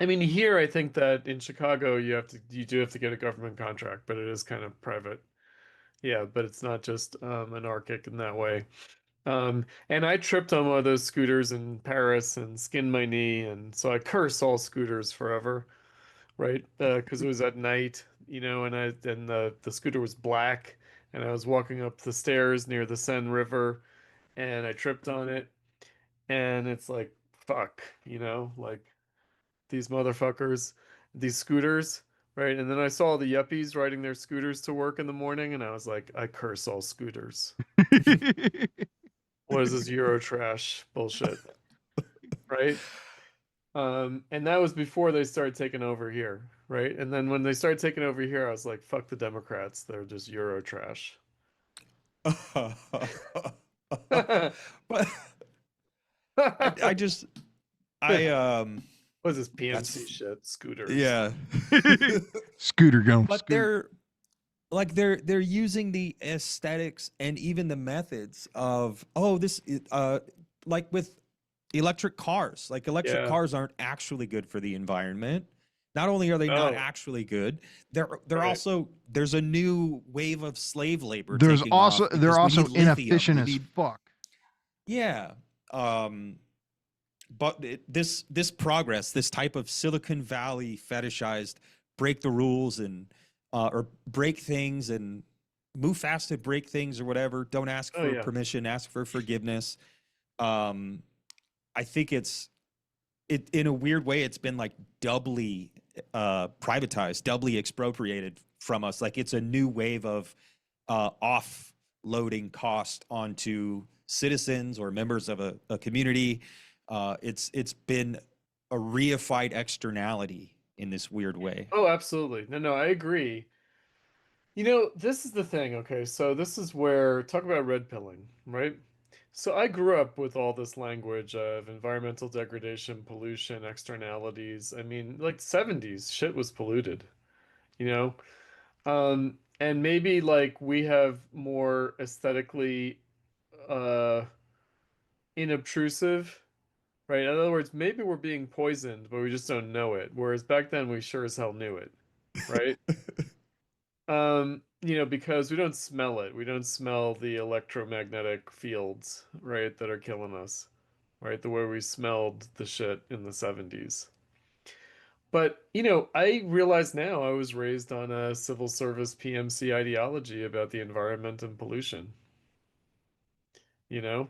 I mean, here I think that in Chicago you do have to get a government contract, but it is kind of private. Yeah, but it's not just anarchic in that way. And I tripped on one of those scooters in Paris and skinned my knee, and so I curse all scooters forever, right? Because it was at night, and the scooter was black, and I was walking up the stairs near the Seine River, and I tripped on it, and it's like, fuck, like these motherfuckers, these scooters, right? And then I saw the yuppies riding their scooters to work in the morning, and I was like, I curse all scooters. What is this Euro trash bullshit? right? And that was before they started taking over here, right? And then when they started taking over here, I was like, fuck the Democrats. They're just Euro trash. But I just What's this That's PMC shit? Scooters. yeah. Scooter going. But they're using the aesthetics and even the methods of like with electric cars. Like electric Yeah. cars aren't actually good for the environment. Not only are they not No. actually good, they're Right. also there's a new wave of slave labor. There's taking also off they're because we also need lithium. inefficient We as need- fuck. Yeah. But this progress, this type of Silicon Valley fetishized break the rules and or break things and move fast to break things or whatever. Don't ask Oh, for yeah. permission, ask for forgiveness. I think it in a weird way, it's been like doubly privatized, doubly expropriated from us. Like it's a new wave of offloading cost onto citizens or members of a community. It's been a reified externality in this weird way. Oh, absolutely. No, I agree. You know, this is the thing, okay? So this is where talk about red pilling, right? So I grew up with all this language of environmental degradation, pollution, externalities. I mean, like 70s, shit was polluted, you know? And maybe like we have more aesthetically inobtrusive, right? In other words, maybe we're being poisoned, but we just don't know it. Whereas back then we sure as hell knew it, right? You know, because we don't smell it. We don't smell the electromagnetic fields, right, that are killing us, right? The way we smelled the shit in the 70s. But, you know, I realize now I was raised on a civil service PMC ideology about the environment and pollution, you know?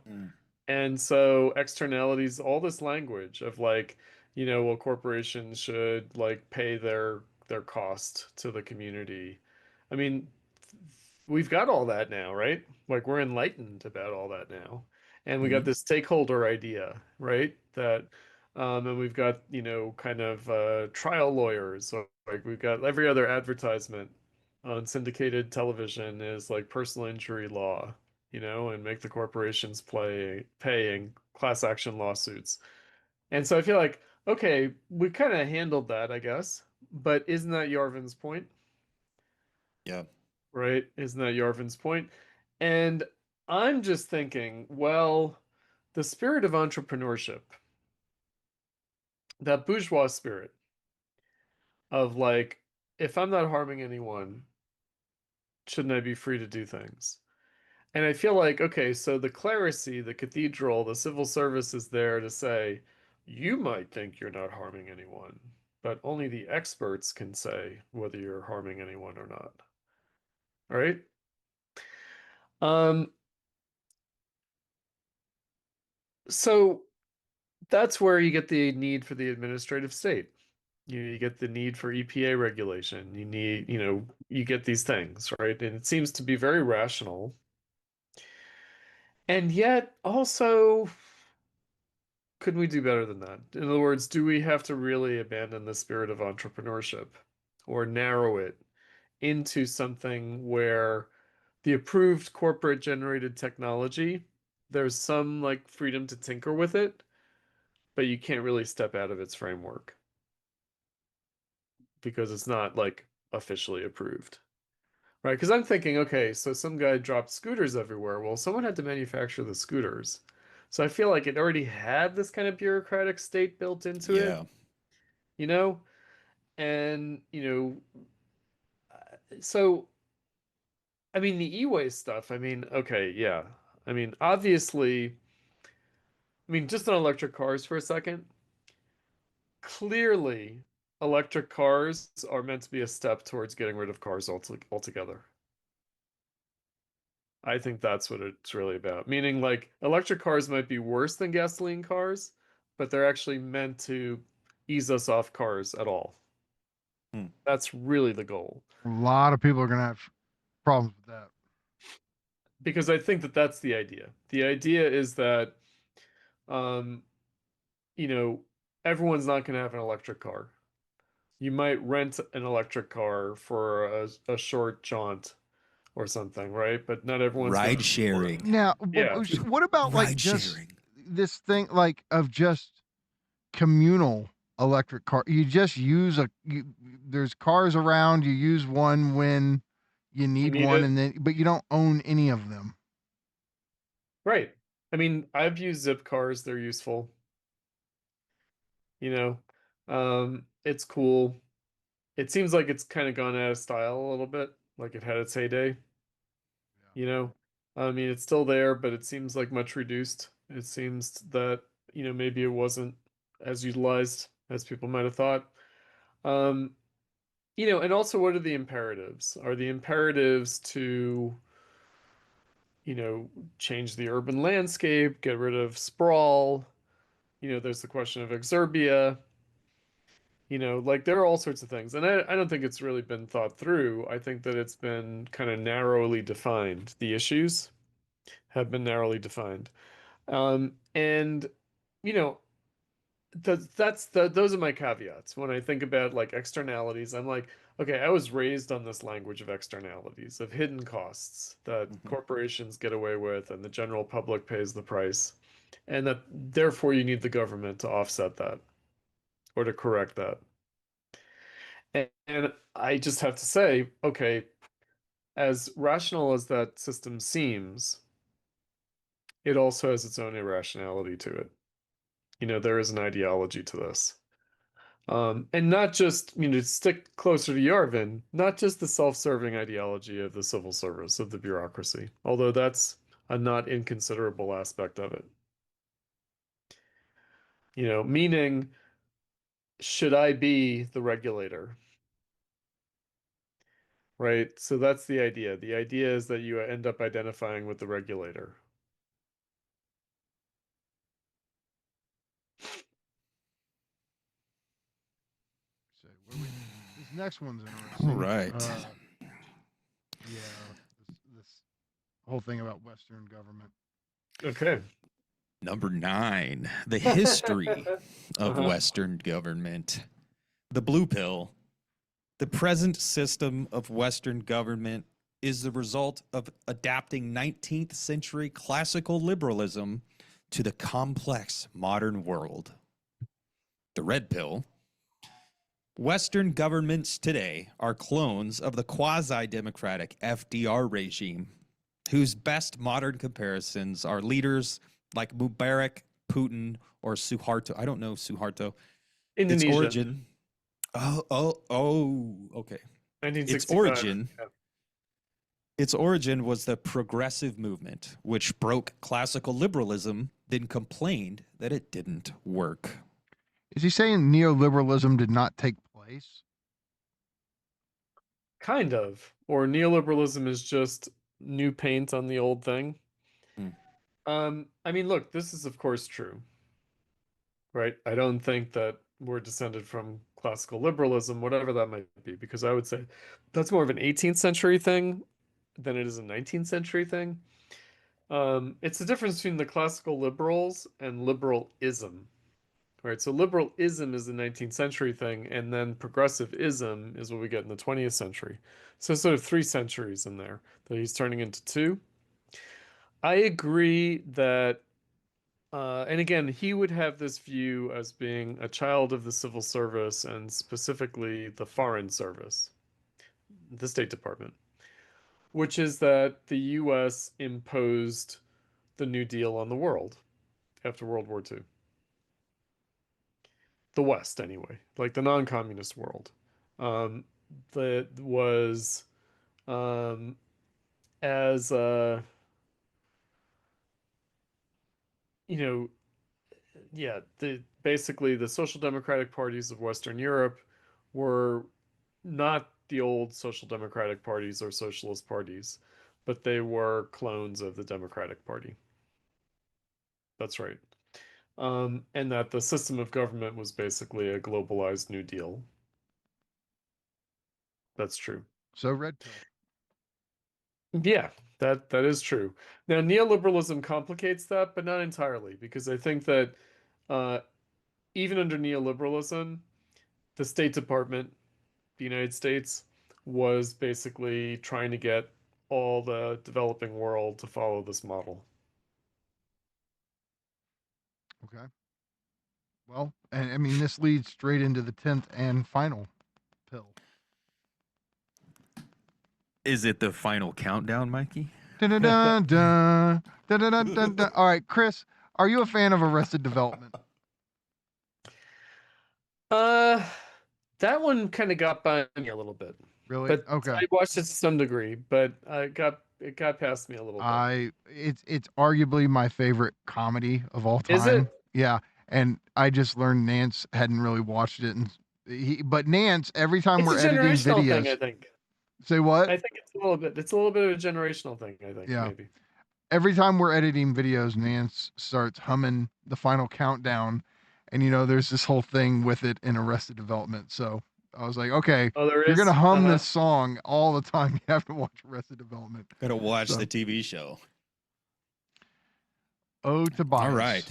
And so externalities, all this language of like, you know, well, corporations should like pay their cost to the community. I mean, we've got all that now, right? Like we're enlightened about all that now. And we got this stakeholder idea, right? That and we've got, you know, kind of trial lawyers. So like we've got every other advertisement on syndicated television is like personal injury law, you know, and make the corporations paying class action lawsuits. And so I feel like, okay, we kind of handled that, I guess. But isn't that Yarvin's point? Yeah. Right? Isn't that Yarvin's point? And I'm just thinking, well, the spirit of entrepreneurship, that bourgeois spirit of like, if I'm not harming anyone, shouldn't I be free to do things? And I feel like, okay, so the clerisy, the cathedral, the civil service is there to say, you might think you're not harming anyone, but only the experts can say whether you're harming anyone or not. All right? So that's where you get the need for the administrative state. You get the need for EPA regulation. You need, you know, you get these things, right? And it seems to be very rational. And yet also, couldn't we do better than that? In other words, do we have to really abandon the spirit of entrepreneurship or narrow it into something where the approved corporate generated technology, there's some like freedom to tinker with it, but you can't really step out of its framework because it's not like officially approved. Right? Because I'm thinking, okay, so some guy dropped scooters everywhere. Well, someone had to manufacture the scooters. So I feel like it already had this kind of bureaucratic state built into it, you know? And, you know, so, I mean, the e-waste stuff, I mean, okay, yeah. I mean, obviously, I mean, just on electric cars for a second, clearly, electric cars are meant to be a step towards getting rid of cars altogether. I think that's what it's really about. Meaning, like, electric cars might be worse than gasoline cars, but they're actually meant to ease us off cars at all. That's really the goal. A lot of people are gonna have problems with that. Because I think that that's the idea. The idea is that, um, you know, everyone's not going to have an electric car. You might rent an electric car for a short jaunt or something, right? But not everyone's going Ride to. sharing. Now, Yeah. what about like Ride just sharing. this thing like of just communal electric car? You just use there's cars around, you use one when you need need one, it. and then but you don't own any of them. Right. I mean, I've used zip cars, they're useful. You know, it's cool. It seems like it's kind of gone out of style a little bit, like it had its heyday. You know, I mean, it's still there, but it seems like much reduced. It seems that, maybe it wasn't as utilized as people might have thought. Um, and also, what are the imperatives? Are the imperatives to, change the urban landscape, get rid of sprawl? There's the question of exurbia. Like there are all sorts of things. And I don't think it's really been thought through. I think that it's been kind of narrowly defined. The issues have been narrowly defined. And, you know, those are my caveats. When I think about like externalities, I'm like, okay, I was raised on this language of externalities, of hidden costs that corporations get away with and the general public pays the price. And that therefore you need the government to offset that or to correct that. And I just have to say, okay, as rational as that system seems, it also has its own irrationality to it. There is an ideology to this. And not just, to stick closer to Yarvin, not just the self-serving ideology of the civil service, of the bureaucracy, although that's a not inconsiderable aspect of it. Meaning, should I be the regulator? Right? So that's the idea. The idea is that you end up identifying with the regulator. So this next one's interesting. All right. Yeah, this whole thing about Western government. Okay. Number 9, the history of Western government. The blue pill. The present system of Western government is the result of adapting 19th century classical liberalism to the complex modern world. The red pill. Western governments today are clones of the quasi-democratic FDR regime, whose best modern comparisons are leaders like Mubarak, Putin, or Suharto. I don't know Suharto. Indonesia. Its origin. Okay. 1965. Its origin was the progressive movement, which broke classical liberalism, then complained that it didn't work. Is he saying neoliberalism did not take place? Kind of. Or neoliberalism is just new paint on the old thing. I mean, look, this is of course true, right? I don't think that we're descended from classical liberalism, whatever that might be, because I would say that's more of an 18th century thing than it is a 19th century thing. It's the difference between the classical liberals and liberalism, right? So liberalism is the 19th century thing, and then progressivism is what we get in the 20th century. So sort of 3 centuries in there that he's turning into 2. I agree that, and again, he would have this view as being a child of the civil service and specifically the foreign service, the State Department, which is that the US imposed the New Deal on the world after World War II. The West, anyway, like the non-communist world, that was as yeah, basically the social democratic parties of Western Europe were not the old social democratic parties or socialist parties, but they were clones of the Democratic Party. That's right. And that the system of government was basically a globalized New Deal. That's true. So red pill. Yeah, that is true. Now, neoliberalism complicates that, but not entirely, because I think that even under neoliberalism, the State Department, the United States, was basically trying to get all the developing world to follow this model. Okay. Well, and I mean, this leads straight into the 10th and final pill. Is it the final countdown, Mikey? Dun, dun, dun, dun, dun, dun, dun, dun, dun. All right, Chris, are you a fan of Arrested Development? That one kind of got by me a little bit. Really? But Okay. I watched it to some degree, but it got past me a little bit. It's arguably my favorite comedy of all time. Is it? Yeah, and I just learned Nance hadn't really watched it, and but Nance, every time It's we're a editing generational videos, thing, I think. say what? I think it's a little bit of a generational thing, I think, Yeah. maybe. Every time we're editing videos, Nance starts humming the final countdown, and there's this whole thing with it in Arrested Development. So I was like, okay, Oh, there you're is? gonna hum this song all the time. You have to watch Arrested Development. Gotta watch So- the TV show. Oh, Tobias. All right.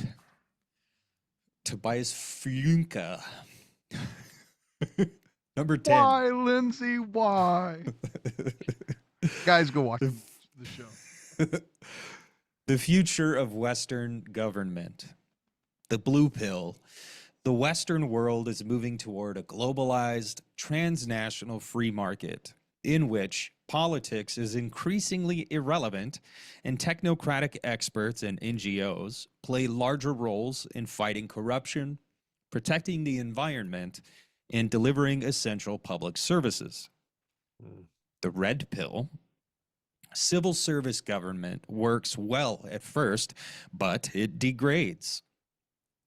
Tobias Funke. Number 10. Why, Lindsay? Why? Guys, go watch the show. The future of Western government. The blue pill. The Western world is moving toward a globalized, transnational free market in which politics is increasingly irrelevant and technocratic experts and NGOs play larger roles in fighting corruption, protecting the environment, and delivering essential public services. The red pill. Civil service government works well at first, but it degrades.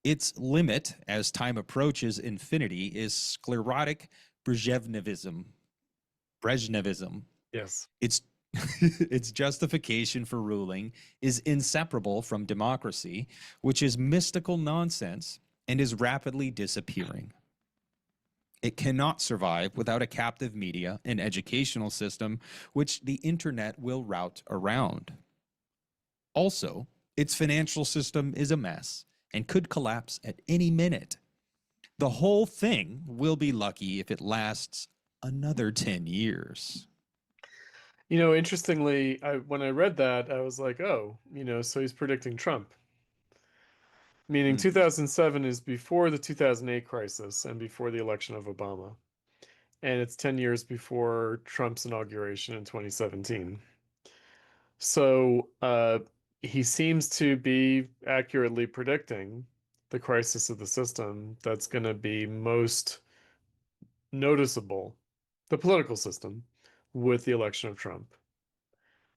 Its limit as time approaches infinity is sclerotic Brezhnevism. Yes. Its justification for ruling is inseparable from democracy, which is mystical nonsense and is rapidly disappearing. It cannot survive without a captive media and educational system, which the internet will route around. Also, its financial system is a mess and could collapse at any minute. The whole thing will be lucky if it lasts another 10 years. Interestingly, when I read that, I was like, oh, so he's predicting Trump. Meaning 2007 is before the 2008 crisis and before the election of Obama. And it's 10 years before Trump's inauguration in 2017. So he seems to be accurately predicting the crisis of the system that's going to be most noticeable, the political system, with the election of Trump.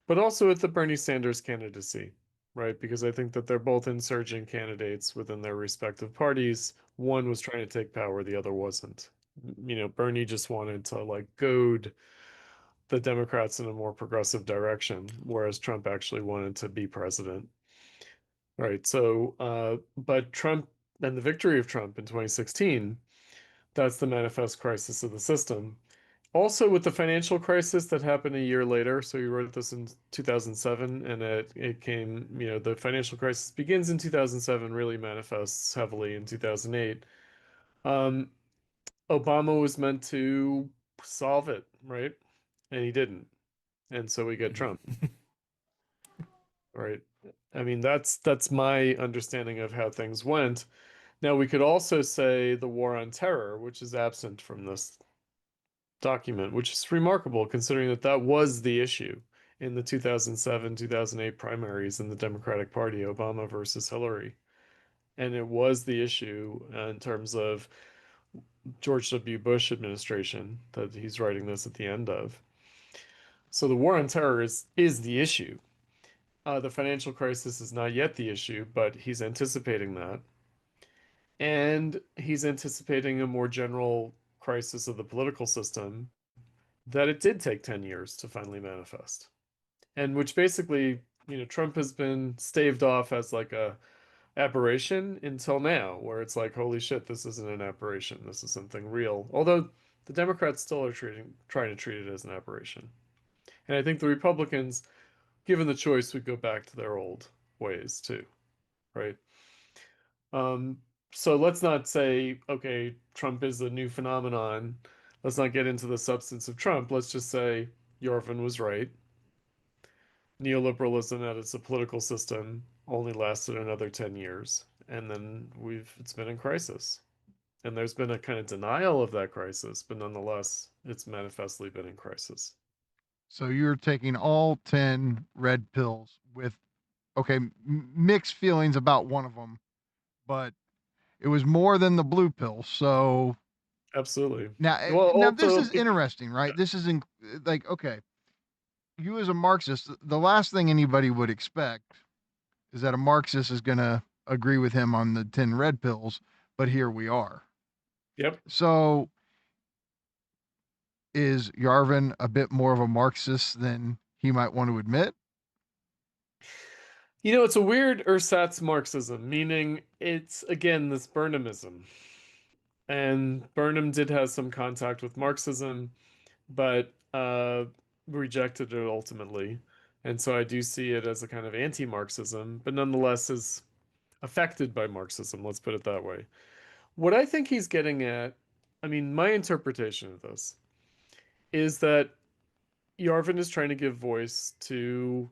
But also with the Bernie Sanders candidacy. Right, because I think that they're both insurgent candidates within their respective parties. One was trying to take power, the other wasn't. Bernie just wanted to goad the Democrats in a more progressive direction, whereas Trump actually wanted to be president. Right, so, but Trump and the victory of Trump in 2016, that's the manifest crisis of the system. Also, with the financial crisis that happened a year later, so he wrote this in 2007, and it came, the financial crisis begins in 2007, really manifests heavily in 2008. Obama was meant to solve it, right? And he didn't. And so we get Trump. Right. I mean, that's my understanding of how things went. Now, we could also say the war on terror, which is absent from this document, which is remarkable considering that was the issue in the 2007-2008 primaries in the Democratic Party, Obama versus Hillary. And it was the issue in terms of George W. Bush administration that he's writing this at the end of. So the war on terror is the issue. The financial crisis is not yet the issue, but he's anticipating that. And he's anticipating a more general crisis of the political system that it did take 10 years to finally manifest. And which basically, Trump has been staved off as like a aberration until now, where it's like, holy shit, this isn't an aberration. This is something real. Although the Democrats still are trying to treat it as an aberration. And I think the Republicans, given the choice, would go back to their old ways too, right? so let's not say, okay, Trump is a new phenomenon. Let's not get into the substance of Trump. Let's just say Yarvin was right. Neoliberalism as a political system only lasted another 10 years. And then it's been in crisis. And there's been a kind of denial of that crisis, but nonetheless, it's manifestly been in crisis. So you're taking all 10 red pills with, okay, mixed feelings about one of them, but it was more than the blue pill. So Absolutely. now, Well, now this also, is interesting, right? This is like, okay, you as a Marxist, the last thing anybody would expect is that a Marxist is going to agree with him on the 10 red pills, but here we are. yep. So is Yarvin a bit more of a Marxist than he might want to admit? It's a weird ersatz Marxism, meaning it's, again, this Burnhamism. And Burnham did have some contact with Marxism, but rejected it ultimately. And so I do see it as a kind of anti-Marxism, but nonetheless is affected by Marxism, let's put it that way. What I think he's getting at, I mean, my interpretation of this is that Yarvin is trying to give voice to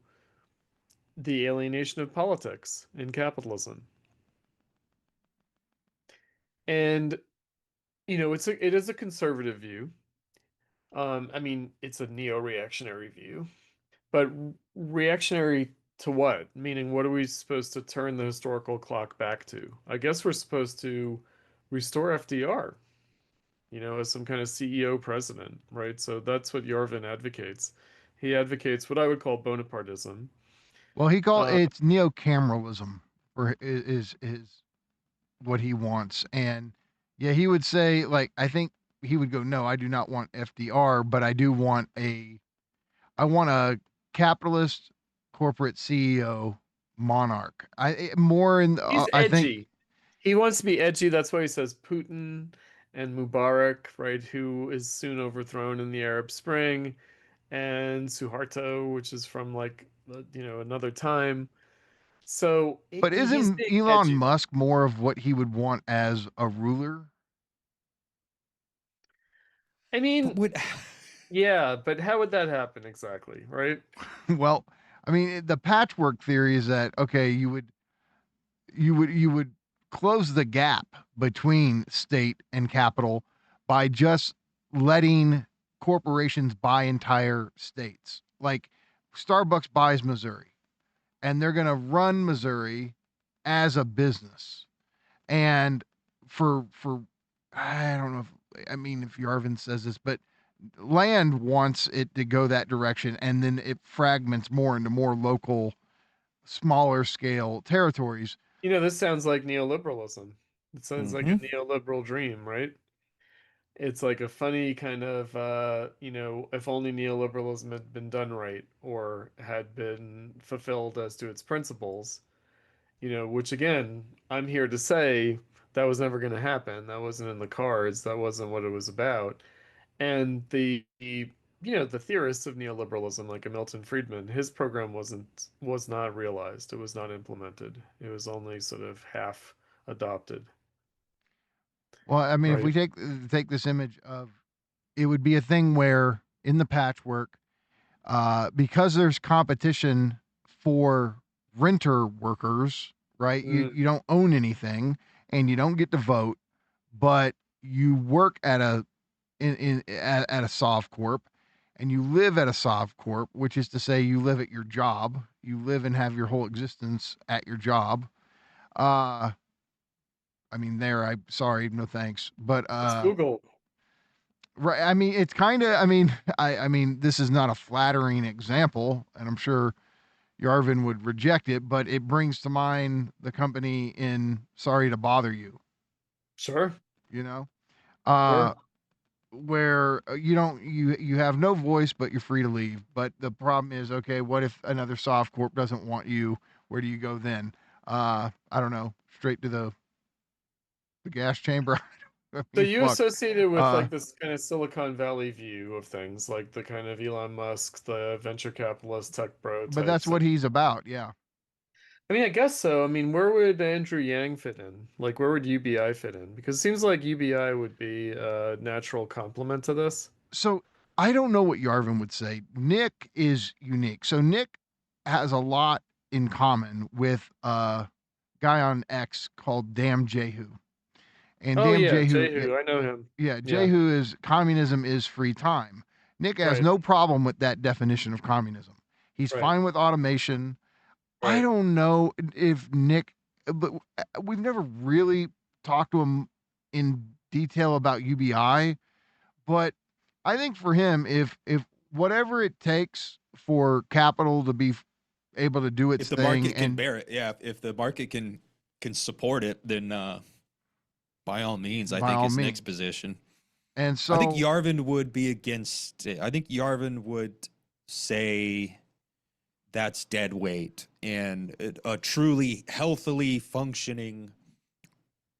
the alienation of politics in capitalism. And it is a conservative view. I mean, it's a neo-reactionary view, but reactionary to what? Meaning, what are we supposed to turn the historical clock back to? I guess we're supposed to restore FDR, as some kind of CEO president, right? So that's what Yarvin advocates. He advocates what I would call Bonapartism. Well, he called it's neo-cameralism, or is what he wants. And yeah, he would say, like, I think he would go, no, I do not want FDR, but I want a capitalist corporate CEO monarch. More in He's I think, edgy. He wants to be edgy. That's why he says Putin and Mubarak, right, who is soon overthrown in the Arab Spring, and Suharto, which is from like another time. So but he's isn't being Elon edgy. Musk more of what he would want as a ruler? I But mean, would yeah, but how would that happen exactly, right? Well, I mean, the patchwork theory is that, okay, you would close the gap between state and capital by just letting corporations buy entire states. Like Starbucks buys Missouri, and they're going to run Missouri as a business. And for I don't know if, I mean, if Yarvin says this, but land wants it to go that direction, and then it fragments more into more local, smaller scale territories. This sounds like neoliberalism. It sounds like a Mhm. neoliberal dream, right? It's like a funny kind of, if only neoliberalism had been done right or had been fulfilled as to its principles, which again, I'm here to say that was never going to happen. That wasn't in the cards. That wasn't what it was about. And the theorists of neoliberalism, like a Milton Friedman, his program was not realized. It was not implemented. It was only sort of half adopted, Well, I mean, if right? we take this image of, it would be a thing where in the patchwork, because there's competition for renter workers, right? You Mm. you don't own anything and you don't get to vote, but you work at at a Sov Corp, and you live at a Sov Corp, which is to say you live at your job. You live and have your whole existence at your job. Uh, I mean, sorry, no thanks, but It's Google. right. I mean, it's kind of. I mean, I mean, this is not a flattering example, and I'm sure Yarvin would reject it, but it brings to mind the company in Sorry to Bother You. Sure, You know, uh, sure. where you have no voice, but you're free to leave. But the problem is, okay, what if another soft corp doesn't want you? Where do you go then? I don't know, straight to the gas chamber. I So mean, you fuck. associate it with Uh, like this kind of Silicon Valley view of things, like the kind of Elon Musk, the venture capitalist tech bro but that's types. what he's about. Yeah. I mean, I guess so. I mean, where would Andrew Yang fit in? Like, where would UBI fit in? Because it seems like UBI would be a natural complement to this. So I don't know what Yarvin would say. Nick is unique. So Nick has a lot in common with a guy on X called Damn Jehu. And Oh Damn yeah, Jehu, Jehu, I know him. yeah, Yeah, Jehu is communism is free time. Nick has right, no problem with that definition of communism. He's right, fine with automation. I right. don't know if Nick, but we've never really talked to him in detail about UBI. But I think for him, if whatever it takes for capital to be able to do its If the thing, market can and bear it, yeah. If the market can support it, then by all means, I by think all is means, Nick's position. and I think so Yarvin would be against it. I think Yarvin would say that's dead weight, and a truly healthily functioning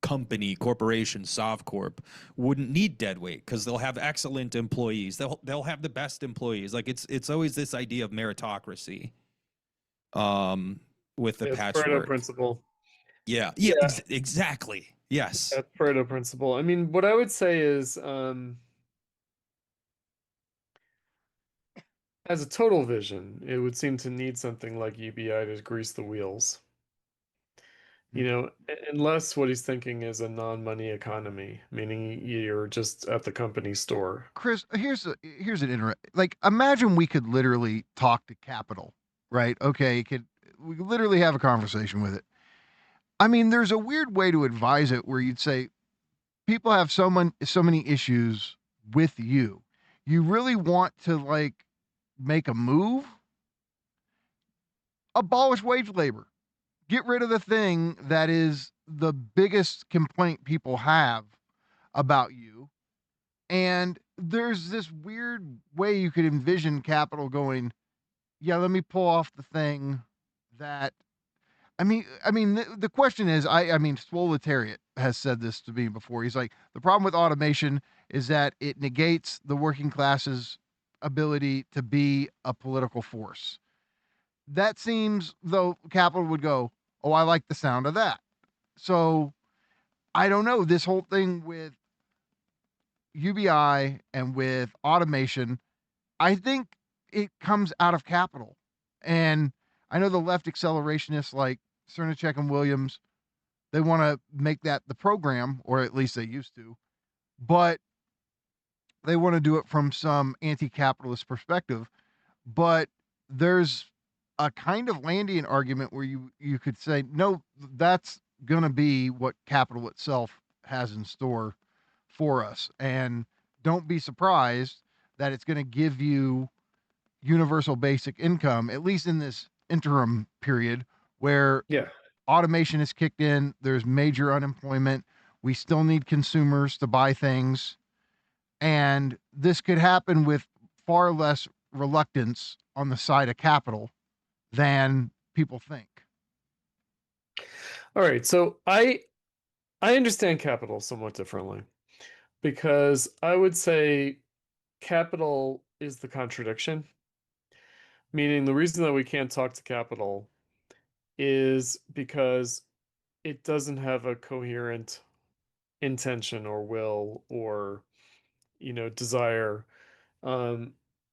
corporation, SovCorp, wouldn't need dead weight because they'll have excellent employees. They'll have the best employees. Like it's always this idea of meritocracy. With the Yeah, it's Pareto patchwork. principle. Yeah, Yeah, exactly. Yes. that's Pareto principle. I mean, what I would say is, as a total vision, it would seem to need something like UBI to grease the wheels. You know, unless what he's thinking is a non-money economy, meaning you're just at the company store. Chris, here's an like imagine we could literally talk to capital, right? Okay, we could literally have a conversation with it. I mean, there's a weird way to advise it where you'd say people have so many issues with you. You really want to like make a move? Abolish wage labor. Get rid of the thing that is the biggest complaint people have about you. And there's this weird way you could envision capital going, yeah, let me pull off the thing that the question is, I mean, Swoletariat has said this to me before. He's like, the problem with automation is that it negates the working class's ability to be a political force. That seems, though, capital would go, oh, I like the sound of that. So I don't know. This whole thing with UBI and with automation, I think it comes out of capital. And I know the left accelerationists like Cernicek and Williams, they want to make that the program, or at least they used to, but they want to do it from some anti-capitalist perspective. But there's a kind of Landian argument where you could say, no, that's going to be what capital itself has in store for us. And don't be surprised that it's going to give you universal basic income, at least in this interim period where Yeah. automation is kicked in, there's major unemployment, we still need consumers to buy things, and this could happen with far less reluctance on the side of capital than people think. All right, so I understand capital somewhat differently because I would say capital is the contradiction, meaning the reason that we can't talk to capital is because it doesn't have a coherent intention or will or desire.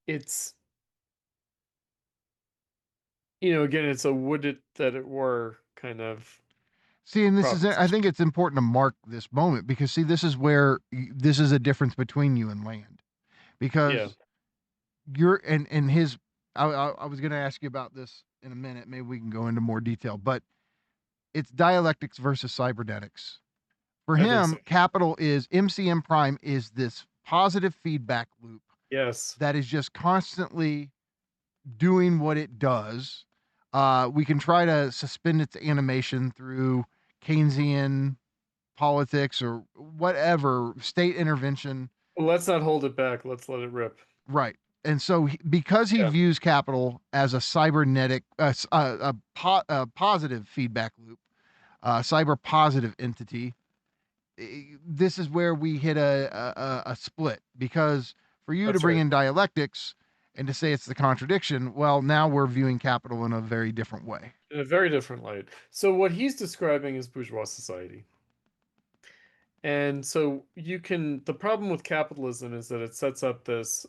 It's again, it's a would it that it were kind of See, and this is, I proposition. think it's important to mark this moment because, see, this is where this is a difference between you and Land. Because Yeah. you're, and his, I was going to ask you about this in a minute. Maybe we can go into more detail, but it's dialectics versus cybernetics. For I think him, so. capital is MCM prime is this positive feedback loop Yes. that is just constantly doing what it does. We can try to suspend its animation through Keynesian politics or whatever, state intervention. Let's not hold it back. Let's let it rip. Right. And so, because he Yeah. views capital as a cybernetic, a positive feedback loop, cyber positive entity, this is where we hit a split. Because for you to That's bring right. in dialectics, And to say it's the contradiction, well, now we're viewing capital in a very different way. In a very different light. So what he's describing is bourgeois society. And so the problem with capitalism is that it sets up this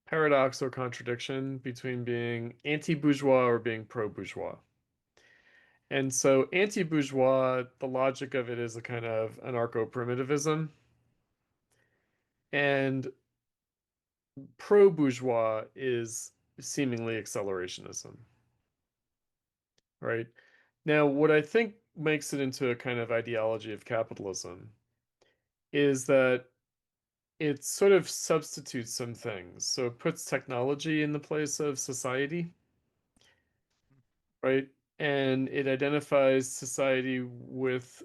paradox or contradiction between being anti-bourgeois or being pro-bourgeois. And so anti-bourgeois, the logic of it is a kind of anarcho-primitivism. And pro-bourgeois is seemingly accelerationism. Right? Now, what I think makes it into a kind of ideology of capitalism is that it sort of substitutes some things. So it puts technology in the place of society, right? And it identifies society with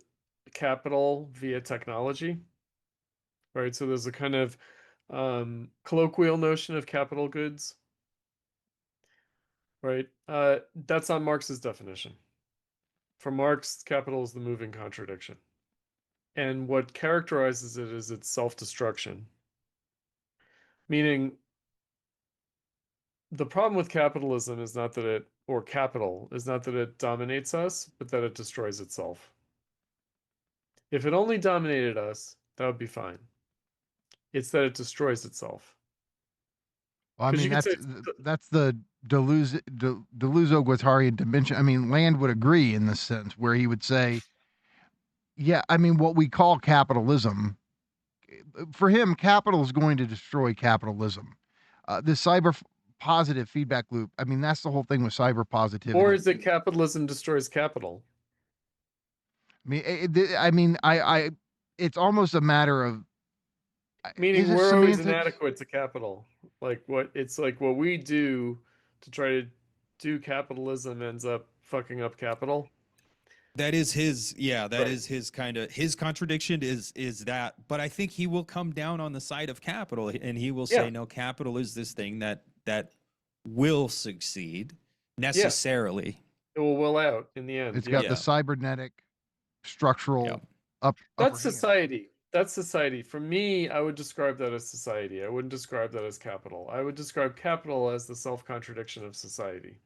capital via technology, right? So there's a kind of colloquial notion of capital goods, right? That's not Marx's definition. For Marx, capital is the moving contradiction. And what characterizes it is its self-destruction. Meaning, the problem with capitalism is not that it, or capital, is not that it dominates us, but that it destroys itself. If it only dominated us, that would be fine. It's that it destroys itself. Well, I 'Cause you mean, could say that's the Deleuze-Guattarian dimension. I mean, Land would agree in this sense, where he would say, yeah, I mean, what we call capitalism, for him, capital is going to destroy capitalism. The cyber positive feedback loop, I mean, that's the whole thing with cyber positivity. Or is it capitalism destroys capital? I mean, it's almost a matter of, Meaning is it we're always semantics? inadequate to capital. Like what we do to try to do capitalism ends up fucking up capital. That is his, that Right. is his kind of, his contradiction is that, but I think he will come down on the side of capital and he will say, Yeah. no, capital is this thing that will succeed necessarily. It will will out in the end. It's got Yeah. the cybernetic structural Yeah. upper That's hand. society. That's society. For me, I would describe that as society. I wouldn't describe that as capital. I would describe capital as the self-contradiction of society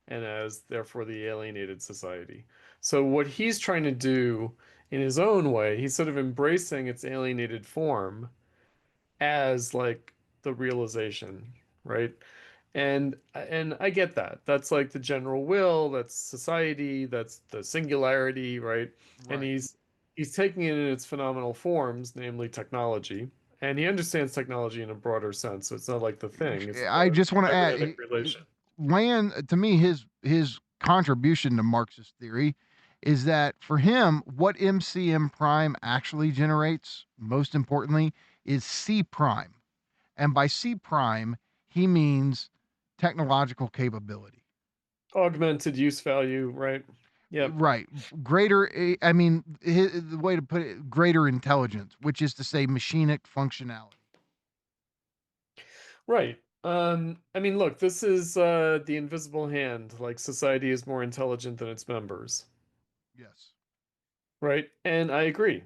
and as therefore the alienated society. So what he's trying to do in his own way, he's sort of embracing its alienated form as like the realization, right? And I get that. That's like the general will, that's society, that's the singularity, right? And Right. he's taking it in its phenomenal forms, namely technology. And he understands technology in a broader sense. So it's not like the thing. It's I the just want to add, cybernetic relation. Land, to me, his contribution to Marxist theory is that for him, what MCM prime actually generates, most importantly, is C prime. And by C prime, he means technological capability. Augmented use value, right? Yep. Right. Greater, I mean, the way to put it, greater intelligence, which is to say machinic functionality. Right. I mean, look, this is the invisible hand. Like society is more intelligent than its members, Yes. right? And I agree.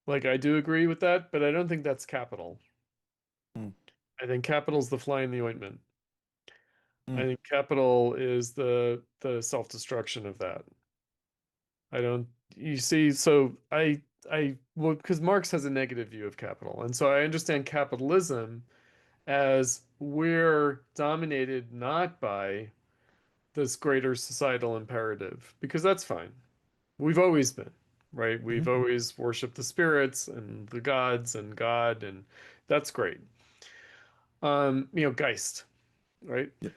Like I do agree with that, but I don't think that's capital. Hmm. I think capital's the fly in the ointment. Hmm. I think capital is the self-destruction of that. I don't, you see, so well, because Marx has a negative view of capital, and so I understand capitalism as we're dominated not by this greater societal imperative, because that's fine. We've always been, right? We've always worshipped the spirits and the gods and God, and that's great. Geist, right? Yep.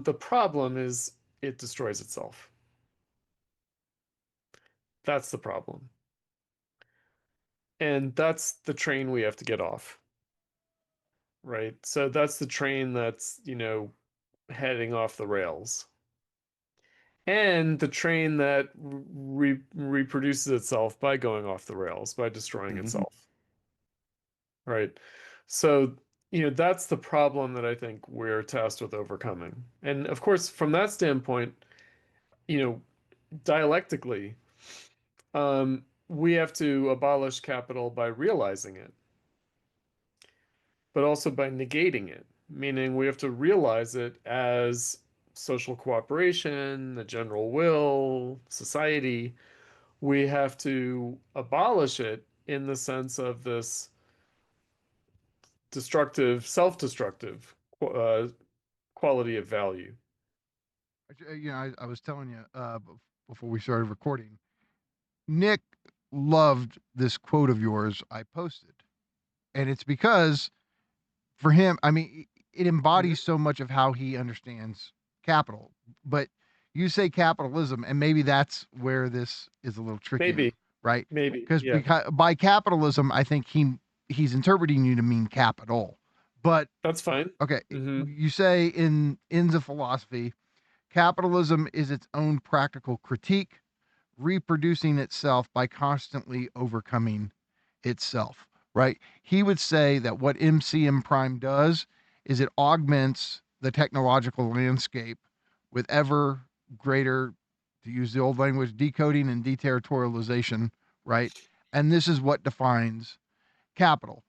The problem is it destroys itself. That's the problem. And that's the train we have to get off. Right? So that's the train that's, heading off the rails. And the train that reproduces itself by going off the rails, by destroying itself. Right? So, that's the problem that I think we're tasked with overcoming. And of course, from that standpoint, dialectically, we have to abolish capital by realizing it. but also by negating it, meaning we have to realize it as social cooperation, the general will, society. We have to abolish it in the sense of this destructive, self-destructive quality of value. I was telling you before we started recording, Nick loved this quote of yours I posted. And it's because for him, I mean, it embodies so much of how he understands capital. But you say capitalism, and maybe that's where this is a little trickier, Maybe, right? maybe, Because yeah. by capitalism, I think he's interpreting you to mean capital. But That's fine. okay, Mhm. you say in Ends of Philosophy, capitalism is its own practical critique, reproducing itself by constantly overcoming itself, right? He would say that what MCM prime does is it augments the technological landscape with ever greater, to use the old language, decoding and deterritorialization, right? And this is what defines capital.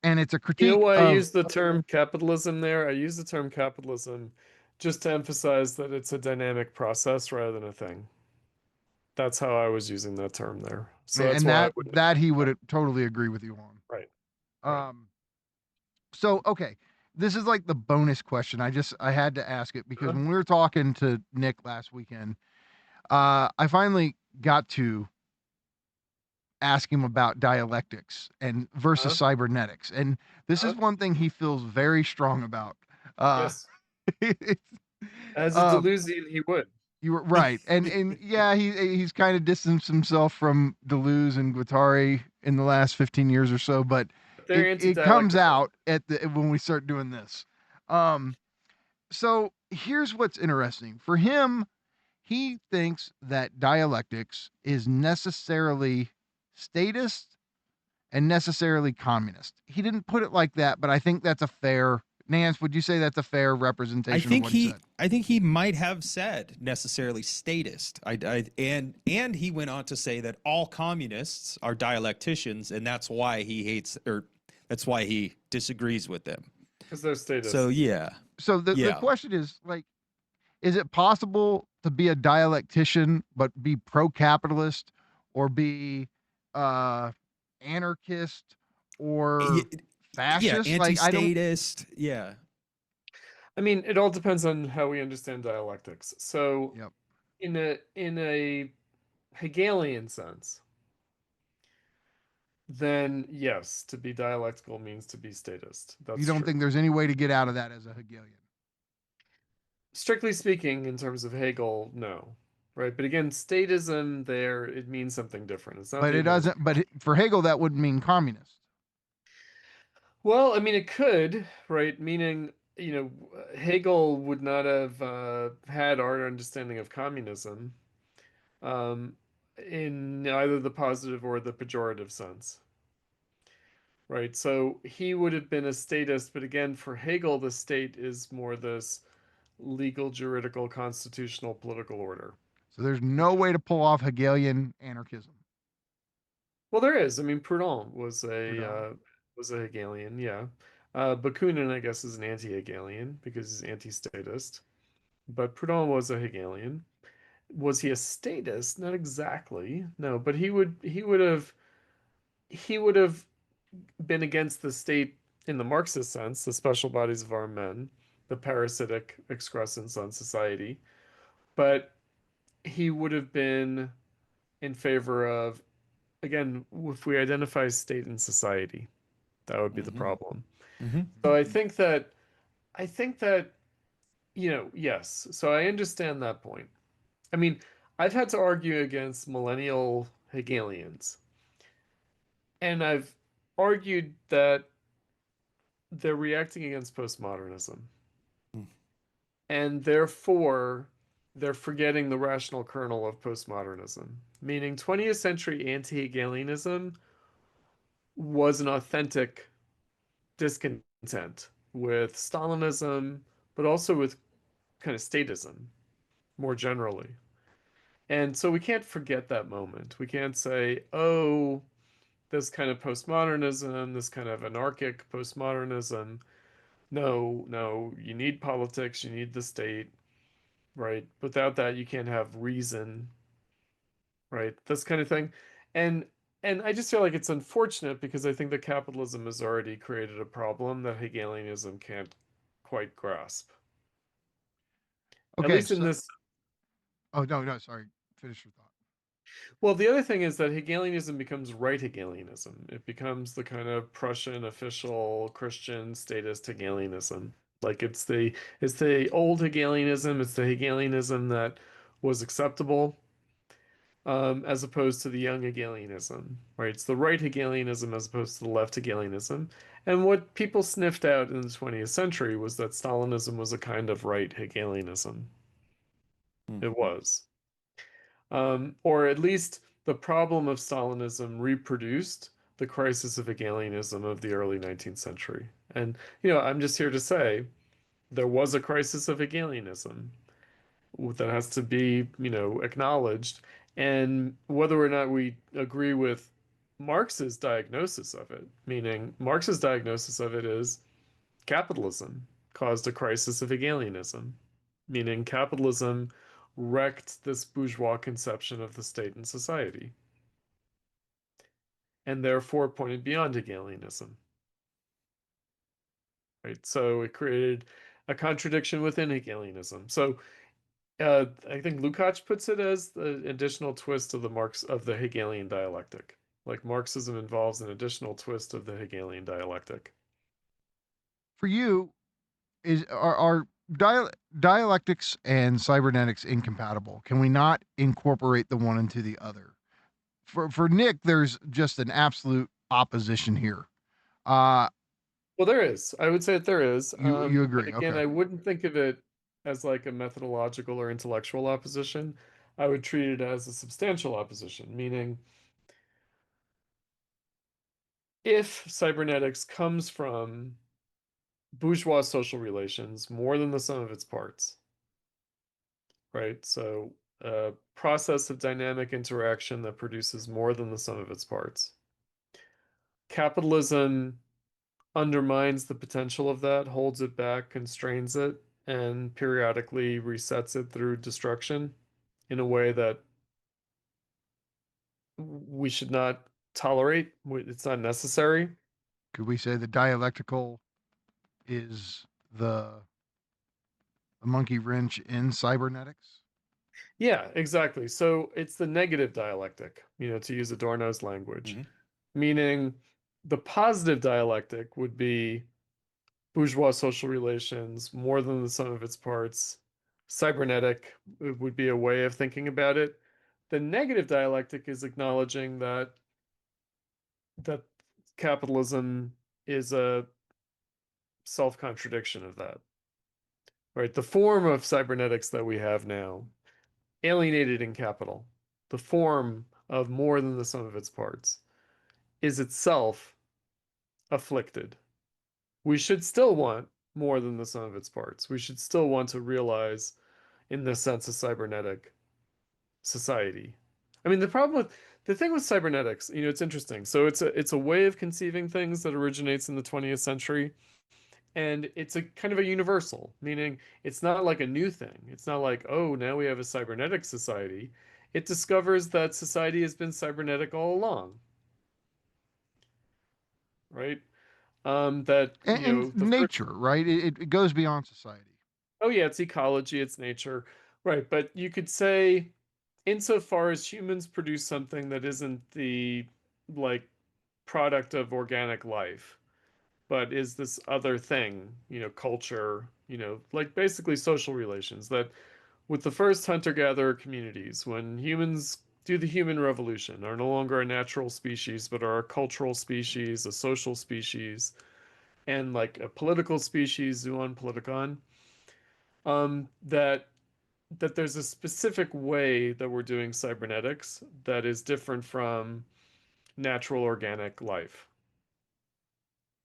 And it's a You know critique why I of use the term capitalism there? I use the term capitalism just to emphasize that it's a dynamic process rather than a thing. That's how I was using that term there. So that's and why I that would. that he would totally agree with you on. Right. Right. So okay, this is like the bonus question. I had to ask it because Uh-huh. when we were talking to Nick last weekend, I finally got to ask him about dialectics and versus cybernetics, and this is one thing he feels very strong about. Yes. It's, As a Deleuzian, he would. you were right, and yeah, he's kind of distanced himself from Deleuze and Guattari in the last 15 years or so, but They're it comes anti-dialectical. out at the when we start doing this. So here's what's interesting for him. He thinks that dialectics is necessarily statist and necessarily communist. He didn't put it like that, but I think that's a fair. Nance, would you say that's a fair representation of what he said? I think he might have said necessarily statist. And he went on to say that all communists are dialecticians, and that's why he hates, or that's why he disagrees with them. Because they're statists. So yeah. So the question is like, is it possible to be a dialectician but be pro-capitalist or be anarchist or fascist? Yeah, Like I don't. anti-statist. Yeah. I mean, it all depends on how we understand dialectics. So, Yep. in a Hegelian sense, then yes, to be dialectical means to be statist. That's You don't true. think there's any way to get out of that as a Hegelian? Strictly speaking, in terms of Hegel, no. Right? But again, statism there, it means something different. It's not But the it doesn't. But for Hegel, that wouldn't mean communist. Well, I mean, it could, right? Meaning, Hegel would not have had our understanding of communism in either the positive or the pejorative sense, right? So he would have been a statist, but again, for Hegel, the state is more this legal, juridical, constitutional, political order. So there's no way to pull off Hegelian anarchism. Well, there is. I mean, Proudhon was a Hegelian, yeah. Bakunin, I guess, is an anti-Hegelian because he's anti-statist. But Proudhon was a Hegelian. Was he a statist? Not exactly. No, but he would have been against the state in the Marxist sense, the special bodies of armed men, the parasitic excrescence on society. But he would have been in favor of, again, if we identify state and society, that would be the problem. So I think that yes. So I understand that point. I mean, I've had to argue against millennial Hegelians, and I've argued that they're reacting against postmodernism, and therefore they're forgetting the rational kernel of postmodernism, meaning 20th century anti-Hegelianism was an authentic discontent with Stalinism, but also with kind of statism more generally. And so we can't forget that moment. We can't say, oh, this kind of postmodernism, this kind of anarchic postmodernism. No, you need politics, you need the state, right? Without that, you can't have reason, right? This kind of thing. And and I just feel like it's unfortunate because I think that capitalism has already created a problem that Hegelianism can't quite grasp. At Okay, least in so this. oh no, sorry. Finish your thought. Well, the other thing is that Hegelianism becomes right Hegelianism. It becomes the kind of Prussian official Christian statist Hegelianism. Like it's the old Hegelianism, it's the Hegelianism that was acceptable, as opposed to the young Hegelianism, right? It's the right Hegelianism as opposed to the left Hegelianism. And what people sniffed out in the 20th century was that Stalinism was a kind of right Hegelianism. It was. Or at least the problem of Stalinism reproduced the crisis of Hegelianism of the early 19th century. And, I'm just here to say there was a crisis of Hegelianism that has to be, acknowledged. And whether or not we agree with Marx's diagnosis of it, meaning Marx's diagnosis of it is capitalism caused a crisis of Hegelianism, meaning capitalism wrecked this bourgeois conception of the state and society, and therefore pointed beyond Hegelianism. Right? So it created a contradiction within Hegelianism. So I think Lukács puts it as the additional twist of the Hegelian dialectic. Like Marxism involves an additional twist of the Hegelian dialectic. For you, are dialectics and cybernetics incompatible? Can we not incorporate the one into the other? For Nick, there's just an absolute opposition here. Well, there is. I would say that there is. You But agree? again, Okay. I wouldn't think of it as like a methodological or intellectual opposition. I would treat it as a substantial opposition, meaning if cybernetics comes from bourgeois social relations more than the sum of its parts, right? So a process of dynamic interaction that produces more than the sum of its parts. Capitalism undermines the potential of that, holds it back, constrains it, and periodically resets it through destruction in a way that we should not tolerate. It's not necessary. Could we say the dialectical is the monkey wrench in cybernetics? Yeah, exactly. So it's the negative dialectic, to use Adorno's language, meaning the positive dialectic would be bourgeois social relations more than the sum of its parts. Cybernetic would be a way of thinking about it. The negative dialectic is acknowledging that capitalism is a self-contradiction of that. Right? The form of cybernetics that we have now, alienated in capital, the form of more than the sum of its parts, is itself afflicted. We should still want more than the sum of its parts. We should still want to realize, in the sense, of cybernetic society. I mean, the thing with cybernetics, it's interesting. So it's a way of conceiving things that originates in the 20th century, and it's a kind of a universal, meaning it's not like a new thing. It's not like, oh, now we have a cybernetic society. It discovers that society has been cybernetic all along. Right? That, And the first. nature, right? It goes beyond society. Oh yeah, it's ecology, it's nature. Right, but you could say insofar as humans produce something that isn't the like product of organic life, but is this other thing, culture, like basically social relations that with the first hunter-gatherer communities, when humans do the human revolution, are no longer a natural species, but are a cultural species, a social species, and like a political species, zoon politikon, that there's a specific way that we're doing cybernetics that is different from natural organic life.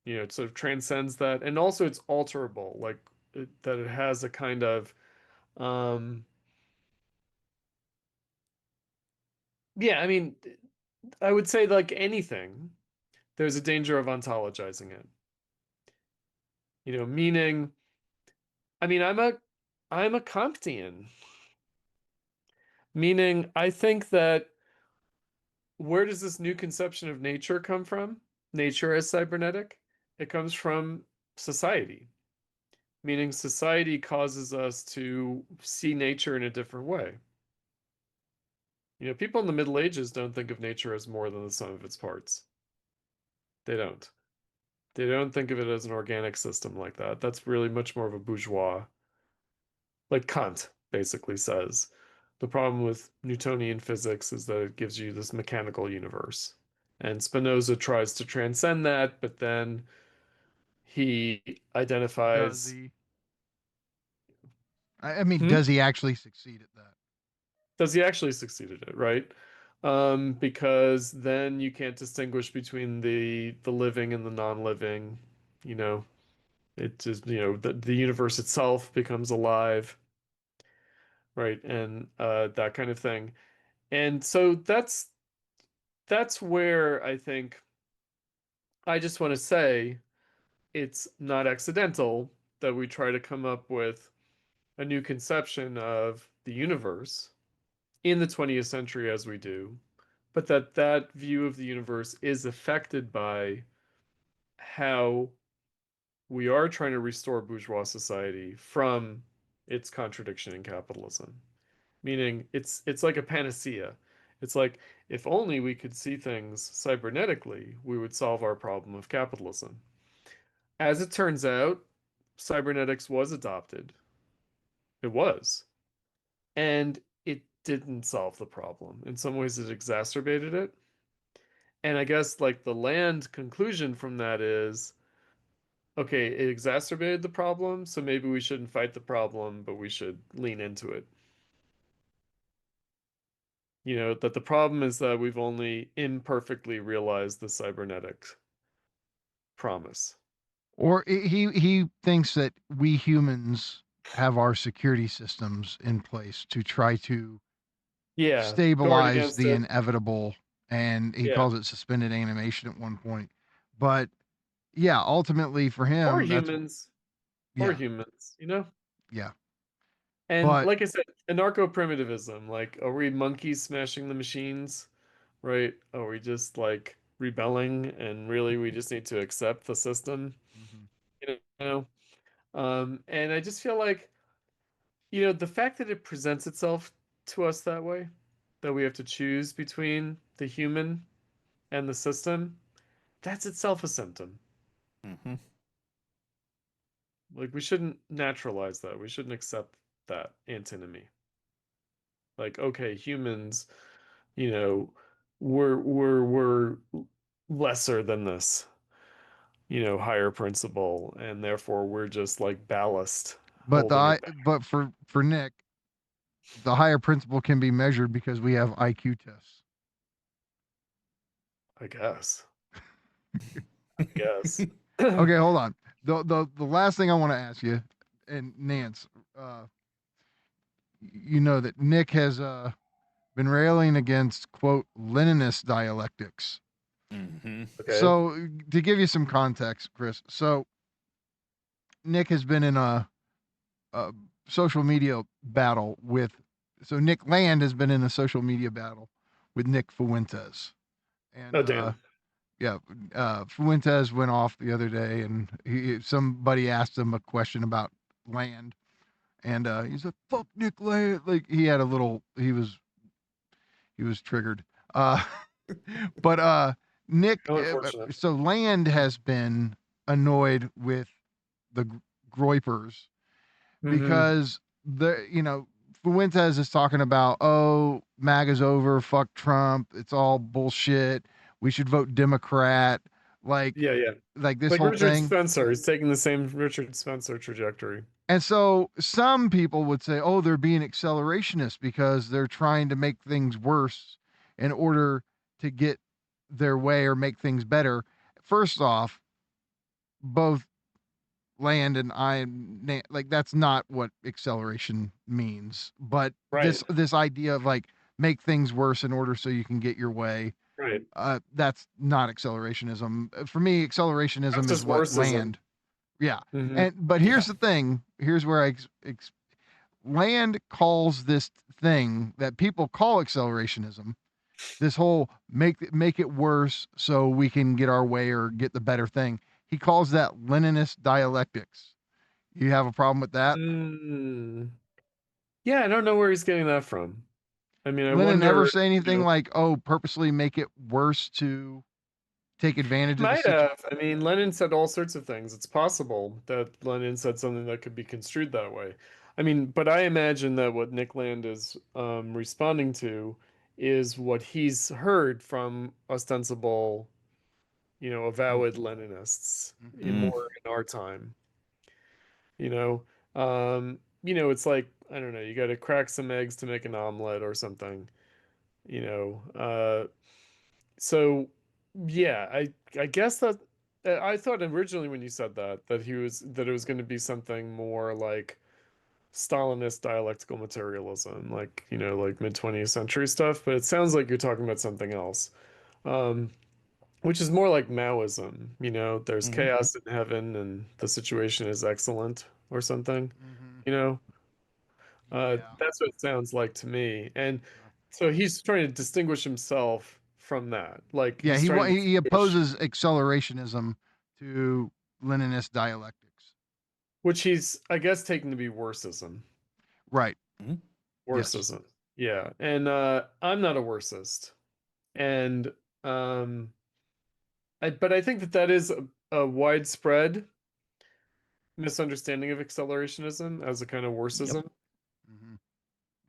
It sort of transcends that, and also it's alterable, like that it has a kind of yeah, I mean, I would say, like anything, there's a danger of ontologizing it. Meaning, I mean, I'm a Comtean, meaning I think that where does this new conception of nature come from? Nature as cybernetic? It comes from society, meaning society causes us to see nature in a different way. People in the Middle Ages don't think of nature as more than the sum of its parts. They don't. They don't think of it as an organic system like that. That's really much more of a bourgeois. Like Kant basically says, the problem with Newtonian physics is that it gives you this mechanical universe. And Spinoza tries to transcend that, but then he Does identifies. he? I mean, Hmm? does he actually succeed at that? Does he actually succeed at it, right? Because then you can't distinguish between the living and the non-living. You know, it just, the universe itself becomes alive, right? And that kind of thing. And so that's where I think I just want to say it's not accidental that we try to come up with a new conception of the universe in the 20th century as we do, but that view of the universe is affected by how we are trying to restore bourgeois society from its contradiction in capitalism. Meaning it's like a panacea. It's like if only we could see things cybernetically, we would solve our problem of capitalism. As it turns out, cybernetics was adopted. It was. And it didn't solve the problem. In some ways, it exacerbated it. And I guess like the land conclusion from that is, okay, it exacerbated the problem, so maybe we shouldn't fight the problem, but we should lean into it. That the problem is that we've only imperfectly realized the cybernetic promise. Or he thinks that we humans have our security systems in place to try to Yeah, guard stabilize against the it. inevitable, and he Yeah. calls it suspended animation at one point. But yeah, ultimately for Or him, that's humans. Or yeah, humans. yeah. And But like I said, anarcho-primitivism, like, are we monkeys smashing the machines? Right? Are we just like rebelling and really we just need to accept the system? Mhm. You know? And I just feel like, the fact that it presents itself to us that way, that we have to choose between the human and the system, that's itself a symptom. Mm-hmm. Like we shouldn't naturalize that. We shouldn't accept that antinomy. Like, okay, humans, you know, we're lesser than this, higher principle, and therefore we're just like ballast holding it back, but for Nick, the higher principle can be measured because we have IQ tests. I guess. I guess. Okay, hold on. The last thing I want to ask you, and Nance, you know that Nick has been railing against quote Leninist dialectics. Mm-hmm. Okay. So to give you some context, Chris, so Nick has been in a social media battle with, so Nick Land has been in a social media battle with Nick Fuentes, and Oh, damn. yeah, Fuentes went off the other day, and somebody asked him a question about land, and he's like, "Fuck Nick Land!" Like he was triggered. Uh, but Nick, How unfortunate. so Land has been annoyed with the Groypers Mm-hmm. because Fuentes is talking about, oh, MAGA's over, fuck Trump, it's all bullshit, we should vote Democrat, like Yeah, yeah. like this Like whole Richard thing. Spencer, he's taking the same Richard Spencer trajectory. And so some people would say, oh, they're being accelerationists because they're trying to make things worse in order to get their way or make things better. First off, both Land and I, like, that's not what acceleration means. But Right. this idea of like make things worse in order so you can get your way, Right. That's not accelerationism. For me, accelerationism That's is just what worseism. land. Yeah. Mhm. But here's the thing. Here's where land calls this thing that people call accelerationism, this whole make it worse so we can get our way or get the better thing. He calls that Leninist dialectics. You have a problem with that? Mm. Yeah, I don't know where he's getting that from. I mean, I Lenin never wonder, say anything you know, like, "Oh, purposely make it worse to take advantage of the might situation." have. I mean, Lenin said all sorts of things. It's possible that Lenin said something that could be construed that way. I mean, but I imagine that what Nick Land is responding to is what he's heard from ostensible, avowed Leninists in Mm. more in our time. You know, it's like, I don't know, you got to crack some eggs to make an omelet or something. You know, so yeah, I guess that I thought originally when you said that it was going to be something more like Stalinist dialectical materialism, like like mid 20th century stuff. But it sounds like you're talking about something else, um, which is more like Maoism. There's Mhm. chaos in heaven and the situation is excellent or something. You know, Yeah. that's what it sounds like to me. And so he's trying to distinguish himself from that. Like Yeah, he's trying to he distinguish, opposes accelerationism to Leninist dialectics. which he's, I guess, taking to be worseism. Right. Mhm. Yes. Worseism. Yeah. And I'm not a worseist. And um but I think that is a widespread misunderstanding of accelerationism as a kind of Yep. worseism. Hmm.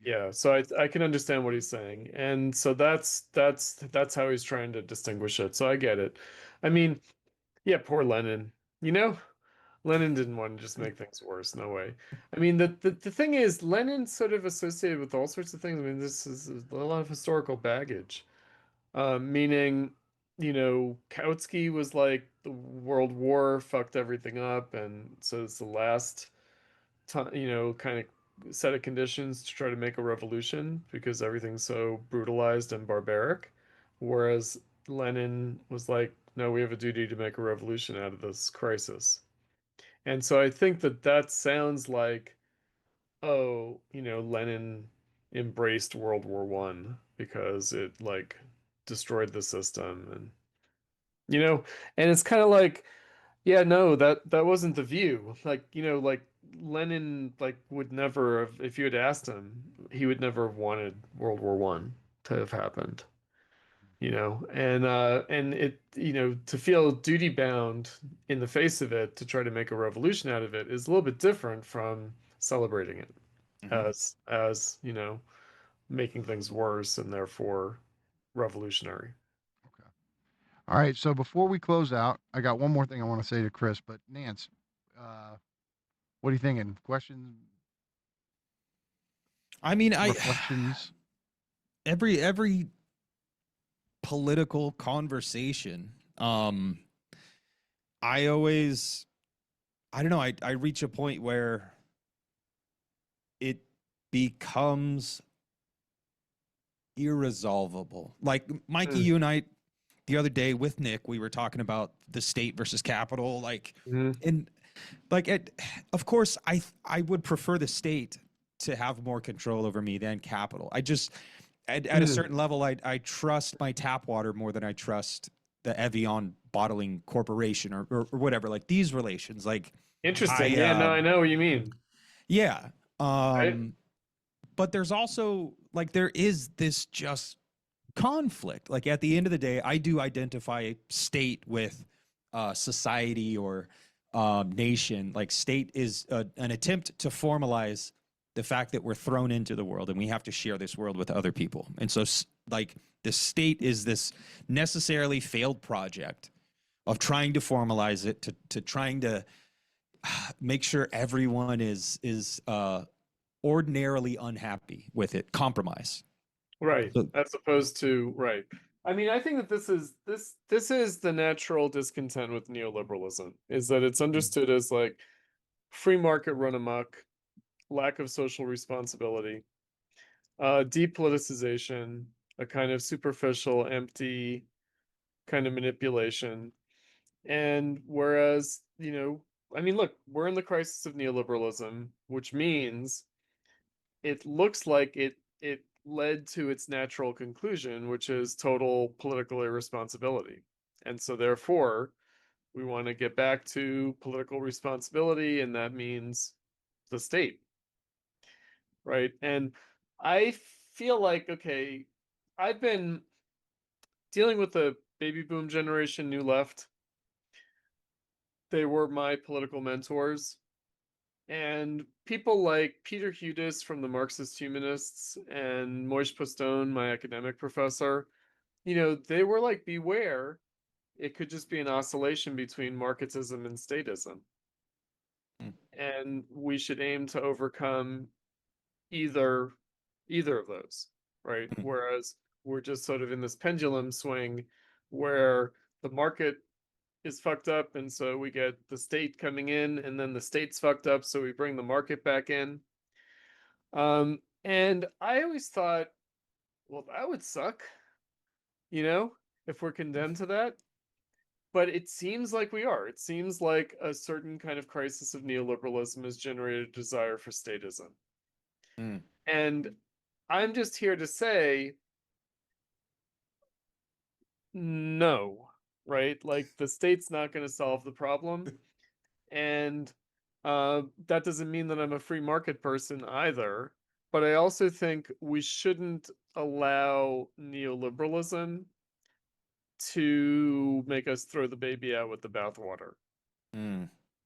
Yeah. Yeah, so I can understand what he's saying. And so that's how he's trying to distinguish it. So I get it. I mean, yeah, poor Lenin. You know, Lenin didn't want to just make things worse. No way. I mean, the thing is, Lenin's sort of associated with all sorts of things. I mean, this is a lot of historical baggage. Meaning, Kautsky was like the World War fucked everything up, and so it's the last time, kind of set of conditions to try to make a revolution because everything's so brutalized and barbaric. Whereas Lenin was like, no, we have a duty to make a revolution out of this crisis. And so I think that sounds like, oh, Lenin embraced World War One because it like destroyed the system and you know, and it's kind of like, yeah, no, that wasn't the view. Like, like Lenin like would never have, if you had asked him, he would never have wanted World War One to have happened. And it, to feel duty bound in the face of it to try to make a revolution out of it is a little bit different from celebrating it Mhm. as making things worse and therefore revolutionary. Okay. All right. So before we close out, I got one more thing I want to say to Chris. But Nance, what are you thinking? Questions, I mean, reflections? every political conversation, I always, I don't know, I reach a point where it becomes irresolvable. Like Mikey, you and I the other day with Nick, we were talking about the state versus capital, and of course I would prefer the state to have more control over me than capital. I just at a certain level, I trust my tap water more than I trust the Evian bottling corporation or whatever. Like these relations, like Interesting. Yeah, no, I know what you mean. yeah. Right? But there's also like there is this just conflict. Like at the end of the day, I do identify state with society or nation. Like state is an attempt to formalize the fact that we're thrown into the world and we have to share this world with other people. And so like the state is this necessarily failed project of trying to formalize it to trying to make sure everyone is ordinarily unhappy with it, compromise. Right. So, As opposed to right. I mean, I think that this is the natural discontent with neoliberalism, is that it's understood as like free market run amok, lack of social responsibility, depoliticization, a kind of superficial, empty kind of manipulation. And whereas, I mean, look, we're in the crisis of neoliberalism, which means it looks like it led to its natural conclusion, which is total political irresponsibility. And so therefore, we want to get back to political responsibility, and that means the state. Right? And I feel like, okay, I've been dealing with the baby boom generation, New Left. They were my political mentors. And people like Peter Hudis from the Marxist Humanists and Moish Postone, my academic professor, they were like, beware, it could just be an oscillation between Marxism and statism. And we should aim to overcome either of those, right? Whereas we're just sort of in this pendulum swing where the market is fucked up, and so we get the state coming in, and then the state's fucked up, so we bring the market back in. And I always thought, well, that would suck, if we're condemned to that. But it seems like we are. It seems like a certain kind of crisis of neoliberalism has generated a desire for statism. And I'm just here to say, no, right? Like, the state's not going to solve the problem. And that doesn't mean that I'm a free market person either. But I also think we shouldn't allow neoliberalism to make us throw the baby out with the bathwater.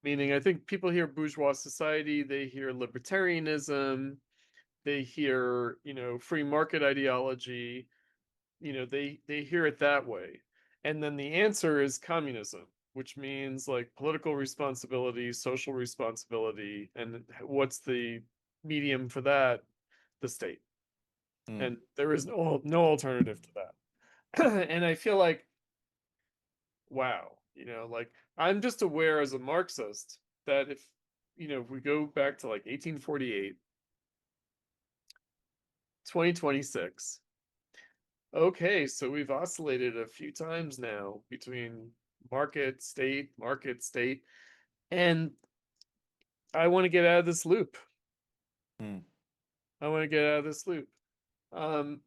Meaning, I think people hear bourgeois society, they hear libertarianism, they hear, free market ideology, they hear it that way. And then the answer is communism, which means like political responsibility, social responsibility, and what's the medium for that? The state. And there is no alternative to that. And I feel like, wow, like, I'm just aware as a Marxist that if we go back to like 1848, 2026, okay, so we've oscillated a few times now between market, state, and I want to get out of this loop. I want to get out of this loop. And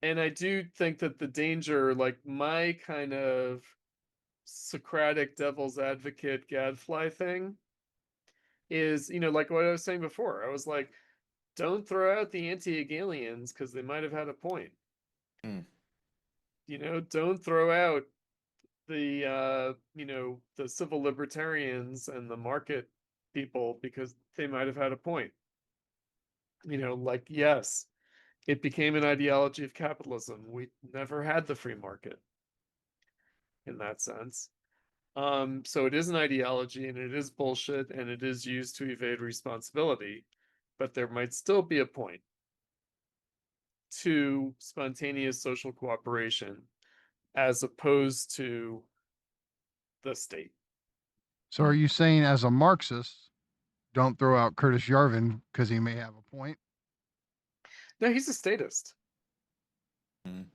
I do think that the danger, like my kind of Socratic devil's advocate gadfly thing, is, like what I was saying before. I was like, don't throw out the anti-Hegelians because they might have had a point. Don't throw out the the civil libertarians and the market people because they might have had a point. Like, yes, it became an ideology of capitalism. We never had the free market in that sense. So it is an ideology, and it is bullshit, and it is used to evade responsibility, but there might still be a point to spontaneous social cooperation as opposed to the state. So are you saying, as a Marxist, don't throw out Curtis Yarvin because he may have a point? No, he's a statist. And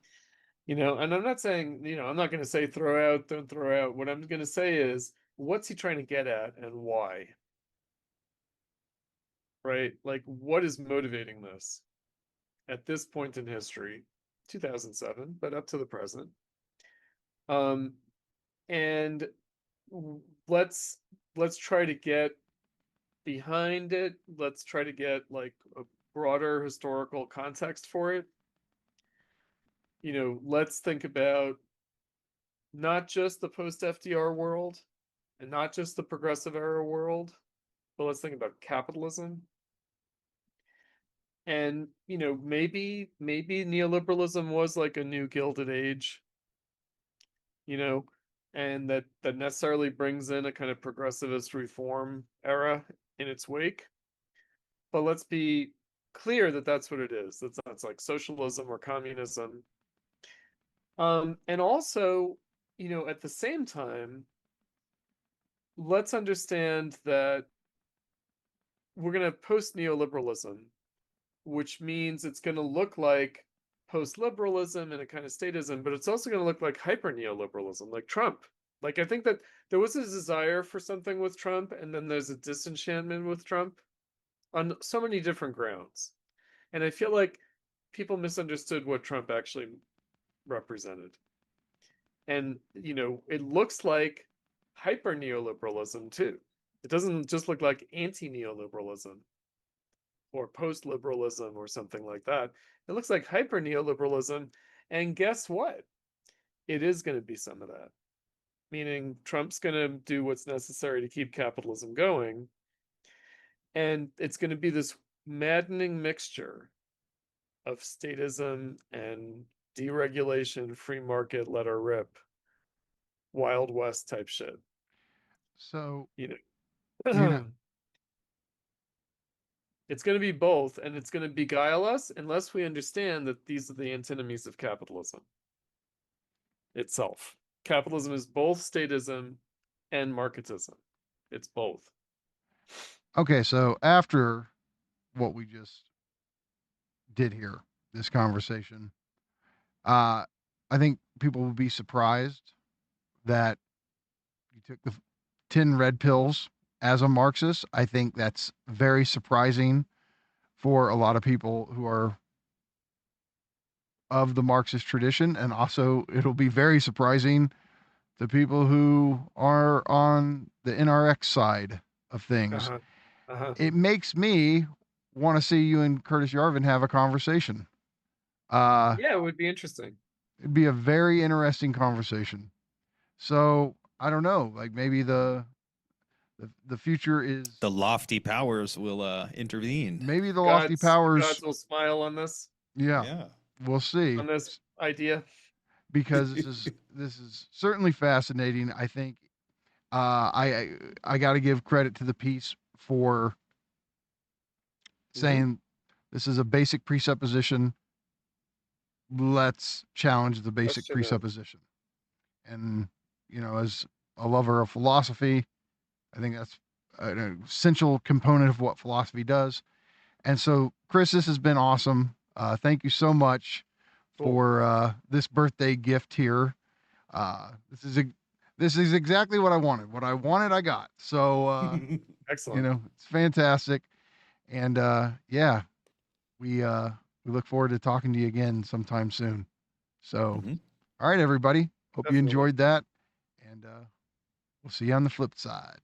I'm not saying, I'm not going to say don't throw out. What I'm going to say is, what's he trying to get at and why? Right? Like, what is motivating this at this point in history, 2007, but up to the present? And let's try to get behind it. Let's try to get like a broader historical context for it. Let's think about not just the post-FDR world and not just the progressive era world, but let's think about capitalism. And, maybe neoliberalism was like a new Gilded Age, and that necessarily brings in a kind of progressivist reform era in its wake. But let's be clear that that's what it is. That's like socialism or communism. And also, at the same time, let's understand that we're going to post neoliberalism, which means it's going to look like post-liberalism and a kind of statism, but it's also going to look like hyper-neoliberalism, like Trump. Like, I think that there was a desire for something with Trump, and then there's a disenchantment with Trump on so many different grounds. And I feel like people misunderstood what Trump actually represented. And, it looks like hyper-neoliberalism too. It doesn't just look like anti-neoliberalism or post-liberalism or something like that. It looks like hyper-neoliberalism. And guess what? It is going to be some of that. Meaning Trump's going to do what's necessary to keep capitalism going. And it's going to be this maddening mixture of statism and deregulation, free market, let her rip, Wild West type shit. So, it's going to be both, and it's going to beguile us unless we understand that these are the antinomies of capitalism itself. Capitalism is both statism and marketism. It's both. okay, so after what we just did here, this conversation, I think people will be surprised that you took the 10 red pills as a Marxist. I think that's very surprising for a lot of people who are of the Marxist tradition. And also, it'll be very surprising to people who are on the NRX side of things. It makes me want to see you and Curtis Yarvin have a conversation. Yeah, it would be interesting. It'd be a very interesting conversation. So I don't know, like maybe the future is The lofty powers will intervene. maybe the lofty powers. Gods will smile on this. Yeah, we'll see. On this idea, because this is certainly fascinating. I think I got to give credit to the piece for saying this is a basic presupposition. Let's challenge the basic presupposition. And as a lover of philosophy, I think that's an essential component of what philosophy does. And so, Chris, this has been awesome. Thank you so much for this birthday gift here. This is exactly what I wanted. What I wanted, I got. So, excellent. It's fantastic. And we look forward to talking to you again sometime soon. So, all right, everybody. Hope you enjoyed that. And we'll see you on the flip side.